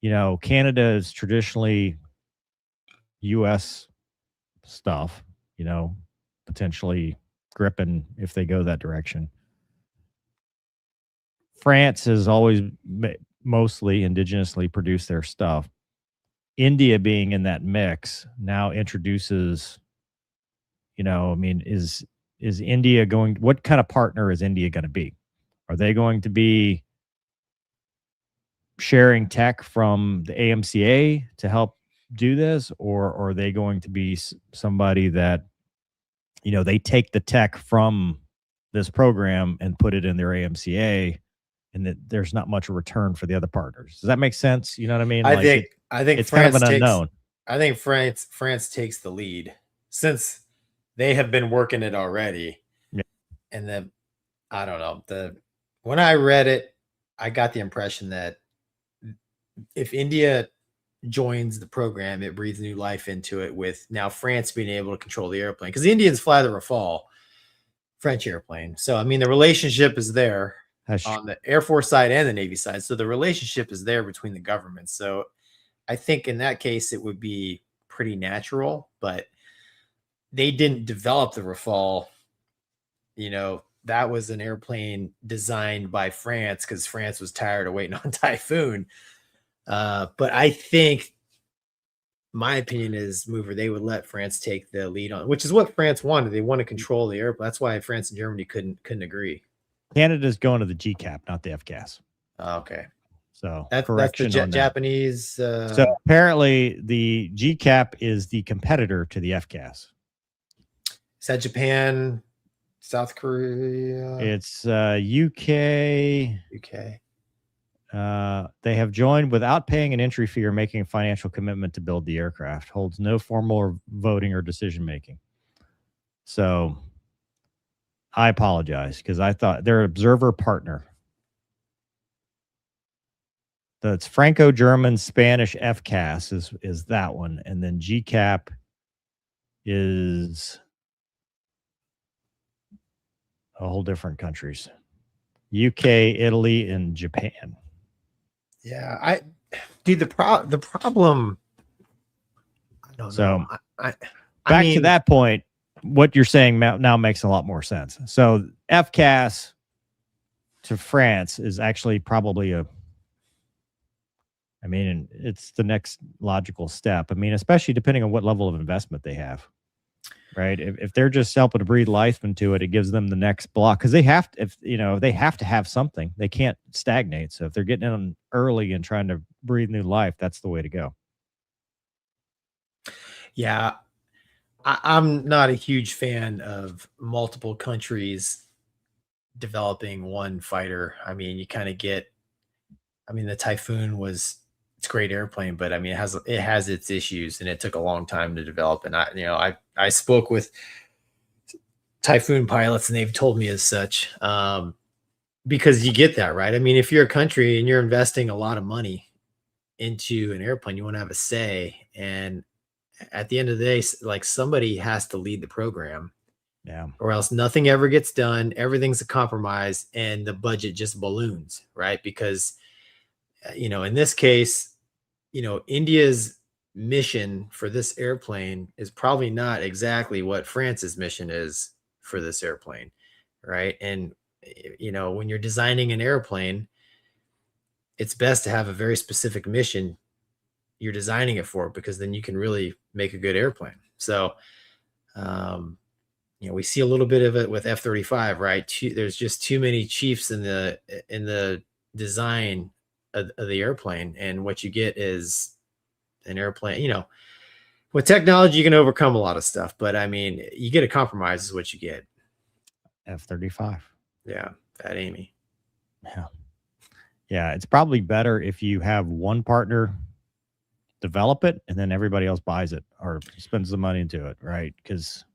Canada is traditionally U.S. stuff, potentially gripping if they go that direction. France has always mostly indigenously produced their stuff. India being in that mix now introduces, is India going, what kind of partner is India going to be? Are they going to be sharing tech from the AMCA to help do this? Or are they going to be somebody that, they take the tech from this program and put it in their AMCA, and that there's not much return for the other partners? Does that make sense? You know what I mean? I think it's France kind of an unknown. I think France takes the lead, since they have been working it already. Yeah. And then, I don't know, when I read it, I got the impression that if India joins the program, it breathes new life into it, with now France being able to control the airplane, because the Indians fly the Rafale French airplane. So, the relationship is there on the Air Force side and the Navy side. So the relationship is there between the governments. So I think in that case, it would be pretty natural, but they didn't develop the Rafale. That was an airplane designed by France because France was tired of waiting on Typhoon. But I think, my opinion is, Mover, they would let France take the lead on, which is what France wanted. They want to control the airplane. That's why France and Germany couldn't agree. Canada's going to the GCAP, not the FCAS. Okay. So that's the correction on that. Japanese. So apparently the GCAP is the competitor to the FCAS. Is that Japan, South Korea? It's UK. They have joined without paying an entry fee or making a financial commitment to build the aircraft. Holds no formal voting or decision making. So I apologize because I thought they're observer partner. That's Franco-German Spanish FCAS is that one, and then GCAP is a whole different countries. UK, Italy, and Japan. Yeah, the problem. I don't know. Back to that point, what you're saying now makes a lot more sense. So FCAS to France is actually probably it's the next logical step. I mean, especially depending on what level of investment they have. Right. If they're just helping to breathe life into it, it gives them the next block because they have to, they have to have something. They can't stagnate. So if they're getting in early and trying to breathe new life, that's the way to go. Yeah. I'm not a huge fan of multiple countries developing one fighter. I mean, you kind of get, the Typhoon it's a great airplane, but it has its issues and it took a long time to develop. And I spoke with Typhoon pilots and they've told me as such, because you get that, right? If you're a country and you're investing a lot of money into an airplane, you want to have a say. And at the end of the day, like somebody has to lead the program. Yeah. Or else nothing ever gets done. Everything's a compromise and the budget just balloons, right? Because, in this case, India's mission for this airplane is probably not exactly what France's mission is for this airplane, right? And, when you're designing an airplane, it's best to have a very specific mission you're designing it for, because then you can really make a good airplane. So, we see a little bit of it with F-35, right? There's just too many chiefs in the design of the airplane, and what you get is an airplane. With technology you can overcome a lot of stuff, but you get a compromise is what you get. F-35. Yeah, that Amy. Yeah, it's probably better if you have one partner develop it and then everybody else buys it or spends the money into it, right? Because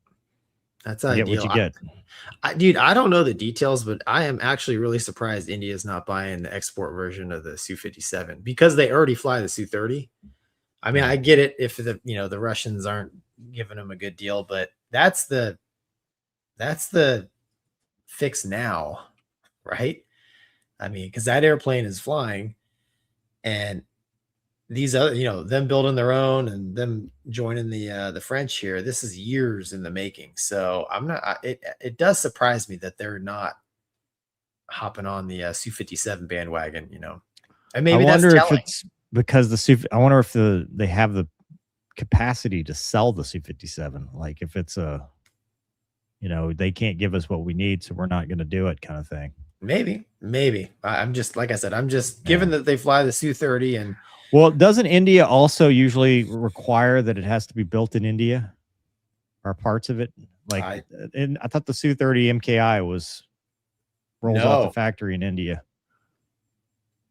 that's you ideal. get what you get. Dude, I don't know the details, but I am actually really surprised India's not buying the export version of the Su-57 because they already fly the Su-30. I get it if the Russians aren't giving them a good deal, but that's the fix now, right? Because that airplane is flying, and these other, them building their own and them joining the French here, this is years in the making. So it does surprise me that they're not hopping on the Su-57 bandwagon, and maybe I wonder that's if it's because I wonder if they have the capacity to sell the Su-57. Like if it's they can't give us what we need, so we're not going to do it kind of thing. Maybe. I'm just, like I said, given that they fly the Su-30 and. Well, doesn't India also usually require that it has to be built in India or parts of it? Like, I thought the Su-30 MKI rolls off the factory in India.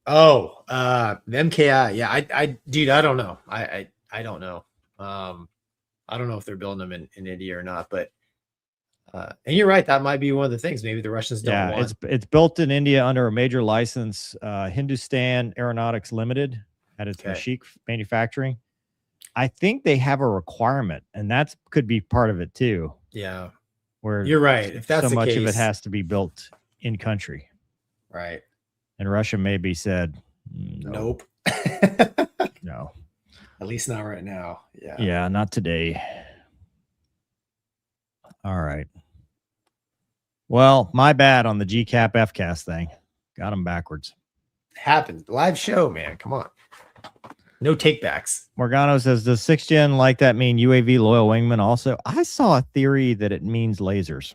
Oh, the MKI. Yeah, dude, I don't know. I don't know. I don't know if they're building them in India or not, but and you're right. That might be one of the things. Maybe the Russians don't want. It's built in India under a major license, Hindustan Aeronautics Limited. At its Mashik manufacturing. I think they have a requirement, and that could be part of it too. Yeah, where you're right. If that's so much case, of it has to be built in country, right? And Russia maybe said, nope. No, at least not right now. Yeah, not today. All right. Well, my bad on the GCAP FCAS thing. Got them backwards. Happened. Live show, man. Come on. No takebacks. Morgano says, does 6th gen like that mean UAV loyal wingman also? I saw a theory that it means lasers.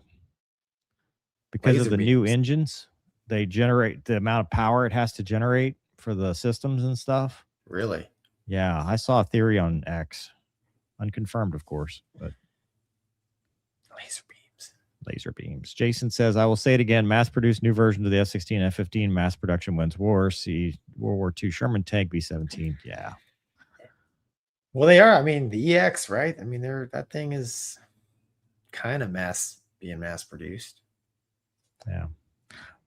Because of the new engines, they generate the amount of power it has to generate for the systems and stuff. Really? Yeah, I saw a theory on X, unconfirmed, of course, but laser beams. Jason says, I will say it again, mass-produced new versions of the F-16 and F-15, mass production wins war. See World War II Sherman tank, B-17. Yeah. Well, they are. I mean, the EX, right? I mean, that thing is kind of being mass produced. Yeah.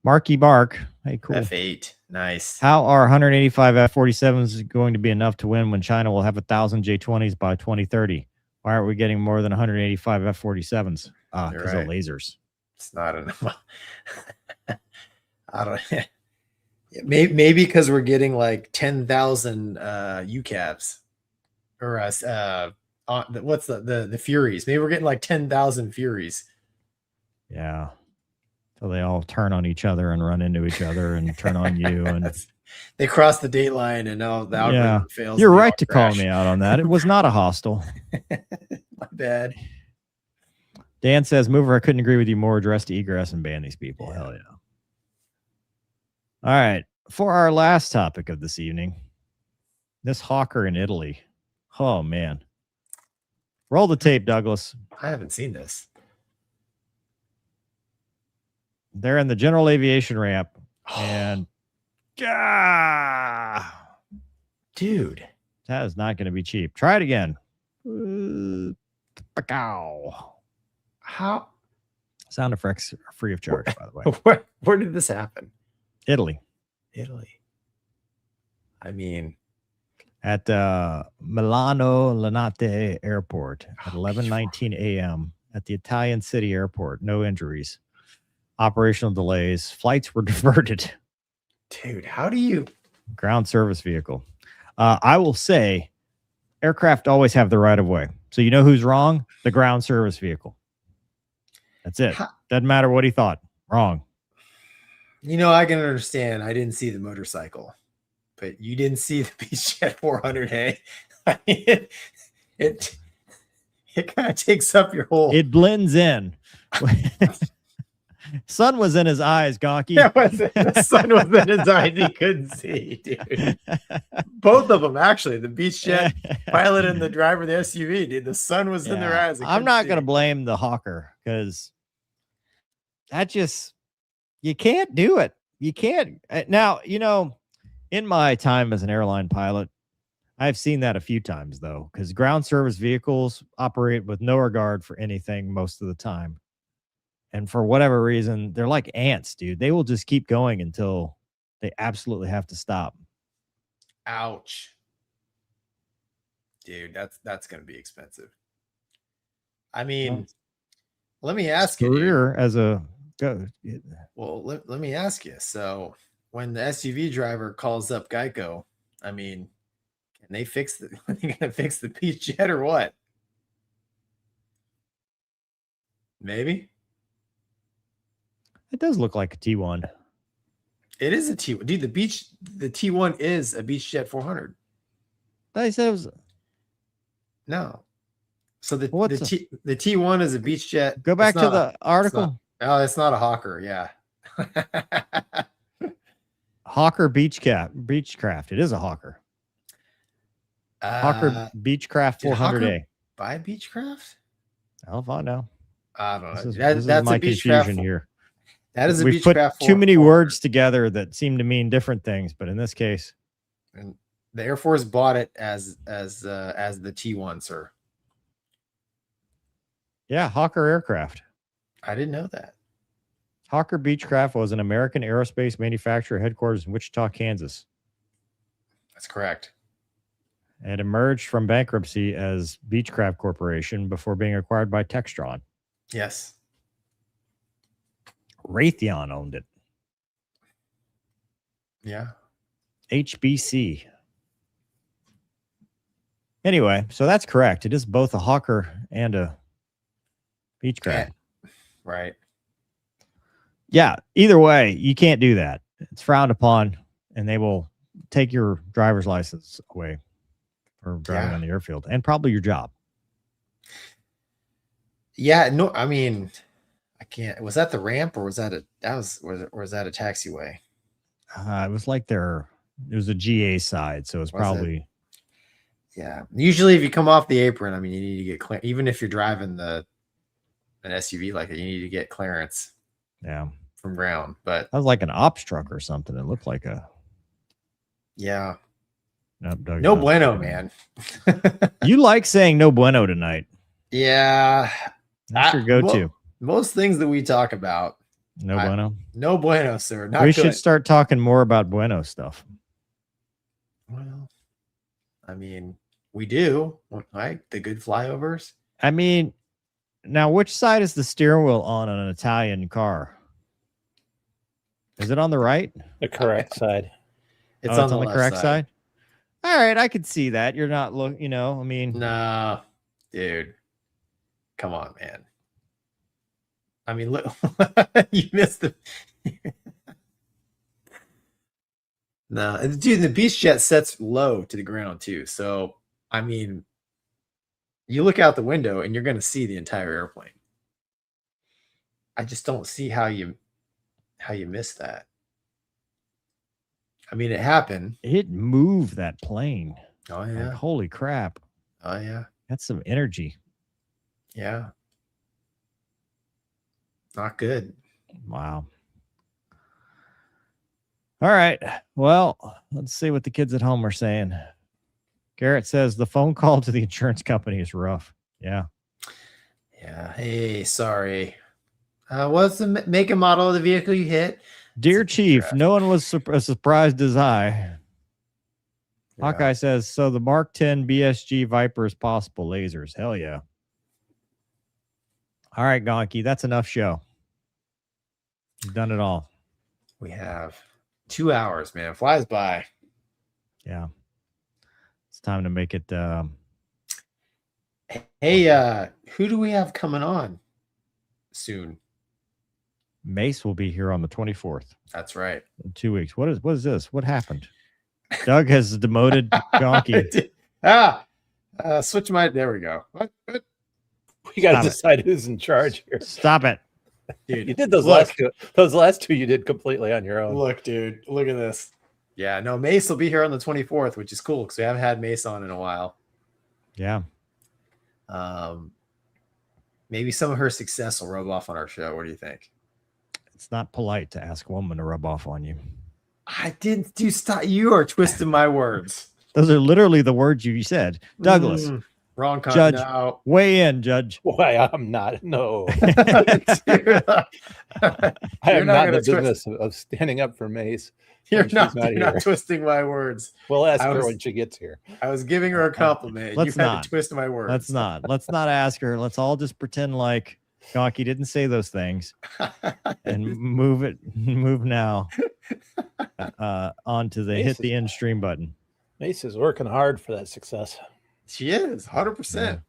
Marky Bark. Hey, cool. F8. Nice. How are 185 F-47s going to be enough to win when China will have 1,000 J-20s by 2030? Why aren't we getting more than 185 F-47s? Because of lasers. It's not enough. I don't. Maybe because we're getting like 10,000 UCAVs or what's the Furies? Maybe we're getting like 10,000 Furies. Yeah. So they all turn on each other and run into each other and turn on you, and they cross the date line, and now the algorithm fails. You're right to call me out on that. It was not a hostile. My bad. Dan says, Mover, I couldn't agree with you more. Address to egress and ban these people. Hell yeah. All right. For our last topic of this evening, this hawker in Italy. Oh, man. Roll the tape, Douglas. I haven't seen this. They're in the general aviation ramp. And dude, that is not going to be cheap. Try it again. How? Sound effects are free of charge, by the way. Where did this happen? Italy. I mean, at Milano Linate Airport at 11:19 a.m. at the Italian City Airport. No injuries. Operational delays. Flights were diverted. Dude, how do you? Ground service vehicle. I will say, aircraft always have the right of way. So you know who's wrong? The ground service vehicle. That's it. Doesn't matter what he thought. Wrong. You know, I can understand. I didn't see the motorcycle, but you didn't see the Beechcraft 400. Hey, I mean, it kind of takes up your whole. It blends in. Sun was in his eyes, Gonky. The sun was in his eyes. He couldn't see, dude. Both of them, actually. The Beechcraft pilot and the driver of the SUV, dude. The sun was in their eyes. I'm not going to blame the hawker because that just, you can't do it. You can't. Now, you know, in my time as an airline pilot, I've seen that a few times, though, because ground service vehicles operate with no regard for anything most of the time. And for whatever reason, they're like ants, dude. They will just keep going until they absolutely have to stop. Ouch. Dude, that's going to be expensive. I mean, let me ask you. Career as a go. Well, let me ask you. So when the SUV driver calls up Geico, I mean, can they fix the? Are they going to fix the Beechjet or what? Maybe. It does look like a T1. It is a T1. Dude, the T1 is a Beechjet 400. I said it was. No. So the T1 is a Beechjet. Go back to the article. It's not a hawker. Yeah. Hawker Beechcraft. It is a hawker. Hawker Beechcraft 400A. By Beechcraft? I'll find out. I don't know. This is my confusion here. That is a We've put Beechcraft too many words together that seem to mean different things, but in this case, and the Air Force bought it as the T1, sir. Yeah, Hawker Aircraft. I didn't know that. Hawker Beechcraft was an American aerospace manufacturer headquarters in Wichita, Kansas. That's correct. It emerged from bankruptcy as Beechcraft Corporation before being acquired by Textron. Yes. Raytheon owned it. Yeah. HBC. Anyway, so that's correct. It is both a Hawker and a Beechcraft. Right. Yeah. Either way, you can't do that. It's frowned upon, and they will take your driver's license away for driving on the airfield and probably your job. Yeah. No, I mean, I can't. Was that the ramp or was that a taxiway? It was like their It was a GA side, so it's Was it? probably Yeah. Usually, if you come off the apron, I mean, you need to get clear. Even if you're driving an SUV like it, you need to get clearance. Yeah. From ground, but that was like an ops truck or something. It looked like a yeah. Nope, no bueno, man. You like saying no bueno tonight? Yeah, that's your go-to. Most things that we talk about, no bueno. No bueno, sir. Not we good. should start talking more about bueno stuff. Well, I mean, we do, right? The good flyovers. I mean, now which side is the steering wheel on an Italian car? Is it on the right? The correct side. It's on the correct side. All right, I could see that. You're not looking, I mean. Nah, dude. Come on, man. I mean, look, you missed the. No, dude, the Beast Jet sets low to the ground too. So, I mean, you look out the window and you're going to see the entire airplane. I just don't see how you missed that. I mean, it happened. It moved that plane. Oh yeah. Like, holy crap. Oh yeah. That's some energy. Yeah. Not good. Wow. All right. Well, let's see what the kids at home are saying. Garrett says the phone call to the insurance company is rough. Yeah. Yeah. Hey, sorry. What's the make and model of the vehicle you hit? Dear Chief, no one was as surprised as I. Yeah. Hawkeye says, so the Mark 10 BSG Viper is possible. Lasers. Hell yeah. All right, Gonky, that's enough show. You've done it all. We have 2 hours, man. It flies by. Yeah. It's time to make it. Hey, who do we have coming on soon? Mace will be here on the 24th. That's right. In 2 weeks. What is this? What happened? Doug has demoted Gonky. Switch my. There we go. What? We got to decide who's in charge here. Stop it, dude. You did those last two. Those last two you did completely on your own. Look, dude. Look at this. Yeah. No, Mace will be here on the 24th, which is cool because we haven't had Mace on in a while. Yeah. Maybe some of her success will rub off on our show. What do you think? It's not polite to ask a woman to rub off on you. I didn't do stop. You are twisting my words. Those are literally the words you said. Douglas. Wrong Judge. No. Weigh in, Judge. Why, I'm not. No. You're I am not not in the business of standing up for Mace. You're not twisting my words. We'll ask her when she gets here. I was giving her a compliment. Let's You had not to twist my words. Let's not ask her. Let's all just pretend like Gonky didn't say those things and move now onto the hit the end stream button. Mace is working hard for that success. She is 100%.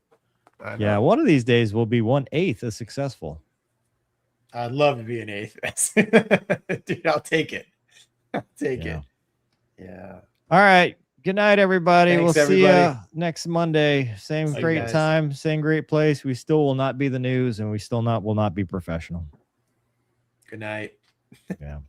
Yeah, one of these days we'll be 1/8 as successful. I'd love to be an 8th. Dude, I'll take it. I'll take it. Yeah. All right. Good night, everybody. Thanks, we'll see everybody. you next Monday. Same Bye, great guys. time, same great place. We still will not be the news, and we still will not be professional. Good night. Yeah.